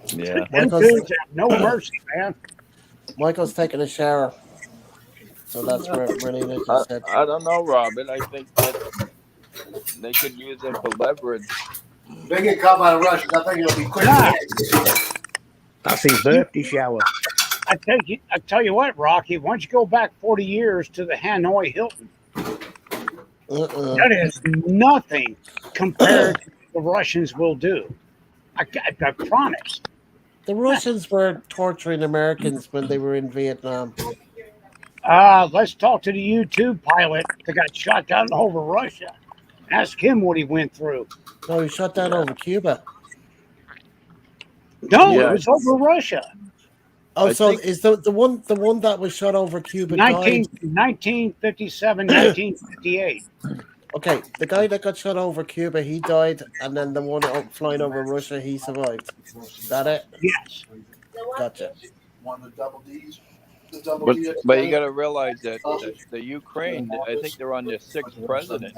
Yeah. Them dudes have no mercy, man. Michael's taking a shower. So that's what Marlena just said. I don't know, Robin. I think that they could use him for leverage. They get caught by the Russians. I think it'll be quick. Nah. That's his birthday shower. I tell you what, Rocky. Once you go back 40 years to the Hanoi Hilton, that is nothing compared to what the Russians will do. I promise. The Russians were torturing Americans when they were in Vietnam. Let's talk to the YouTube pilot that got shot down over Russia. Ask him what he went through. No, he shot down over Cuba. No, Yeah. it was over Russia. Oh, I so think- is the one that was shot over Cuba 1957, 1958. Okay, the guy that got shot over Cuba, he died, and then the one flying over Russia, he survived. Is that it? Yes. Gotcha. One of the double D's. But you got to realize that the Ukraine, I think they're on their sixth president.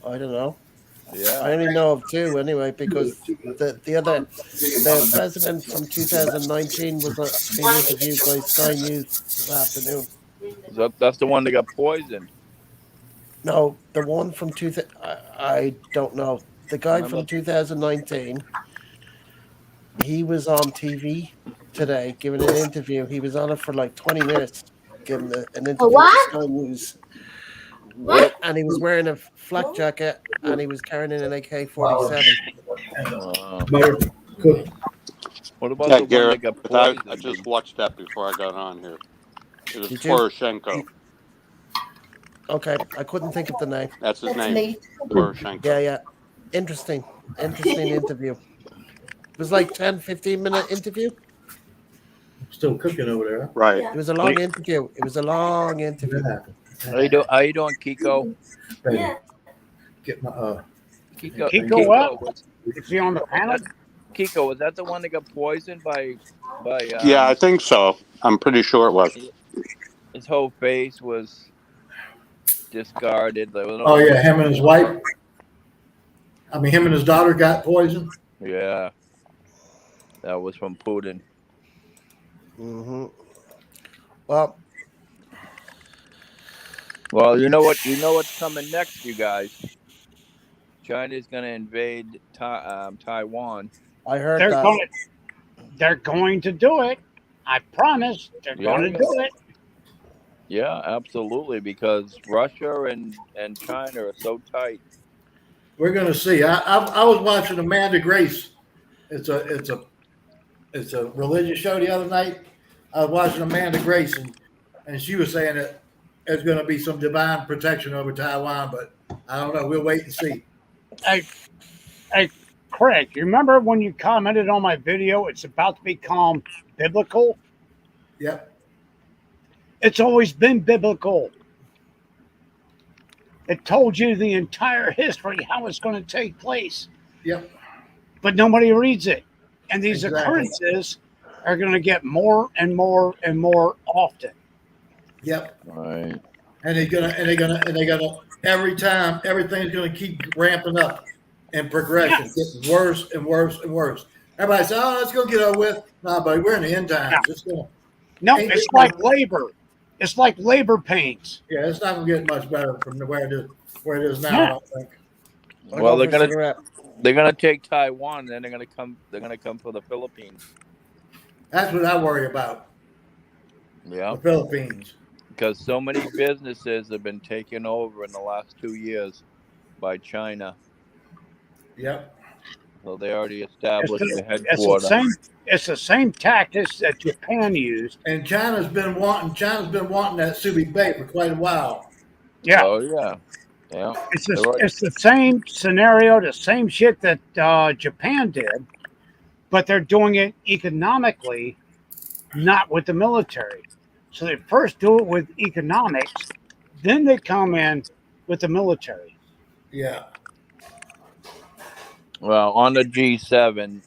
I don't know. Yeah. I only know of two anyway, because the president from 2019 was being interviewed by Sky News this afternoon. That's the one that got poisoned. No, the one from I don't know. The guy Remember? from 2019, he was on TV today giving an interview. He was on it for like 20 minutes giving an interview to Sky News. And he was wearing a flak jacket and he was carrying an AK-47. What about Yeah, the one Garrett, that got but poisoned? I just watched that before I got on here. It was Did you? Poroshenko. Okay, I couldn't think of the name. That's his name. Poroshenko. Yeah. Interesting interview. It was like 10, 15-minute interview. Still cooking over there. Right. It was a long interview. How you doing, Kiko? Yeah. Get my Kiko what? Is he on the panel? Kiko, was that the one that got poisoned by Yeah, I think so. I'm pretty sure it was. His whole face was discarded. Oh yeah, him and his wife. I mean, him and his daughter got poisoned. Yeah, that was from Putin. Mm-hmm. Well, you know what's coming next, you guys. China's going to invade Taiwan. I heard they're going to do it. I promise they're going to do it. Yeah, absolutely, because Russia and China are so tight. We're going to see. I was watching Amanda Grace. It's a religious show the other night. I was watching Amanda Grace, and she was saying that there's going to be some divine protection over Taiwan, but I don't know. We'll wait and see. Hey, Craig, you remember when you commented on my video, it's about to become biblical? Yep. It's always been biblical. It told you the entire history, how it's going to take place, Yep. but nobody reads it. And these Exactly. occurrences are going to get more and more and more often. Yep. Right. And they're gonna every time everything's gonna keep ramping up and progression, Yes. getting worse and worse and worse. Everybody says, "Oh, let's go get over with." Nah, buddy, we're in the end Yeah. times. It's gonna No, ain't it's getting like no, labor. It's like labor pains. yeah, it's not gonna get much better from where it is now. I Yeah. don't think. I Well, go for a cigarette. they're gonna take Taiwan, and then they're gonna come for the Philippines. That's what I worry about. Yeah, The Philippines. because so many businesses have been taken over in the last 2 years by China. Yep. So they already It's established the, the it's the headquarters. same. It's the same tactics that Japan used. And China's been wanting that Subi Bay for quite a while. Yeah, Oh yeah, yeah. They're already, it's the same scenario, the same shit that Japan did, but they're doing it economically, not with the military. So they first do it with economics, then they come in with the military. Yeah. well, on the G7,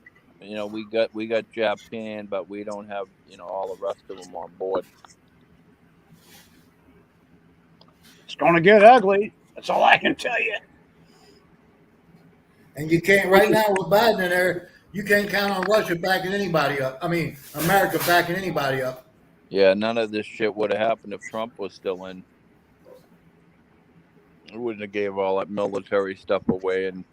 we got Japan, but we don't have all the rest of them on board. It's going to get ugly. That's all I can tell you. And you can't right now with Biden in there. You can't count on Russia backing anybody up. I mean, America backing anybody up. Yeah, none of this shit would have happened if Trump was still in. We wouldn't have gave all that military stuff away in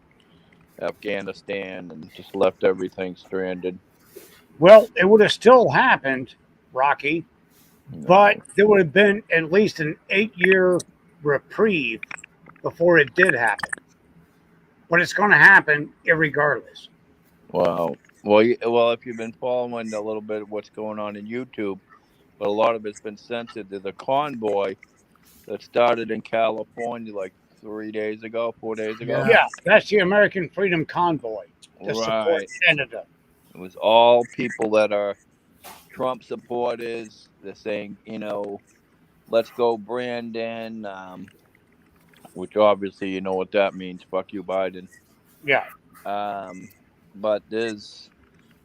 Afghanistan and just left everything stranded. Well, it would have still happened, Rocky, No. but there would have been at least an 8-year reprieve before it did happen. But it's going to happen irregardless. Well, if you've been following a little bit of what's going on in YouTube, but a lot of it's been censored. There's a convoy that started in California like 4 days ago. Yeah. Yeah, that's the American Freedom Convoy to support Right. Canada. It was all people that are Trump supporters. They're saying, let's go, Brandon. Which obviously you know what that means. Fuck you, Biden. Yeah. But there's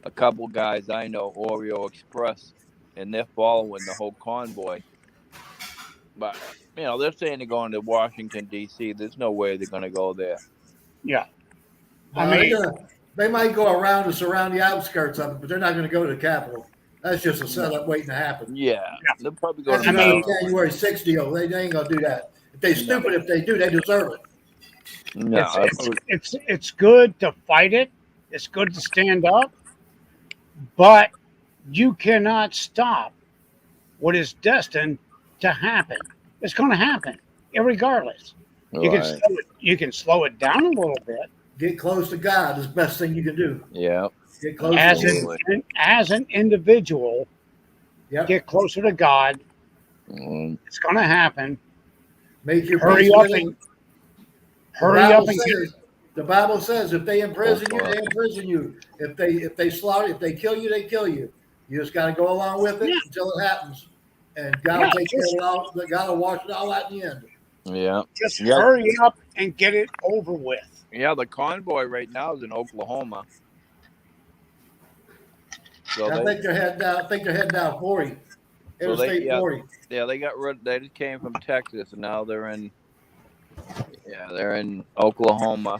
a couple guys I know, Oreo Express, and they're following the whole convoy. But they're saying they're going to Washington D.C. There's no way they're going to go there. Yeah. They might go around and surround the outskirts of it, but they're not going to go to the Capitol. That's just a setup waiting to happen. Yeah, they'll probably go That's to another Maryland. January 6th deal. They ain't going to do that. If they stupid, if they do, they deserve it. No, It's good to fight it. It's good to stand up, but you cannot stop what is destined to happen. It's going to happen, irregardless. right. You can slow it down a little bit. Get close to God is the best thing you can do. Yeah. Get close As to Him. as an individual, Yep. get closer to God. Mm, It's going to happen. Make your Hurry peace up with Him. and hurry up and The Bible says if they imprison you, boy. they imprison you. If they slaughter, if they kill you, they kill you. You just got to go along with it Yeah. until it happens, and God Yeah, will take care of it all. God will wash it all out in the end. yeah. just Yeah. hurry up and get it over with. Yeah, the convoy right now is in Oklahoma. So I think they're heading down. I think they're heading down 40, Interstate 40. Yeah, they got rid. They just came from Texas, and now they're in Oklahoma.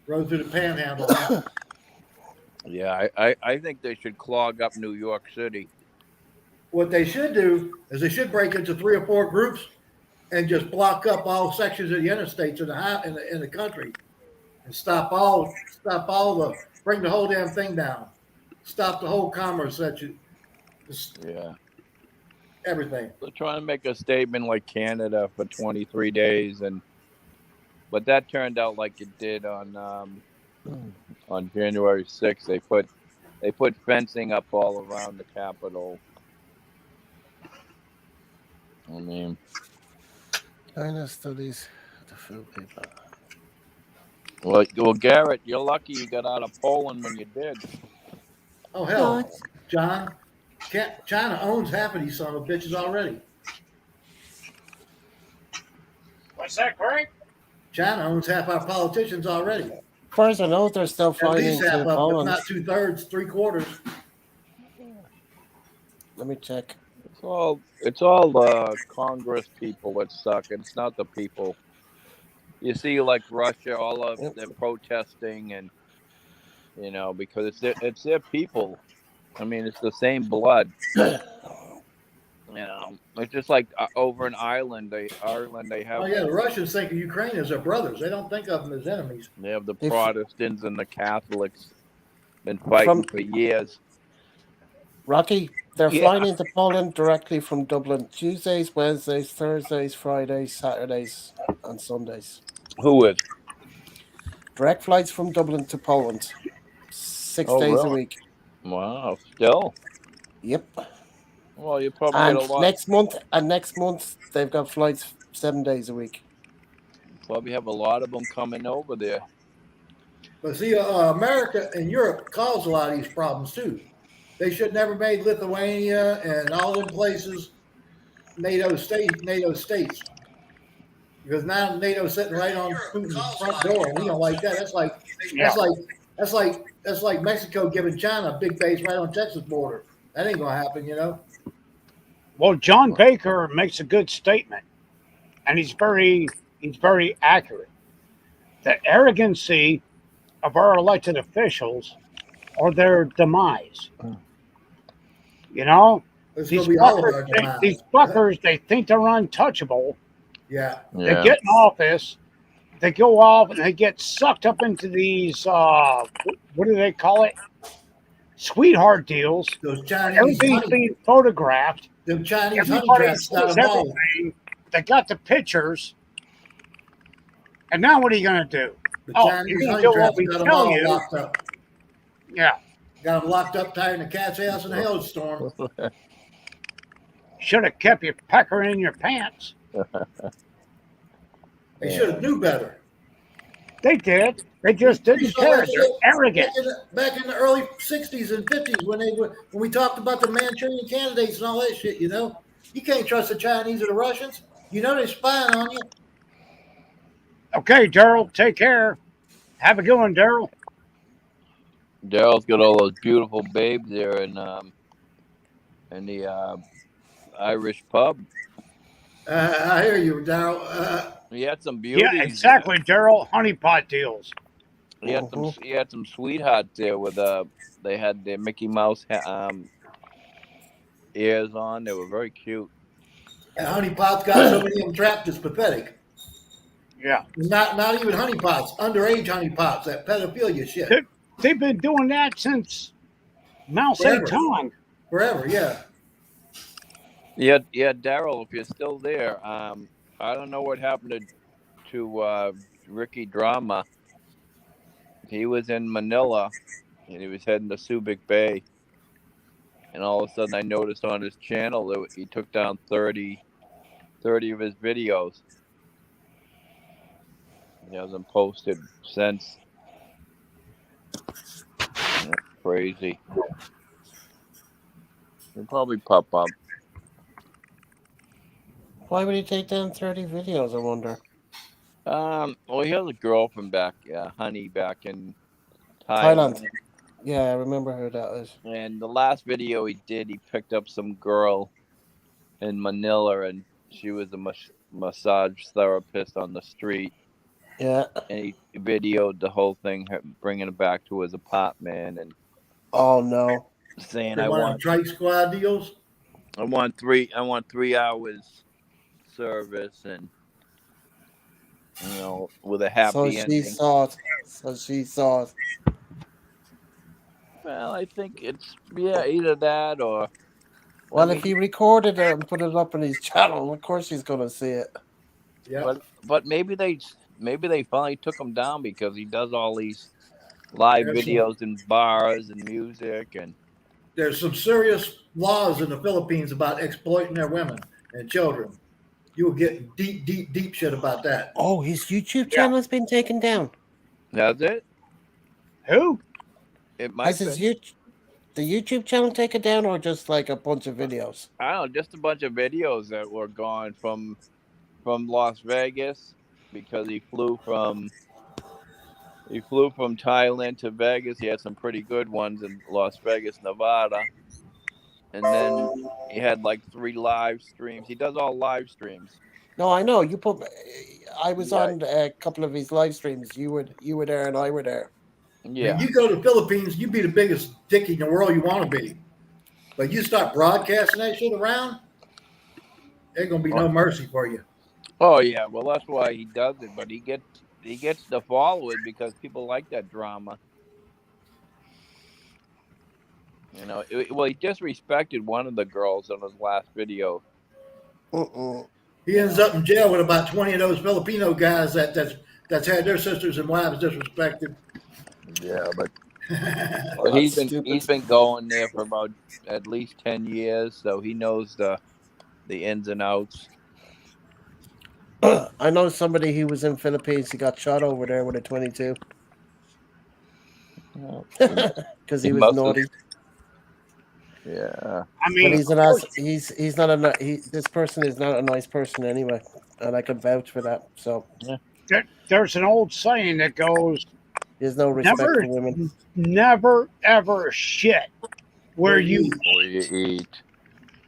Rode through the Panhandle. Yeah, I think they should clog up New York City. What they should do is they should break into 3 or 4 groups and just block up all sections of the interstates in the country, and bring the whole damn thing down. Stop the whole commerce section. Yeah, Everything. they're trying to make a statement like Canada for 23 days, but that turned out like it did on January 6th. They put fencing up all around the Capitol. I mean, China studies the food people. well, Garrett, you're lucky you got out of Poland when you did. Oh hell, John, China owns half of these son of bitches already. What's that, Craig? China owns half our politicians already. As far as I know, they're still At flying least half into of them, if Poland. not 2/3, 3/4. Let me check. It's all Congress people that suck. It's not the people. You see, like Russia, all of Yep. them protesting, and because it's their people. I mean, it's the same blood. It's just like over in Ireland. They Oh have yeah, the Russians think of Ukraine as their brothers. They don't think of them as enemies. the If Protestants and the Catholics been fighting from for years. Rocky, they're Yeah, flying into Poland directly from Dublin Tuesdays, Wednesdays, Thursdays, Fridays, Saturdays, and Sundays. who is? Direct flights from Dublin to Poland, 6 days a Oh, week. really? Wow. Still, Yep. well, you probably get a And lot. next month they've got flights 7 days a week. Probably have a lot of them coming over there. But see, America and Europe caused a lot of these problems too. They should never made Lithuania and all them places NATO states. Because now NATO's sitting right on Putin's front door, and he don't like that. Yeah. That's like Mexico giving China a big base right on Texas border. That ain't gonna happen, you know. Well, John Baker makes a good statement, and he's very accurate. The arrogancy of our elected officials or their demise. You know, It's these gonna be all of our fuckers, they think they're untouchable. Yeah. They Yeah. get in office, they go off and they get sucked up into these what do they call it? Sweetheart deals. Those Chinese Everything's honey, being photographed. them Chinese honey Everybody traps got sees them all. everything. They got the pictures. And now what are you gonna do? The Oh, Chinese you're gonna honey do what traps we got them tell all you. locked up. Yeah. Got them locked up tight in a cat's house in a hailstorm. Should have kept your pecker in your pants. They should have knew better. They did. They just didn't care. They're arrogant. Back in the early '60s and '50s when we talked about the Manchurian candidates and all that shit, you know, you can't trust the Chinese or the Russians. You know they're spying on you. Okay, Daryl, take care. Have a good one, Daryl. Daryl's got all those beautiful babes there in the Irish pub. I hear you, Darryl. He had some beauties. Yeah, exactly, Daryl. Honeypot deals. He had some sweethearts there with they had their Mickey Mouse ears on. They were very cute. And honeypots got so many of them trapped. It's pathetic. Yeah. Not even honeypots, underage honeypots. That pedophilia shit. They've been doing that since Mao Zedong. Forever, yeah. Yeah, Daryl, if you're still there, I don't know what happened to Ricky Drama. He was in Manila, and he was heading to Subic Bay, and all of a sudden I noticed on his channel that he took down 30 of his videos. He hasn't posted since. That's crazy. He'll probably pop up. Why would he take down 30 videos, I wonder? Well, he has a girlfriend back, Honey, back in Thailand. Yeah, I remember who that is. And the last video he did, he picked up some girl in Manila, and she was a massage therapist on the street. Yeah. And he videoed the whole thing, bringing it back to his apartment, and oh no, saying, "I want Trike Squad deals. I want 3 hours service, and with a happy ending." So she saw it. Well, I think it's either that or. Well, if he recorded it and put it up on his channel, of course he's gonna see it. Yeah. But maybe they finally took him down because he does all these live videos in bars and music, and there's some serious laws in the Philippines about exploiting their women and children. You will get deep shit about that. Oh, his YouTube channel has been taken down. That's it. Who? It might. Has the YouTube channel taken down, or just like a bunch of videos? I don't know, just a bunch of videos that were gone from Las Vegas, because he flew from Thailand to Vegas. He had some pretty good ones in Las Vegas, Nevada, and then he had like 3 live streams. He does all live streams. No, I know. You put. I was Yeah, on a couple of his live streams. You were there, and I were there. I mean, yeah. you go to the Philippines, you be the biggest dick in the world you want to be. But you start broadcasting that shit around, there's gonna be no mercy for you. Oh yeah. Well, that's why he does it. But he gets the following because people like that drama. You know. Well, he disrespected one of the girls on his last video. He ends up in jail with about 20 of those Filipino guys that's had their sisters and wives disrespected. Yeah, but Well, he's that's stupid. been going there for about at least 10 years, so he knows the ins and outs. I know somebody who was in Philippines. He got shot over there with a 22 because he was must have- naughty. Yeah. I But mean, he's an ass. He's not a. This person is not a nice person anyway, and I can vouch for that. So there's an old saying that goes, there's no respect never, for women. never ever shit where you. Or you eat.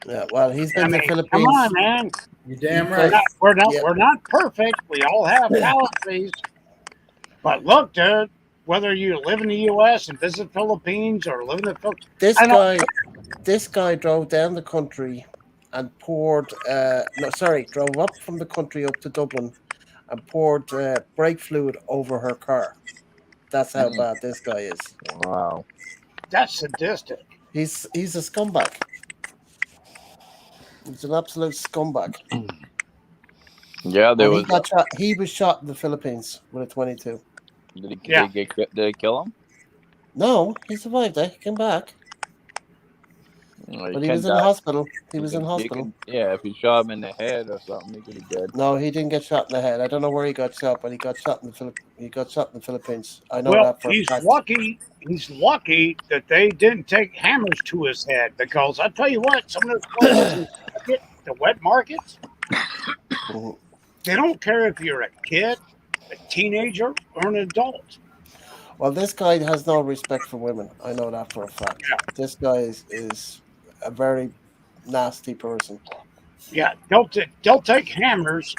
Yeah, well, he's been I mean, to Philippines. come on, man. You damn Right. right. We're not perfect. We all have fallacies. But look, dude, whether you live in the U.S. and visit Philippines or live in the Philippines, This guy drove down the country and poured. Drove up from the country up to Dublin and poured brake fluid over her car. That's how bad this guy is. Wow. that's sadistic. He's a scumbag. He's an absolute scumbag. Yeah, there And was. he got shot. He was shot in the Philippines with a 22. Did Yeah. they kill him? No, he survived. He came back, Well, but you he was can in die. hospital. He You was in can- hospital. yeah, if you shot him in the head or something, he could be dead. No, he didn't get shot in the head. I don't know where he got shot, but he got shot in the Philippines. I know Well, that for a he's fact. lucky. He's lucky that they didn't take hammers to his head because I tell you what, some of those places in the wet markets, Mhm. they don't care if you're a kid, a teenager, or an adult. Well, this guy has no respect for women. I know that for a fact. Yeah. This guy is a very nasty person. Yeah, they'll take hammers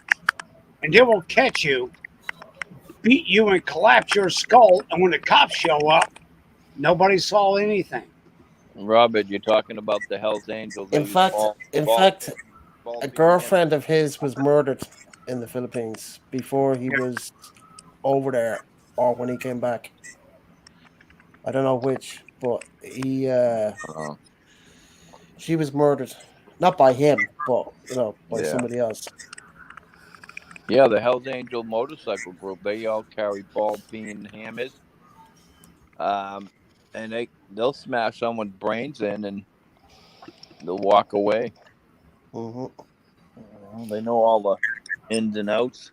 and they will catch you, beat you, and collapse your skull. And when the cops show up, nobody saw anything. Robert, you're talking about the Hell's Angels. In fact, Ball a being girlfriend of his was murdered in the Philippines before he was over there or when he came back. I don't know which, but Oh, she was murdered, not by him, but by Yeah. somebody else. yeah, the Hell's Angel motorcycle group. They all carry ball peen hammers. And they'll smash someone's brains in and they'll walk away. Hmm. Well, they know all the ins and outs.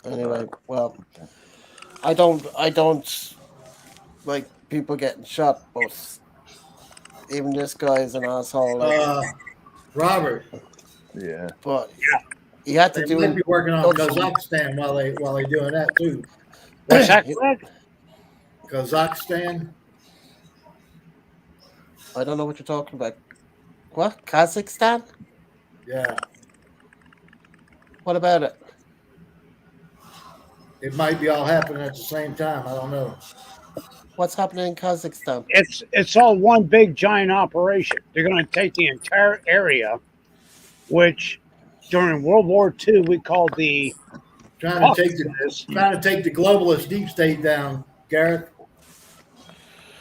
Anyway, well, I don't like people getting shot, but even this guy is an asshole. Like, Robert, Yeah. but he had to they do might be working on Oh, so- Kazakhstan while they doing that too. What's that, Greg? Kazakhstan. I don't know what you're talking about. What? Kazakhstan? Yeah, What about it? it might be all happening at the same time. I don't know. What's happening in Kazakhstan? It's all one big giant operation. They're going to take the entire area, which during World War II we called the Trying to take Caucasus. the globalist deep state down, Gareth.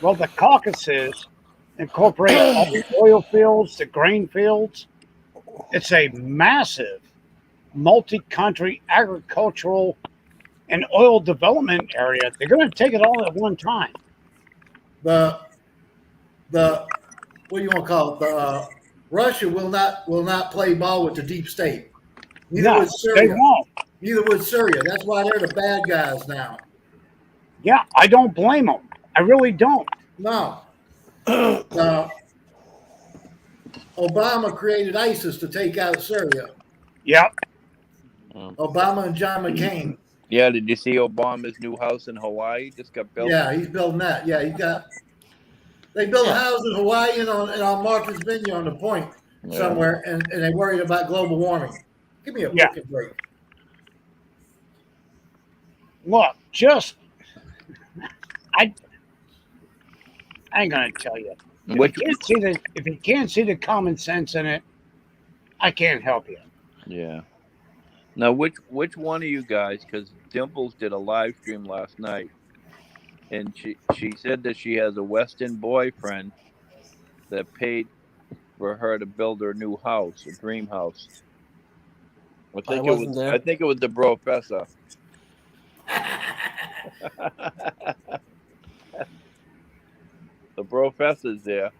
Well, the Caucasus incorporate all the oil fields, the grain fields. It's a massive multi-country agricultural and oil development area. They're going to take it all at one time. The what do you want to call it? The Russia will not play ball with the deep state. Neither No, would they Syria. won't. Neither would Syria. That's why they're the bad guys now. Yeah, I don't blame them. I really don't. No. Obama created ISIS to take out Syria. Yep. Obama and John McCain. Yeah, did you see Obama's new house in Hawaii just got built? Yeah, he's building that. Yeah, they built Yeah. houses in Hawaii and on Martha's Vineyard on the point somewhere, and they worried about global warming. Give me a Yeah. freaking break. Look, I ain't gonna tell you. Which, If you can't see the common sense in it, I can't help you. yeah. Now, which one of you guys? Because Dimples did a live stream last night, and she said that she has a Western boyfriend that paid for her to build her new house, a dream house. I wasn't there. I think it was the professor. The professor's there.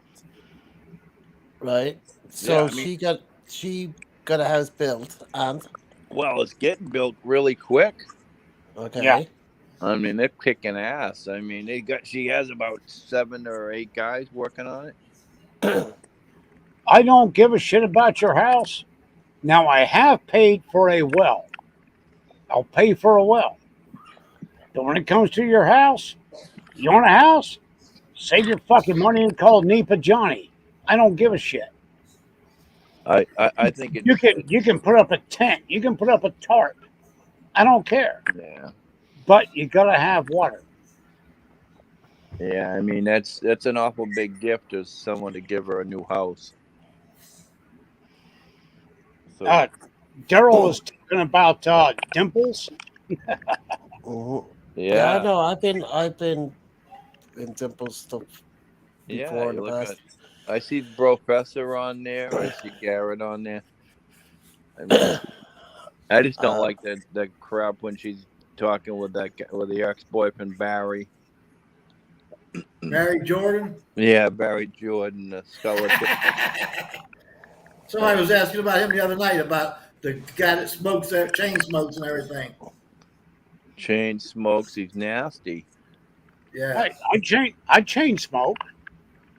Right. So Yeah, I mean, she got a house built, and well, it's getting built really quick. okay. Yeah. I mean, they're kicking ass. I mean, she has about 7 or 8 guys working on it. I don't give a shit about your house. Now I have paid for a well. I'll pay for a well. But when it comes to your house, you want a house? Save your fucking money and call NEPA Johnny. I don't give a shit. I think it. You can put up a tent. You can put up a tarp. I don't care. Yeah. But you gotta have water. Yeah, I mean that's an awful big gift to someone to give her a new house. So, Oh. Daryl was talking about dimples. Mhm. yeah, I know. I've been in Dimple's stuff yeah. before in You the look past. at. I see the professor on there. I see Garrett on there. I mean, I just don't like that crap when she's talking with the ex-boyfriend Barry. Barry Jordan. Yeah, Barry Jordan, the skeleton. Somebody was asking about him the other night about the guy that smokes that chain smokes and everything. Chain smokes. He's nasty. Yeah. Hey, I chain smoke.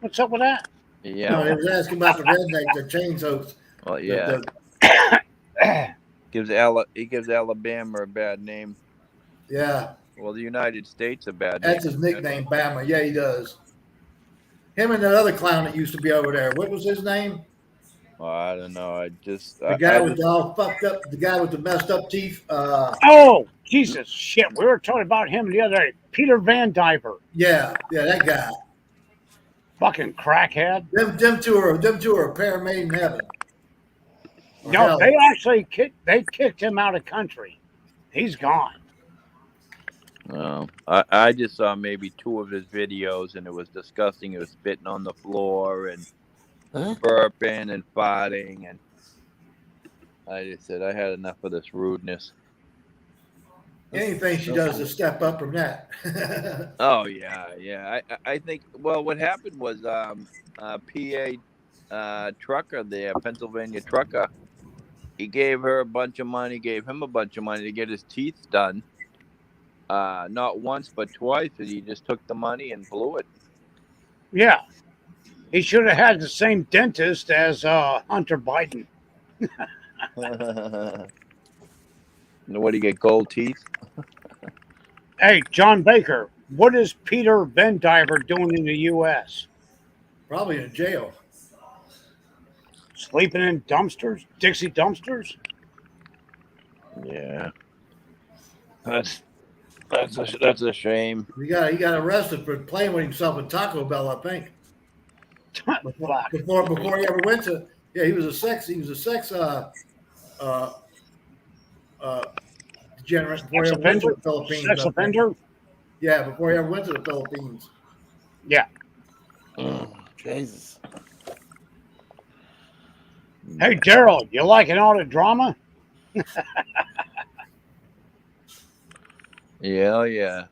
What's up with that? Yeah. No, they was asking about the redneck that chain smokes. Well, yeah. He gives Alabama a bad name. Yeah. Well, the United States a bad That's name. his nickname, Bama. Yeah, he does. Him and that other clown that used to be over there. What was his name? Well, I don't know. The guy with the all fucked up, the guy with the messed up teeth. Oh, Jesus, shit. We were talking about him the other day. Peter Van Diver. Yeah, that guy. Fucking crackhead. Them two are a pair made in heaven. No, they actually kicked him out of country. He's gone. No, I just saw maybe 2 of his videos, and it was disgusting. He was spitting on the floor and burping and farting, and I just said I had enough of this rudeness. Anything she does to step up from that. Oh yeah. I think. Well, what happened was PA trucker there, Pennsylvania trucker. He gave her a bunch of money, gave him a bunch of money to get his teeth done. Not once but twice, and he just took the money and blew it. Yeah. He should have had the same dentist as Hunter Biden. What do you get? Gold teeth? Hey, John Baker, what is Peter Van Diver doing in the U.S.? Probably in jail. Sleeping in dumpsters? Dixie dumpsters? Yeah. That's a shame. He got arrested for playing with himself in Taco Bell, I think. Before he ever went to, he was a sex degenerate before he ever went to the Philippines. Sex offender? Yeah, before he ever went to the Philippines. Yeah. Jesus. Hey, Daryl, you liking all the drama? Yeah.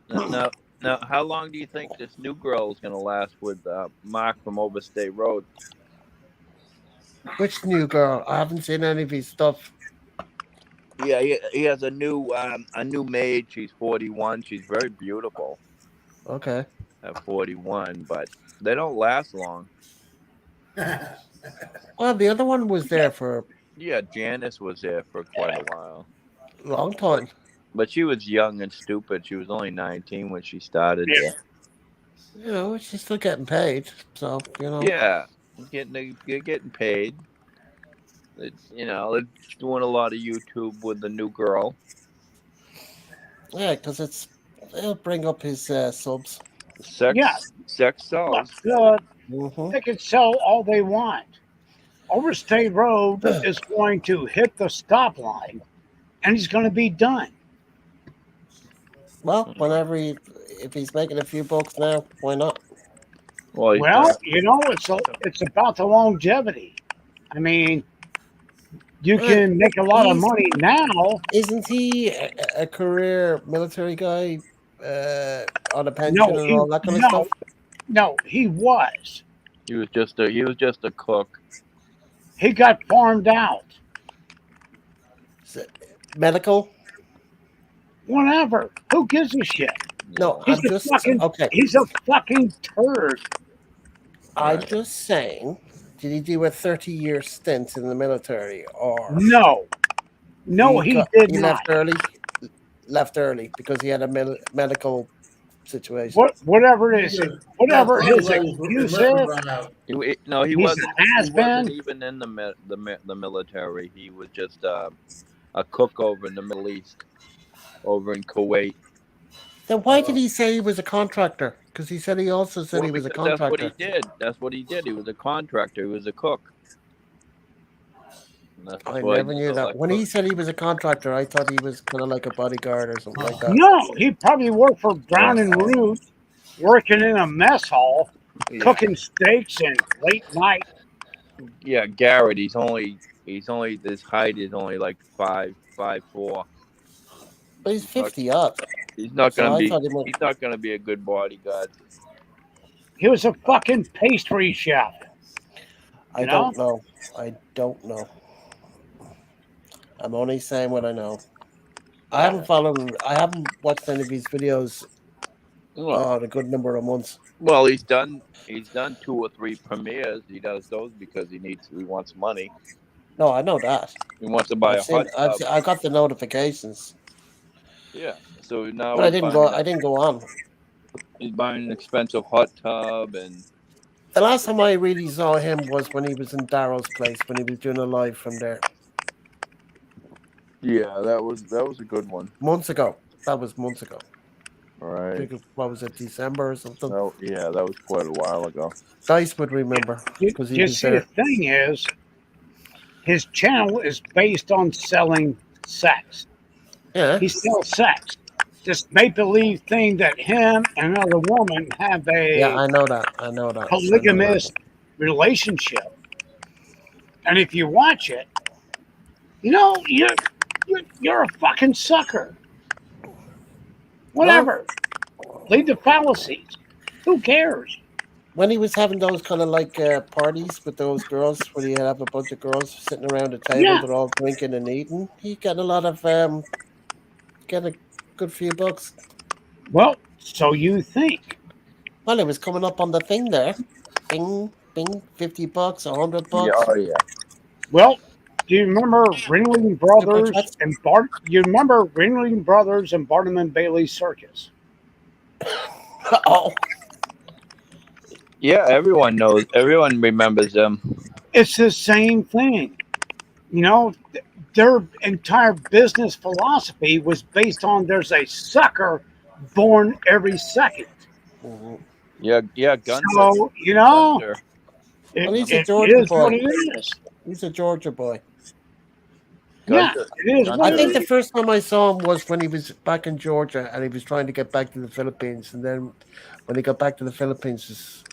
Now, how long do you think this new girl is going to last with Mark from Overstate Road? Which new girl? I haven't seen any of his stuff. Yeah, he has a new maid. She's 41. She's very beautiful. Okay. At 41, but they don't last long. Well, the other one was there for Yeah, Janice was there for quite a while. a long time. But she was young and stupid. She was only 19 when she started Yeah. there. You know, she's still getting paid, so you know. Yeah, you're getting paid. They're doing a lot of YouTube with the new girl. Yeah, because it'll bring up his subs. Yeah. Sex Look, sells. Mm-hmm. they can sell all they want. Overstay Road is going to hit the stop line, and he's going to be done. Well, if he's making a few bucks now, why not? Well, he's Well, gonna. it's about the longevity. I mean, you Uh, can make a lot of he's money now. isn't he a career military guy on a pension No, and he all that kind of no stuff? no he was. He was just a cook. He got farmed out. S- Medical? Whatever. Who gives a shit? No, Yeah. He's a okay. fucking turd. I'm Right. just saying. Did he do a 30-year stint in the military, or No, no, he did he not. left early because he had a medical situation? Whatever He his just got whatever farted his while his excuse liver is, run out. No, he he's wasn't. a He has wasn't been. even in the military. He was just a cook over in the Middle East, over in Kuwait. Then why did he say he was a contractor? Because he said he also said Well, he was a because that's what he contractor. did. That's what he did. He was a contractor. He was a cook. And that's I why he never did knew all that. that When he cooking. said he was a contractor, I thought he was kind of like a bodyguard or something like Oh, that. No, he probably worked for Brown and No. Root, working in a mess hall, Yeah, cooking steaks and late night. yeah. Garrett. He's only his height is only like 5'4". But he's He's not. 50 odd. He's not So gonna I be. thought he might. He's not gonna be a good bodyguard. He was a fucking pastry chef. I You know? don't know. I don't know. I'm only saying what I know. I haven't followed him. I haven't watched any of his videos Well, in a good number of months. well, he's done 2 or 3 premieres. He does those because he wants money. No, I know that. He wants to buy a hot tub. I got the notifications, Yeah. So now but he's buying I didn't go on. an expensive hot tub and The last time I really saw him was when he was in Darrow's place when he was doing a live from there yeah, that was a good one. months ago. That was months ago. I Right. think what was it, December or something? That was quite a while ago. Dice would remember because he You was see, the there. thing is, his channel is based on selling sex. Yeah, He sells sex. This make believe thing that him and another woman have yeah, a I know that. I know that. polygamous relationship. And if you watch it, you're a fucking sucker. Whatever. Leave the fallacies. Who cares? When he was having those kind of like parties with those girls, where he have a bunch of girls sitting around a table, Yeah. they're all drinking and eating. He got a lot of get a good few bucks. Well, so you think. Well, it was coming up on the thing there. Bing, bing, $50, $100. Yeah. Oh yeah. Well, do you remember Ringling Brothers chats. and Bart? You remember Ringling Brothers and Barnum and Bailey Circus? Oh, Yeah. Everyone knows. Everyone remembers them. It's the same thing. You know, their entire business philosophy was based on there's a sucker born every second. mhm. Yeah. Yeah. Gunther. So, Gunther. it, Well, he's a it Georgia is what boy. it is. He's a Georgia boy. Yeah, Gunther. it is I what it think the is. first time I saw him was when he was back in Georgia and he was trying to get back to the Philippines. And then when he got back to the Philippines,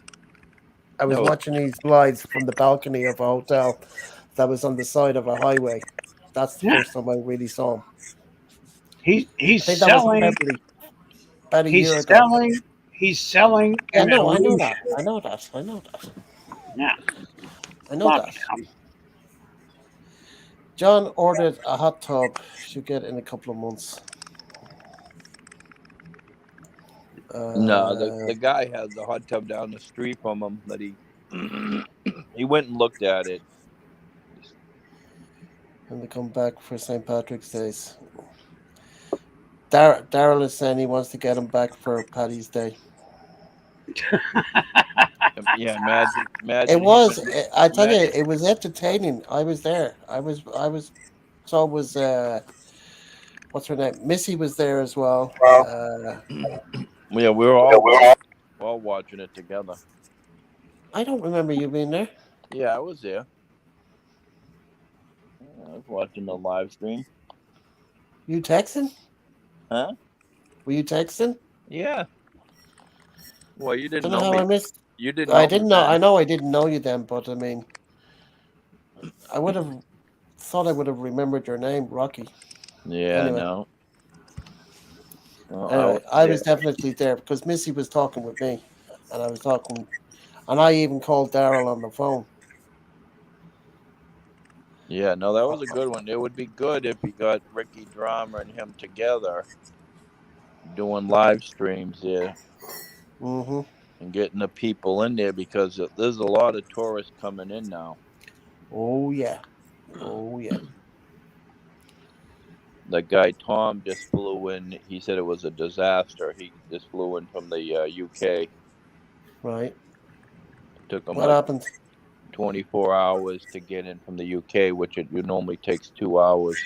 I was No. watching these lives from the balcony of a hotel that was on the side of a highway. That's the Yeah, first time I really saw him. he's I think that was selling. February, about a He's year ago. selling. He's selling Yeah, an no, I know illusion. that. I know that. I know that. Yeah, I know fuck that. him. John ordered a hot tub. Should get in a couple of months. No. The guy has a hot tub down the street from him that he He went and looked at it. And they come back for St. Patrick's Days. Daryl is saying he wants to get him back for Paddy's Day. Yeah, imagine It him was. and I tell you, imagine. it was entertaining. I was there. I was. So was what's her name? Missy was there as well. Yeah, we were all watching it together. I don't remember you being there. Yeah, I was there. I was watching the live stream. You texting? Huh? Were you texting? Yeah. Well, you didn't Don't know know how I me. missed. You didn't I know me didn't know. I then. know I didn't know you then, but I mean, I would have thought I would have remembered your name, Rocky. Yeah, Anyway, no. Well, I was I was there. definitely there because Missy was talking with me, and I was talking, and I even called Daryl on the phone. Yeah, no, that was a good one. It would be good if you got Ricky Drama and him together doing live streams there Mm-hmm. and getting the people in there because there's a lot of tourists coming in now. Oh yeah. Oh yeah. The guy Tom just flew in. He said it was a disaster. He just flew in from the UK. Right. It took him What like happened? 24 hours to get in from the UK, which it normally takes 2 hours.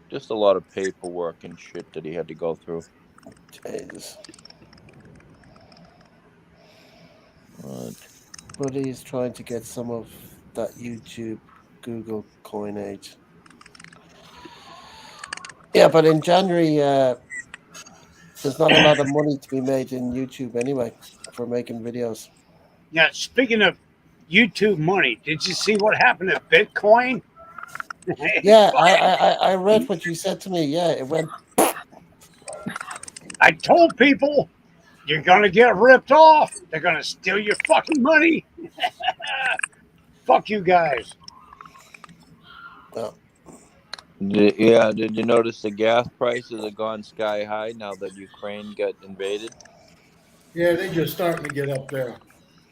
Just a lot of paperwork and shit that he had to go through. Jesus. But But he's trying to get some of that YouTube, Google coinage. Yeah, but in January, there's not a lot of money to be made in YouTube anyway for making videos. Yeah, speaking of YouTube money, did you see what happened to Bitcoin? Yeah, I read what you said to me. Yeah, it went. I told people you're gonna get ripped off. They're gonna steal your fucking money. Fuck you guys. Oh, yeah, did you notice the gas prices have gone sky high now that Ukraine got invaded? Yeah, they just starting to get up there.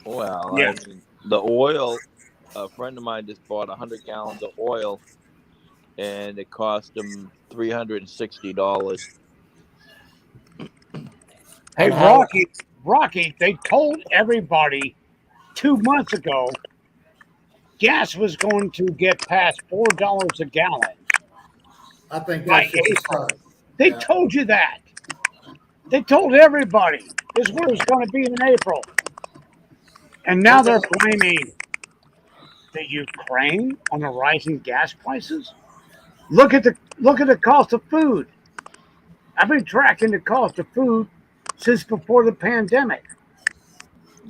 Well, I Yeah. mean, the oil. A friend of mine just bought 100 gallons of oil, and it cost him $360. Hey, and how? Rocky, they told everybody 2 months ago gas was going to get past $4 a gallon I think by that's just a April. start. They Yeah. told you that. They told everybody this is where it's going to be in April. And now they're blaming the Ukraine on the rising gas prices. Look at the cost of food. I've been tracking the cost of food since before the pandemic.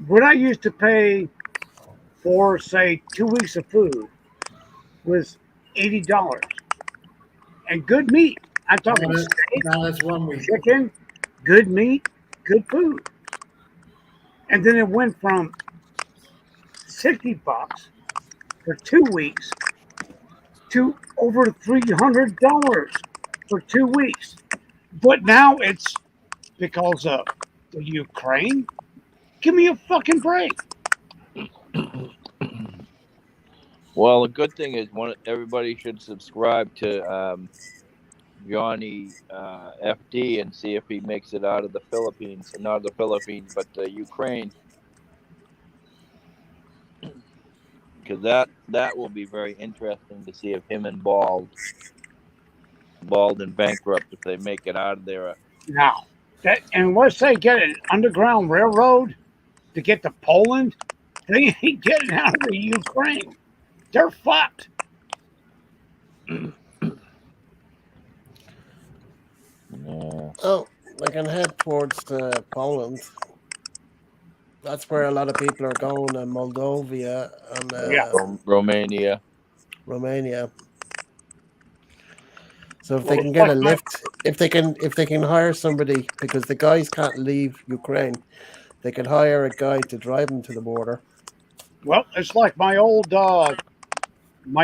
What I used to pay for, say, 2 weeks of food was $80, and good meat. I'm talking steak, Now that's 1 week. chicken, good meat, good food. And then it went from $60 for 2 weeks to over $300 for 2 weeks. But now it's because of the Ukraine. Give me a fucking break. Well, the good thing is everybody should subscribe to Johnny FD and see if he makes it out of the Philippines, not the Philippines, but Ukraine, because that will be very interesting to see if him and Bald and Bankrupt if they make it out of there. Now, unless they get an underground railroad to get to Poland, they ain't getting out of the Ukraine. They're fucked. Yeah. Oh, they can head towards Poland. That's where a lot of people are going, and Moldova and Yeah. Romania. Romania. So if they Well, can it's get like a my lift, if they can hire somebody because the guys can't leave Ukraine, they could hire a guy to drive them to the border. it's like my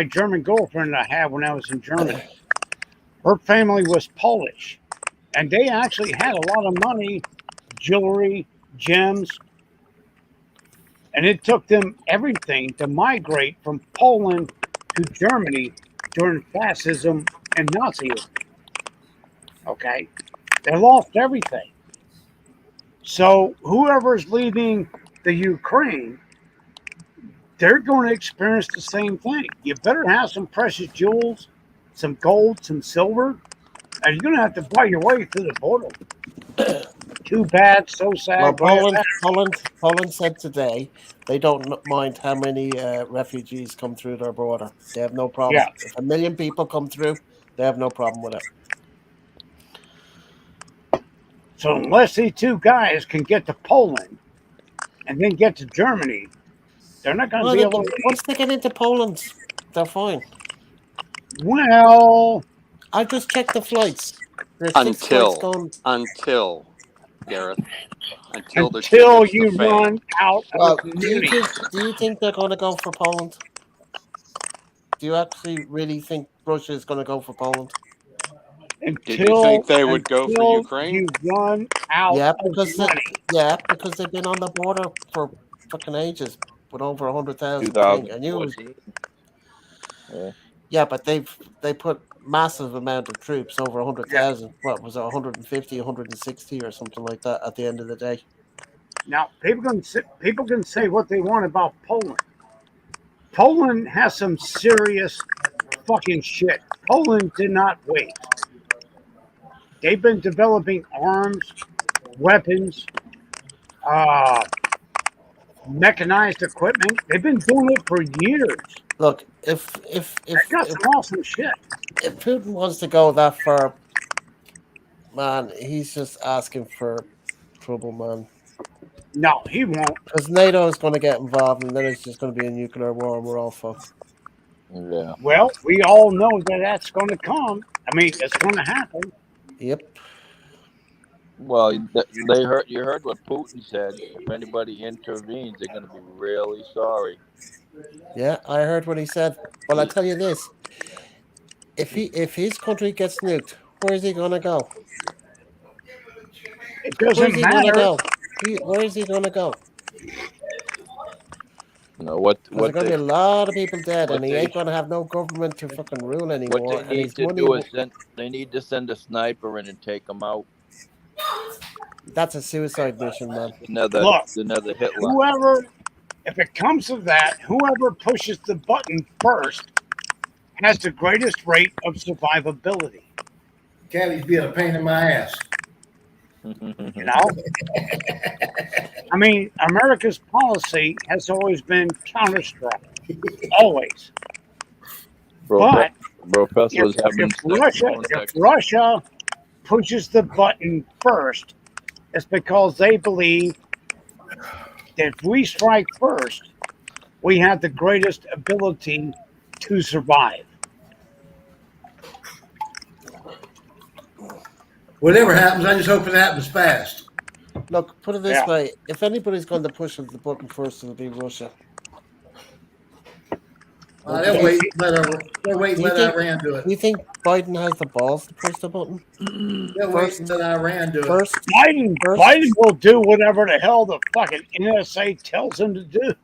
German girlfriend I had when I was in Germany. Her family was Polish, and they actually had a lot of money, jewelry, gems. And it took them everything to migrate from Poland to Germany during fascism and Nazism. Okay? They lost everything. So whoever's leaving the Ukraine, they're going to experience the same thing. You better have some precious jewels, some gold, some silver, and you're going to have to buy your way through the border. Too bad, so Well, sad, but it happened. Poland said today they don't mind how many refugees come through their border. They have no Yeah. problem. If 1 million people come through, they have no problem with it. So unless these two guys can get to Poland and then get to Germany, they're not going to Well, be able to leave. once they get into Poland, they're fine. Well, I just checked the flights. There's 6 flights going. Until Gareth, until the shit until hits the you fan. run out of Well, money. do you think they're going to go for Poland? Do you actually really think Russia is going to go for Poland? Did you think they would go for Until Ukraine? you run out Yeah, of money. because they've been on the border for fucking ages with over 100,000 thing. I knew it was 2014. Yeah. yeah, but they put massive amount of troops over Yeah. 100,000. What was it, 150, 160 or something like that at the end of the day? Now people can say what they want about Poland. Poland has some serious fucking shit. Poland did not wait. They've been developing arms, weapons, uh, mechanized equipment. They've been doing it for years. Look, They got some awesome shit. if Putin wants to go that far, man, he's just asking for trouble, man. No, he won't. Because NATO is going to get involved, and then it's just going to be a nuclear war, and we're all fucked. Yeah. Well, we all know that that's going to come. I mean, it's going to happen. Yep. Well, they heard. You heard what Putin said. If anybody intervenes, they're going to be really sorry. Yeah, I heard what he said. Well, I tell you this: if his country gets nuked, where is he going to go? It Where is doesn't he going to matter. go? Where is he going to go? You know what? Because there's going to be a lot of people dead, what and he they ain't going to have no government to fucking rule what anymore, they and need his to money. do is they need to send a sniper in and take them out. That's a suicide mission, man. Look, Another Hitler. whoever, if it comes to that, whoever pushes the button first has the greatest rate of survivability. Caddy's being a pain in my ass. You know? I mean, America's policy has always been counter-strike. Always. But if Russia pushes the button first, it's because they believe that if we strike first, we have the greatest ability to survive. Whatever happens, I just hope it happens fast. Look, put it this way: if anybody's going to push the button first, it'll be Russia. They'll wait. Let Iran do it. Do you think Biden has the balls to push the button? They'll wait and let Iran do it. Biden will do whatever the hell the fucking NSA tells him to do.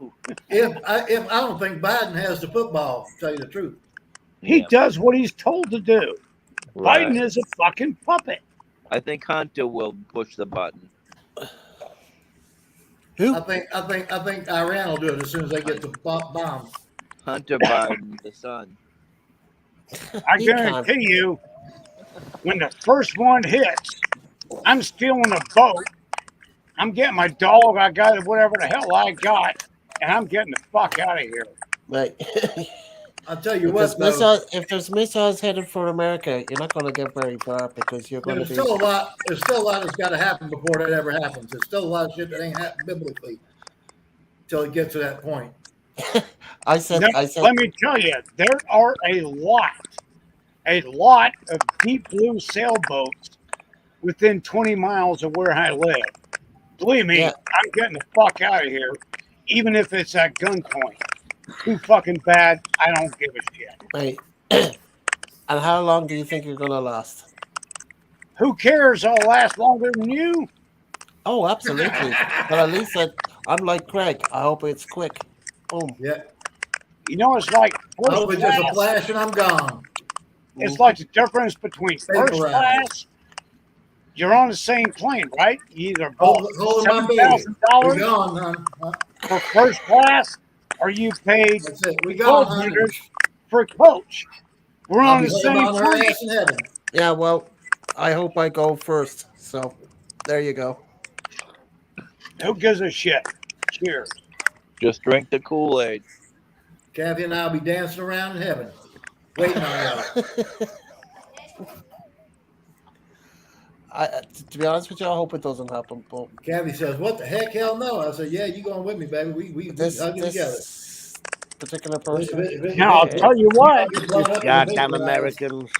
If I don't think Biden has the football, to tell you the truth. He does what he's told to do. Right. Biden is a fucking puppet. I think Hunter will push the button. Who? I think Iran will do it as soon as they get the bombs. Hunter Biden, the son. I guarantee you, when the first one hits, I'm stealing a boat. I'm getting my dog. I got whatever the hell I got, and I'm getting the fuck out of here. Right. I'll tell you what, if there's missiles headed for America, you're not going to get very far because you're going to be. There's still a lot that's got to happen before that ever happens. There's still a lot of shit that ain't happened biblically until it gets to that point. I said. Let me tell you, there are a lot of deep blue sailboats within 20 miles of where I live. Believe me, I'm getting the fuck out of here, even if it's at gunpoint. Too fucking bad. I don't give a shit. Right. And how long do you think you're going to last? Who cares? I'll last longer than you. Oh, absolutely. But at least Unlike Craig, I hope it's quick. Boom. Yeah. You know, it's like I first hope it's just a class. flash and I'm gone. It's like the difference between first Vaporized. class. You're on the same plane, right? You either bought Holding my baby. We $7,000 gone, hon. for first class, or you paid That's it. We gone, honey. $1,200 for coach. We're I'll on be the holding same on her plane. ass in heaven. Yeah, well, I hope I go first. So, there you go. Who gives a shit? Cheers. Just drink the Kool-Aid. Kathy and I'll be dancing around in heaven, waiting on y'all. To be honest with you, I hope it doesn't happen. But Kathy says, "What the heck? Hell no!" I said, "Yeah, you going with me, baby? We hugging together." this particular person, Now, I'll tell you what. Goddamn Americans.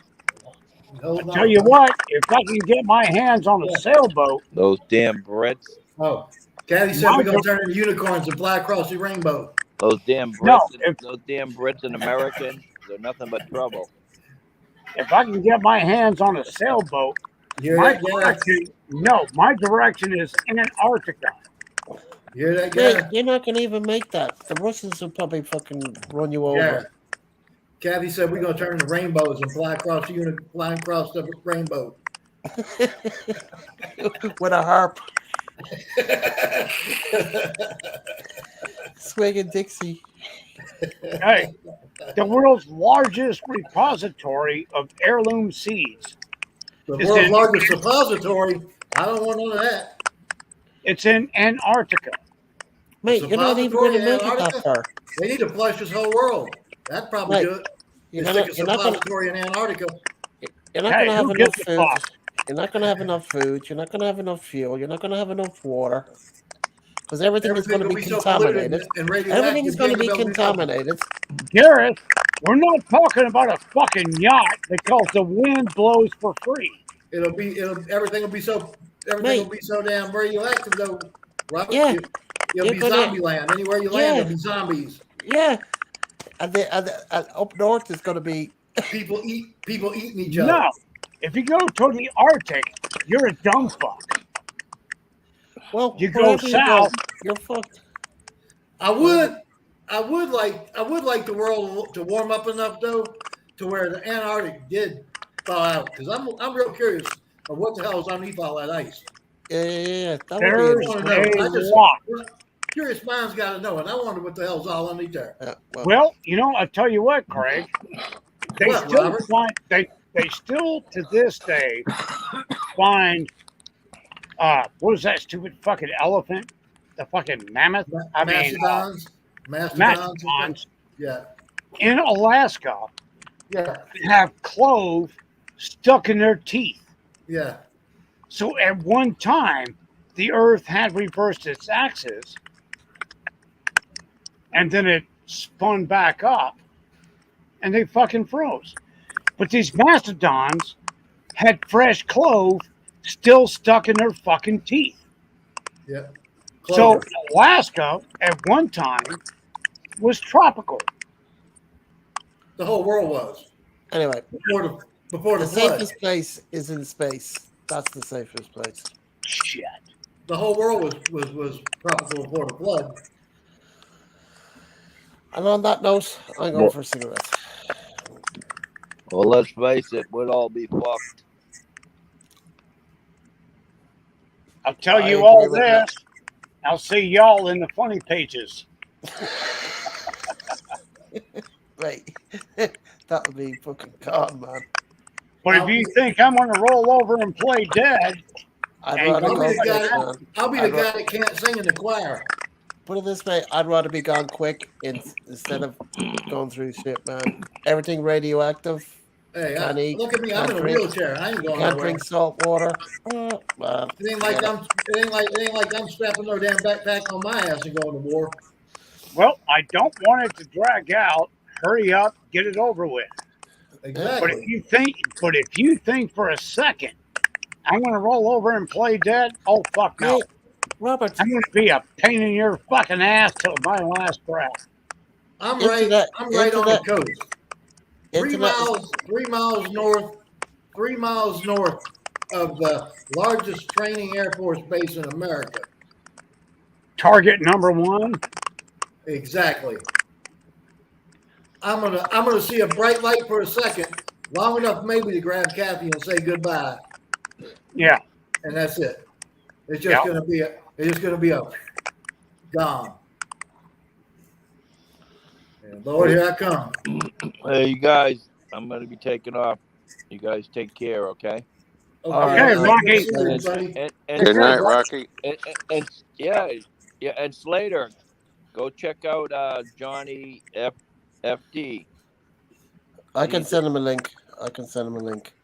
I'll tell you what. If I can get my hands on a sailboat. Those damn Brits. Oh, Kathy said we're gonna turn into unicorns and fly across the rainbow. Those damn Brits. No, those damn Brits and Americans. They're nothing but trouble. If I can get my hands on a sailboat, my direction is Antarctica. You hear that Mate, guy? you're not gonna even make that. The Russians will probably fucking run you Yeah. over. Kathy said we're gonna turn into rainbows and fly across the rainbow. With a harp. Swinging Dixie. Hey, the world's largest repository of heirloom seeds. The world's largest suppository. I don't want none of that. It's in Antarctica. Mate, you're not even going to make it that Antarctica? far. They need to flush this whole world. That'd probably Mate, do it. You're They not stick a gonna, suppository in Antarctica. you're not Hey, gonna have who enough gives a food. fuck? You're not gonna have enough food. You're not gonna have enough fuel. You're not gonna have enough water. Because everything is going to be so polluted contaminated. and radioactive. Everything is going to be you ain't gonna be able to do contaminated. Gareth, we're not talking about a fucking yacht because the wind blows for free. Everything will be so damn radioactive though, Robert. Yeah. It'll be zombie land. Anywhere you land, there'll be zombies. Yeah. And up north is going to be people eating each other. No. If you go to the Arctic, you're a dumb fuck. Well, you go south, you're fucked. I would like the world to warm up enough though to where the Antarctic did thaw out, because I'm real curious of what the hell is underneath all that ice. Yeah. That There's would a be lot. Curious minds got to know, and I wonder what the hell's all underneath there. Well, I tell you what, Craig. They still to this day find what is that stupid fucking elephant? The fucking mammoth? Mastodons. Yeah. In Alaska. Yeah. Have clove stuck in their teeth. Yeah. So at one time, the Earth had reversed its axis, and then it spun back up, and they fucking froze. But these mastodons had fresh clove still stuck in their fucking teeth. Yeah. So Alaska at one time was tropical. The whole world was. Anyway, before the flood. safest place is in space. That's the safest place. Shit. The whole world was tropical before the flood. And on that note, I'm going for cigarettes. Well, let's face it, we'll all be fucked. I'll tell you all this. I'll see y'all in the funny pages. Right. That would be fucking gone, man. But if you think I'm going to roll over and play dead, I'll be the guy that can't sing in the choir. Put it this way, I'd rather be gone quick instead of going through shit, man. Everything radioactive. Hey, look at me! I'm in a wheelchair. I ain't going nowhere. Can't drink salt water. It ain't like I'm strapping no damn backpack on my ass and going to war. Well, I don't want it to drag out. Hurry up, get it over with. Exactly. But if you think for a second, I'm going to roll over and play dead. Oh fuck no, Robert! I'm going to be a pain in your fucking ass till my last breath. I'm right on the coast. 3 miles north of the largest training Air Force base in America. Target number one. Exactly. I'm gonna see a bright light for a second, long enough maybe to grab Kathy and say goodbye, Yeah. and that's it. It's Yeah. just gonna be a gone. And Lord, here I come. Hey, you guys, I'm going to be taking off. You guys take care, okay? All Okay, right, Okay, Mike. good to Rocky. see you, buddy. And Good night, Care. Rocky. yeah, yeah, and Slater, go check out Johnny FD. I can He's send him a link. I can send him a link.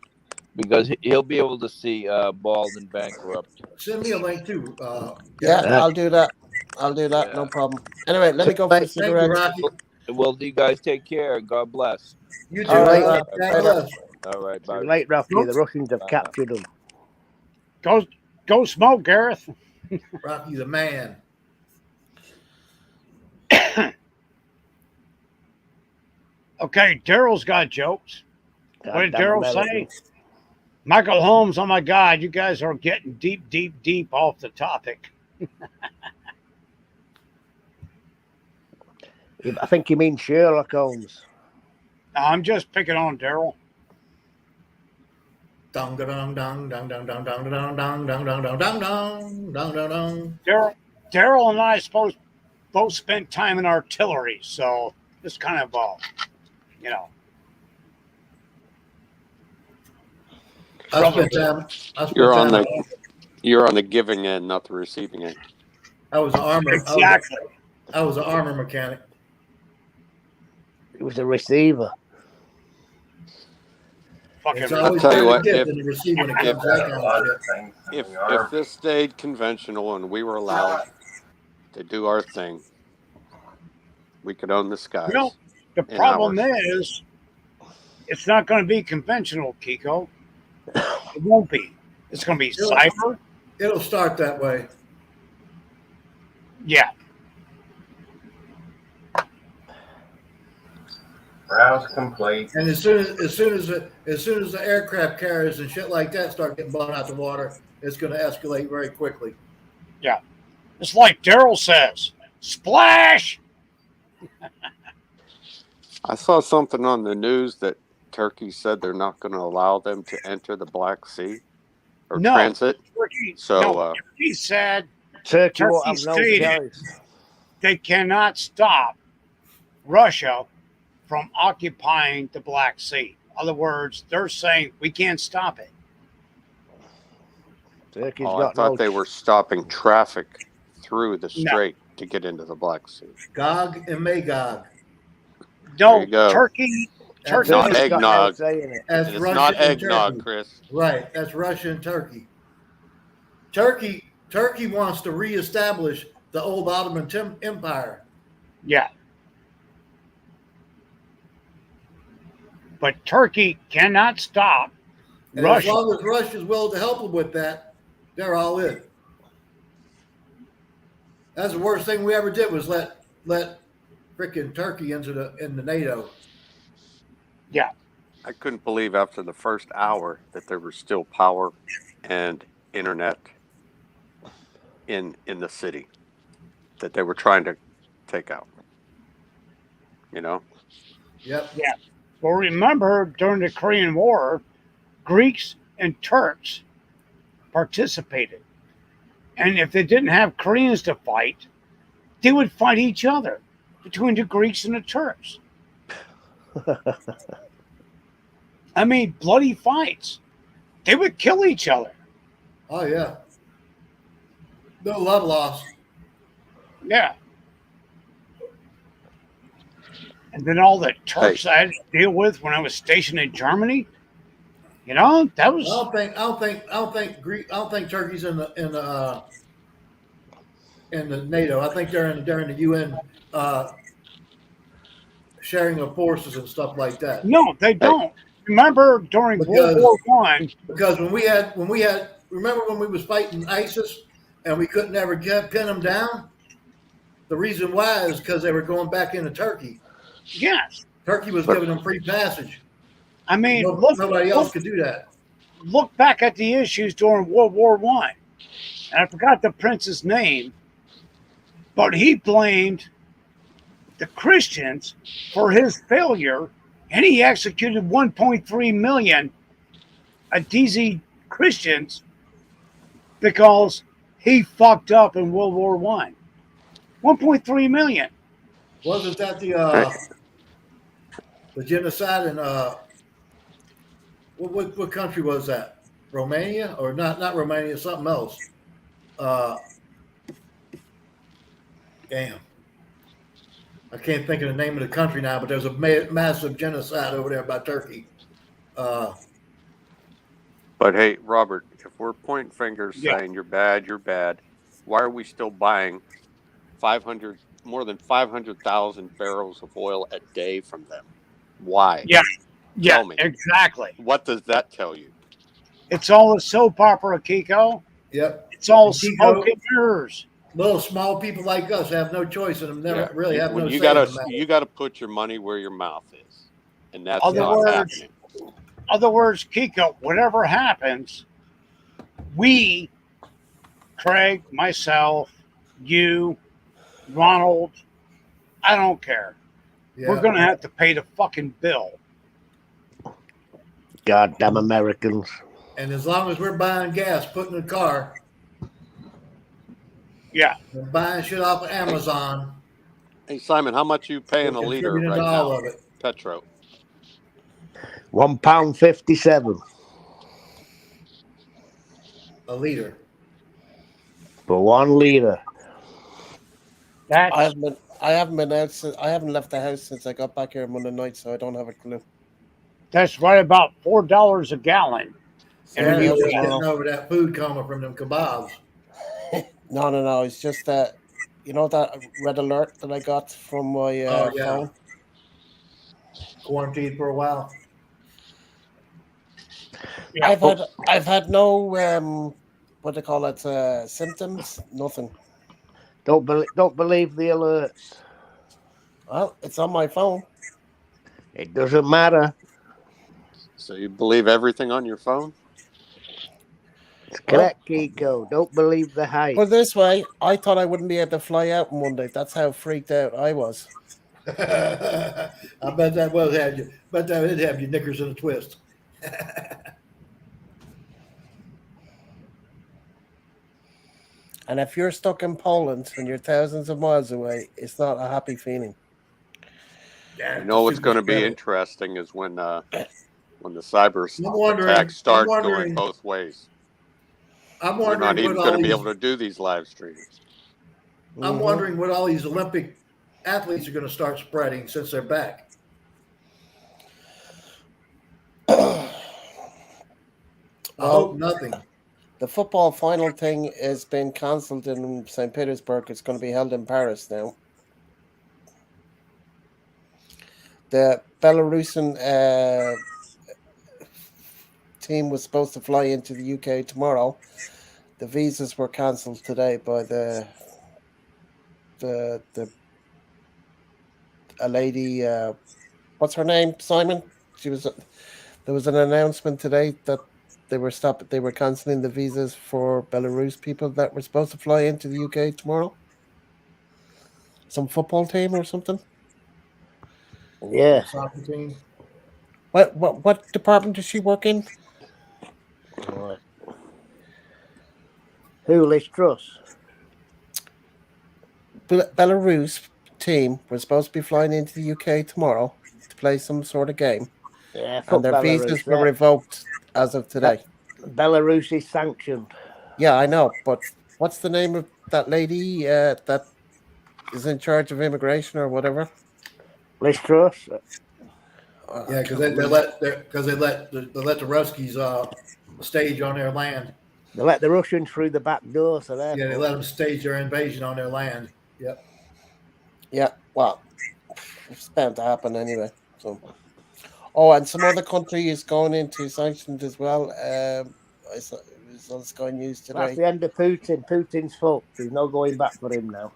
because he'll be able to see Bald and Bankrupt. Send me a link too, Yeah, Gareth. I'll do that. I'll do that. Yeah. No problem. Anyway, let See me go you for a later. Thank you, cigarette. Rocky. Well, you guys take care and God bless. You See you too, All right, later. brother. lad. God Later. bless. All right, See you bye. later, Rocky. Go, The Russians have Bye now. captured them. go smoke, Gareth. Rocky the man. Okay, Daryl's got jokes. What did Goddamn Daryl say? Americans. Michael Holmes, oh my God, you guys are getting deep, deep, deep off the topic. I think you mean Sherlock Holmes. I'm just picking on Daryl. Dong dong dong dong dong dong dong dong dong dong dong dong dong dong dong dong dong. Daryl and I supposed both spent time in artillery, so it's kind of you know. I spent time. You're on the giving end, not the receiving end. I was an armor. Exactly. I was an armor mechanic. It was a receiver. It's Fucking always I'll tell you better what, to give if- than to receive when it if- comes to that kind A of lot shit. of things in If the army. this stayed conventional and we were allowed to do our thing, we could own the skies. You know, the in problem hours. is it's not going to be conventional, Kiko. It won't be. It's going to be cyber. It'll start that way. Yeah. Browse complete. And as soon as the aircraft carriers and shit like that start getting blown out the water, it's going to escalate very quickly. Yeah. It's like Daryl says, splash. I saw something on the news that Turkey said they're not going to allow them to enter the Black Sea or No. transit. Turkey, So, Turkey said Turkey won't Turkey have no stated choice. they cannot stop Russia from occupying the Black Sea. In other words, they're saying we can't stop it. Turkey's I got thought no they were stopping traffic through the No. strait to get into the Black Sea. Gog and Magog. There No, you go. Turkey That's Not Turkey's got no eggnog. say in it. That's And it's Russia not and eggnog, Turkey. Chris. Right. That's Russia and Turkey. Turkey wants to reestablish the old Ottoman Empire. yeah. But Turkey cannot stop And Russia. as long as Russia's willing to help them with that, they're all in. That's the worst thing we ever did was let freaking Turkey into the NATO. Yeah. I couldn't believe after the first hour that there was still power and internet in the city that they were trying to take out. You know? Yep. Yeah. Well, remember during the Korean War, Greeks and Turks participated. And if they didn't have Koreans to fight, they would fight each other between the Greeks and the Turks. I mean, bloody fights. They would kill each other. Oh yeah. No love lost. Yeah. And then all the Turks I had to deal with when I was stationed in Germany, you know, that was. I don't think Turkey's in the NATO. I think they're in the UN sharing of forces and stuff like that. No, they don't. Remember during World War One. Because when we had remember when we was fighting ISIS and we couldn't ever pin them down? The reason why is because they were going back into Turkey. Yes. Turkey was giving them free passage. I mean, nobody else could do that. Look back at the issues during World War One, and I forgot the prince's name, But he blamed the Christians for his failure, and he executed 1.3 million Adizi Christians because he fucked up in World War One. 1.3 million. Wasn't that Hey, the genocide in what country was that? Romania or not Romania? Something else. Uh, damn, I can't think of the name of the country now. But there's a massive genocide over there by Turkey. Uh, but hey, Robert, if we're pointing fingers Yeah, saying you're bad, why are we still buying 500 more than 500,000 barrels of oil a day from them? Why? yeah, yeah, Tell me. exactly. What does that tell you? It's all a soap opera, Kiko. yep. It's all And smoke Kiko, and mirrors. little small people like us have no choice and Yeah. never really have When no say in the matter. you gotta put your money where your mouth is. And that's Other Yep. not words, happening. Kiko, whatever happens, we, Craig, myself, you, Ronald, I don't care. We're Yeah. gonna have to pay the fucking bill. Goddamn Americans. And as long as we're buying gas, putting in the car, Yeah, and buying shit off of Hey, Amazon, hey Simon, how much you paying we're a liter contributing to right all now? of it. Petro. £1.57 A liter. for 1 litre. that's I haven't been out since I haven't left the house since I got back here Monday night, so I don't have a clue. that's right about $4 a gallon in the Sarah's Yep. just U.S. getting over that food coma from them kebabs. No. It's just that that red alert that I got from my Oh yeah, phone. quarantined for a while. Yeah, I've had no what they call it symptoms. Nothing. Don't believe the alerts. Well, it's on my phone. It doesn't matter. So you believe everything on your phone? It's Well, correct, Kiko. Don't believe the hype. put it this way, I thought I wouldn't be able to fly out Monday. That's how freaked out I was. I bet that will have you. Bet that would have your knickers in a twist. And if you're stuck in Poland and you're thousands of miles away, it's not a happy feeling. Yeah, You the know what's super going to be spreader. interesting is when the cyber attacks I'm start going wondering. both ways. I'm We're not wondering what even going all to be these. able to do these live streams. I'm Mm-hmm. wondering what all these Olympic athletes are going to start spreading since they're back. I Well, hope nothing. the football final thing has been cancelled in St. Petersburg. It's going to be held in Paris now. The Belarusian team was supposed to fly into the UK tomorrow. The visas were cancelled today by a lady. What's her name? Simon. She was. There was an announcement today that they were cancelling the visas for Belarus people that were supposed to fly into the UK tomorrow. Some football team or something. Yeah. Soccer team. What department does she work in? Right. Who, Liz Truss? Belarus team was supposed to be flying into the UK tomorrow to play some sort of game, Yeah, and fuck their Belarus. visas were revoked as of today. Belarus is sanctioned. Yeah, I know, but what's the name of that lady that is in charge of immigration or whatever? Liz Truss. Yeah, I because can't they remember. let the Ruskies stage on their land. They let the Russians through the back door, so they're Yeah, they fucked. let them stage their invasion on their land. Yep. Yeah, well, it's bound to happen anyway. So, and some other country is going into sanctions as well. I saw it was on Sky News That's today. the end of Putin. Putin's fucked. There's no going back for him now.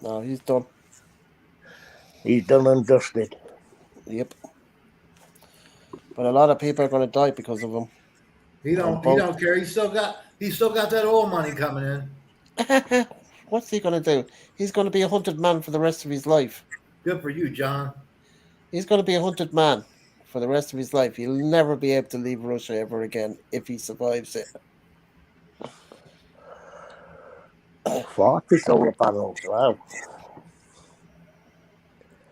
No, he's done. He's done and dusted. Yep. But a lot of people are going to die because of him. He On don't both. care. He's still got that oil money coming in. What's he going to do? He's going to be a hunted man for the rest of his life. Good for you, John. He's going to be a hunted man for the rest of his life. He'll never be able to leave Russia ever again if he survives it. 40 solar panels. Wow.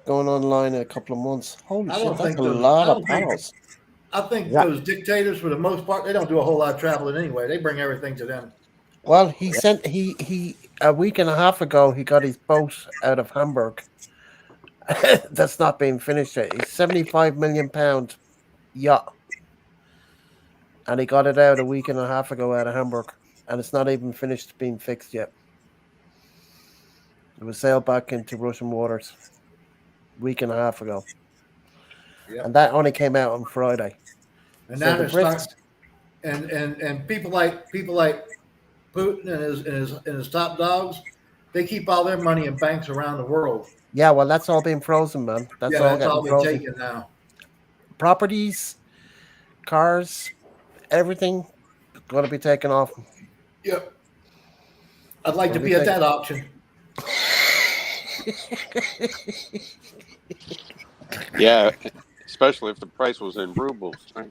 Going online in a couple of months. Holy I shit, don't that's think a those. lot of panels. I think Yeah. those dictators, for the most part, they don't do a whole lot of traveling anyway. They bring everything to them. Well, he sent he a week and a half ago he got his boat out of Hamburg. That's not being finished yet. It's £75 million yacht, and he got it out a week and a half ago out of Hamburg, and it's not even finished being fixed yet. It was sailed back into Russian waters a week and a half ago, Yep. and that only came out on Friday. And So now the they're Brits, starting, and people like Putin and his top dogs, they keep all their money in banks around the world. yeah, well, that's all being frozen, man. That's Yeah, all that's getting all been frozen. taken now. Properties, cars, everything going to be taken off. Yep. I'd like to Gonna be at that auction. Yeah, especially if the price was in rubles. Right?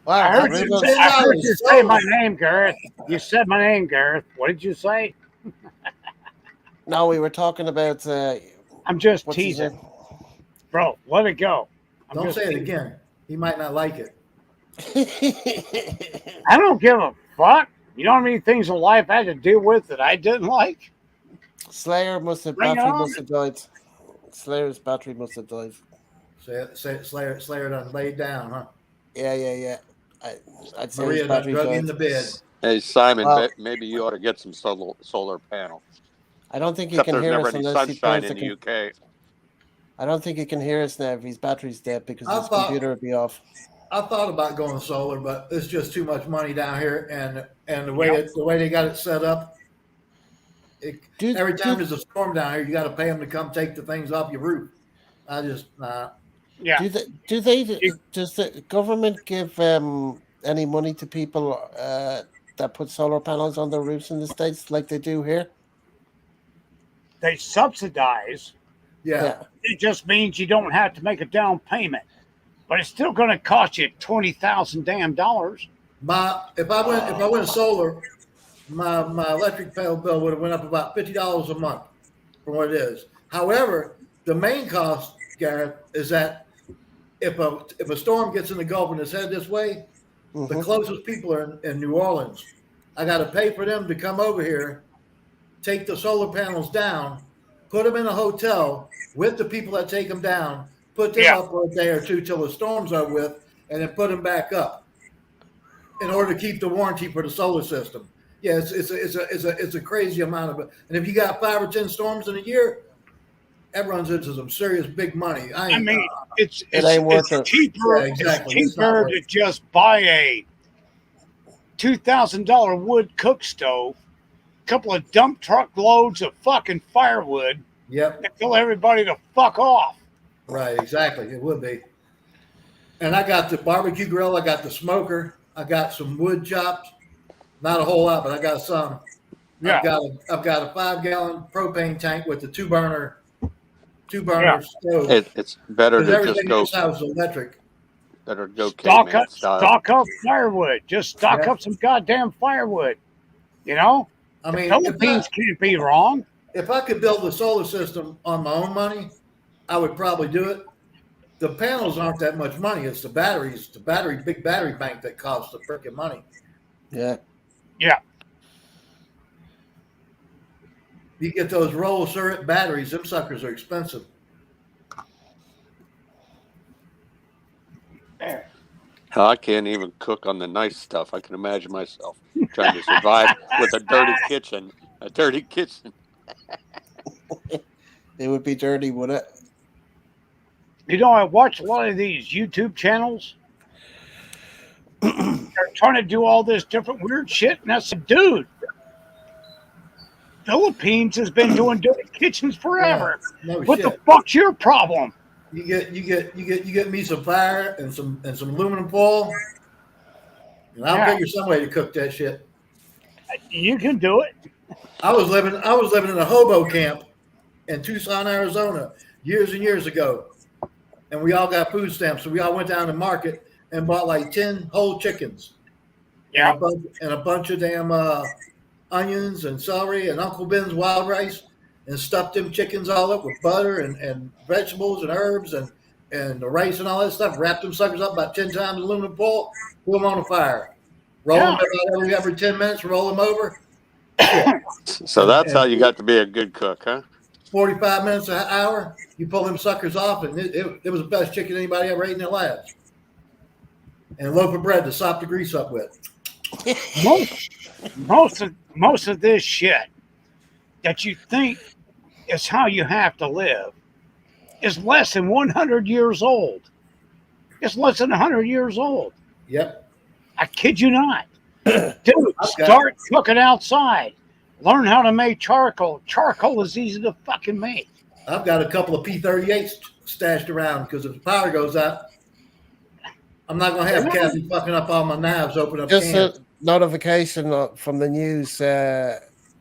Wow, I heard, rubles. I heard you say my name, Gareth. You said my name, Gareth. What did you say? No, we were talking about. I'm just what's his teasing. name? Bro, let it go. Don't say it again. He might not like it. I don't give a fuck. You know how many things in life I had to deal with that I didn't like? Slayer must have Bring it battery on. must have died. Slayer's battery must have died. Say Slayer done laid down, huh? Yeah. I'd say Maria his done battery drug died. in the bed. Hey, Simon, Well, maybe you ought to get some solar panels. I don't think he Except can there's hear never us any unless he sunshine turns in the. the UK. I don't think he can hear us now if his battery's dead because I his thought- computer would be off. I thought about going solar, but it's just too much money down here, and the way they got it set up. Every time there's a storm down here, you got to pay them to come take the things off your roof. I just Yeah. Does the government give any money to people that put solar panels on their roofs in the States like they do here? They subsidize. Yeah. It just means you don't have to make a down payment. But it's still going to cost you $20,000 damn dollars. If I went solar, my electric bill would have went up about $50 a month from what it is. However, the main cost, Gareth, is that if a storm gets in the Gulf and it's headed this way, the closest people are in New Orleans. I got to pay for them to come over here, take the solar panels down, put them in a hotel with the people that take them down, put them up for a day or two till the storms are with, and then put them back up in order to keep the warranty for the solar system. Yeah, it's a crazy amount of it. And if you got 5 or 10 storms in a year, that runs into some serious big money. I mean, it's ain't worth it. cheaper. Yeah, exactly. It's cheaper to just buy a $2,000 wood cook stove, a couple of dump truck loads of fucking firewood. Yep. And tell everybody to fuck off. Right, exactly. It would be. And I got the barbecue grill. I got the smoker. I got some wood chops. Not a whole lot, but I got some. Yeah. I've got a 5-gallon propane tank with the two burner stove. It's better to everything just in go. this house is electric. Better go Stock caveman style. up firewood. Just stock up some goddamn firewood. You know? I mean, the Philippines can't be wrong. If I could build a solar system on my own money, I would probably do it. The panels aren't that much money. It's the batteries, big battery bank that costs the freaking money. Yeah. Yeah. You get those roll syrup batteries, them suckers are expensive. Hell, I can't even cook on the nice stuff. I can imagine myself trying to survive with a dirty kitchen. A dirty kitchen. It would be dirty, would it? You know, I watch a lot of these YouTube channels. They're trying to do all this different weird shit, and I said, dude, Philippines has been doing dirty kitchens forever. Yeah, no what shit. the fuck's your problem? You get me some fire and some aluminum foil, and I'll figure some way to cook that shit. You can do it. I was living in a hobo camp in Tucson, Arizona, years and years ago, and we all got food stamps, so we all went down to market and bought like 10 whole chickens and Yeah. a bunch of damn onions and celery and Uncle Ben's wild rice, and stuffed them chickens all up with butter and vegetables and herbs and the rice and all that stuff. Wrapped them suckers up about 10 times in aluminum foil, put them on the fire, roll them about every 10 minutes, roll them over. Shit. So that's how you got to be a good cook, huh? 45 minutes an hour, you pull them suckers off, and it was the best chicken anybody ever ate in their lives. And a loaf of bread to sop the grease up with. Most of this shit that you think is how you have to live is less than 100 years old. It's less than 100 years old. Yep. I kid you not. Dude, start cooking outside. Learn how to make charcoal. Charcoal is easy to fucking make. I've got a couple of P-38s stashed around because if the power goes out, I'm not going to have Kathy fucking up all my knives, open up Just cans. a notification from the news.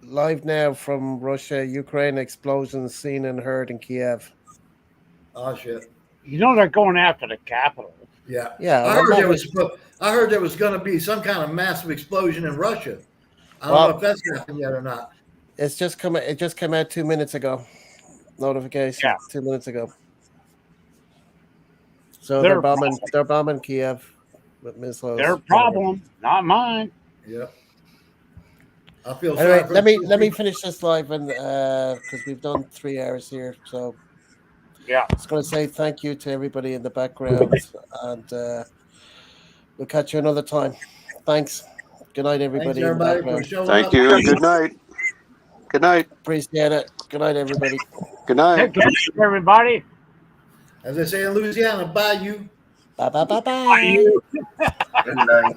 Live now from Russia, Ukraine explosions seen and heard in Kiev. Oh, shit. You know they're going after the capital. Yeah. Yeah. I heard there was going to be some kind of massive explosion in Russia. I don't know if that's happened yet or not. It just came out 2 minutes ago. Notification 2 minutes ago. So they're bombing Kiev with missiles. Their problem, not mine. Yeah. I feel anyway, sorry let me finish this live and because we've done 3 hours here. So yeah, I was going to say thank you to everybody in the background, and we'll catch you another time. Thanks. Good night, everybody. Thanks, everybody, for showing Thank up. you. Good night. Good night. Appreciate it. Good night, everybody. Good night. Take care, everybody. As they say in Louisiana, bye you. Bye. Bye you. Good night.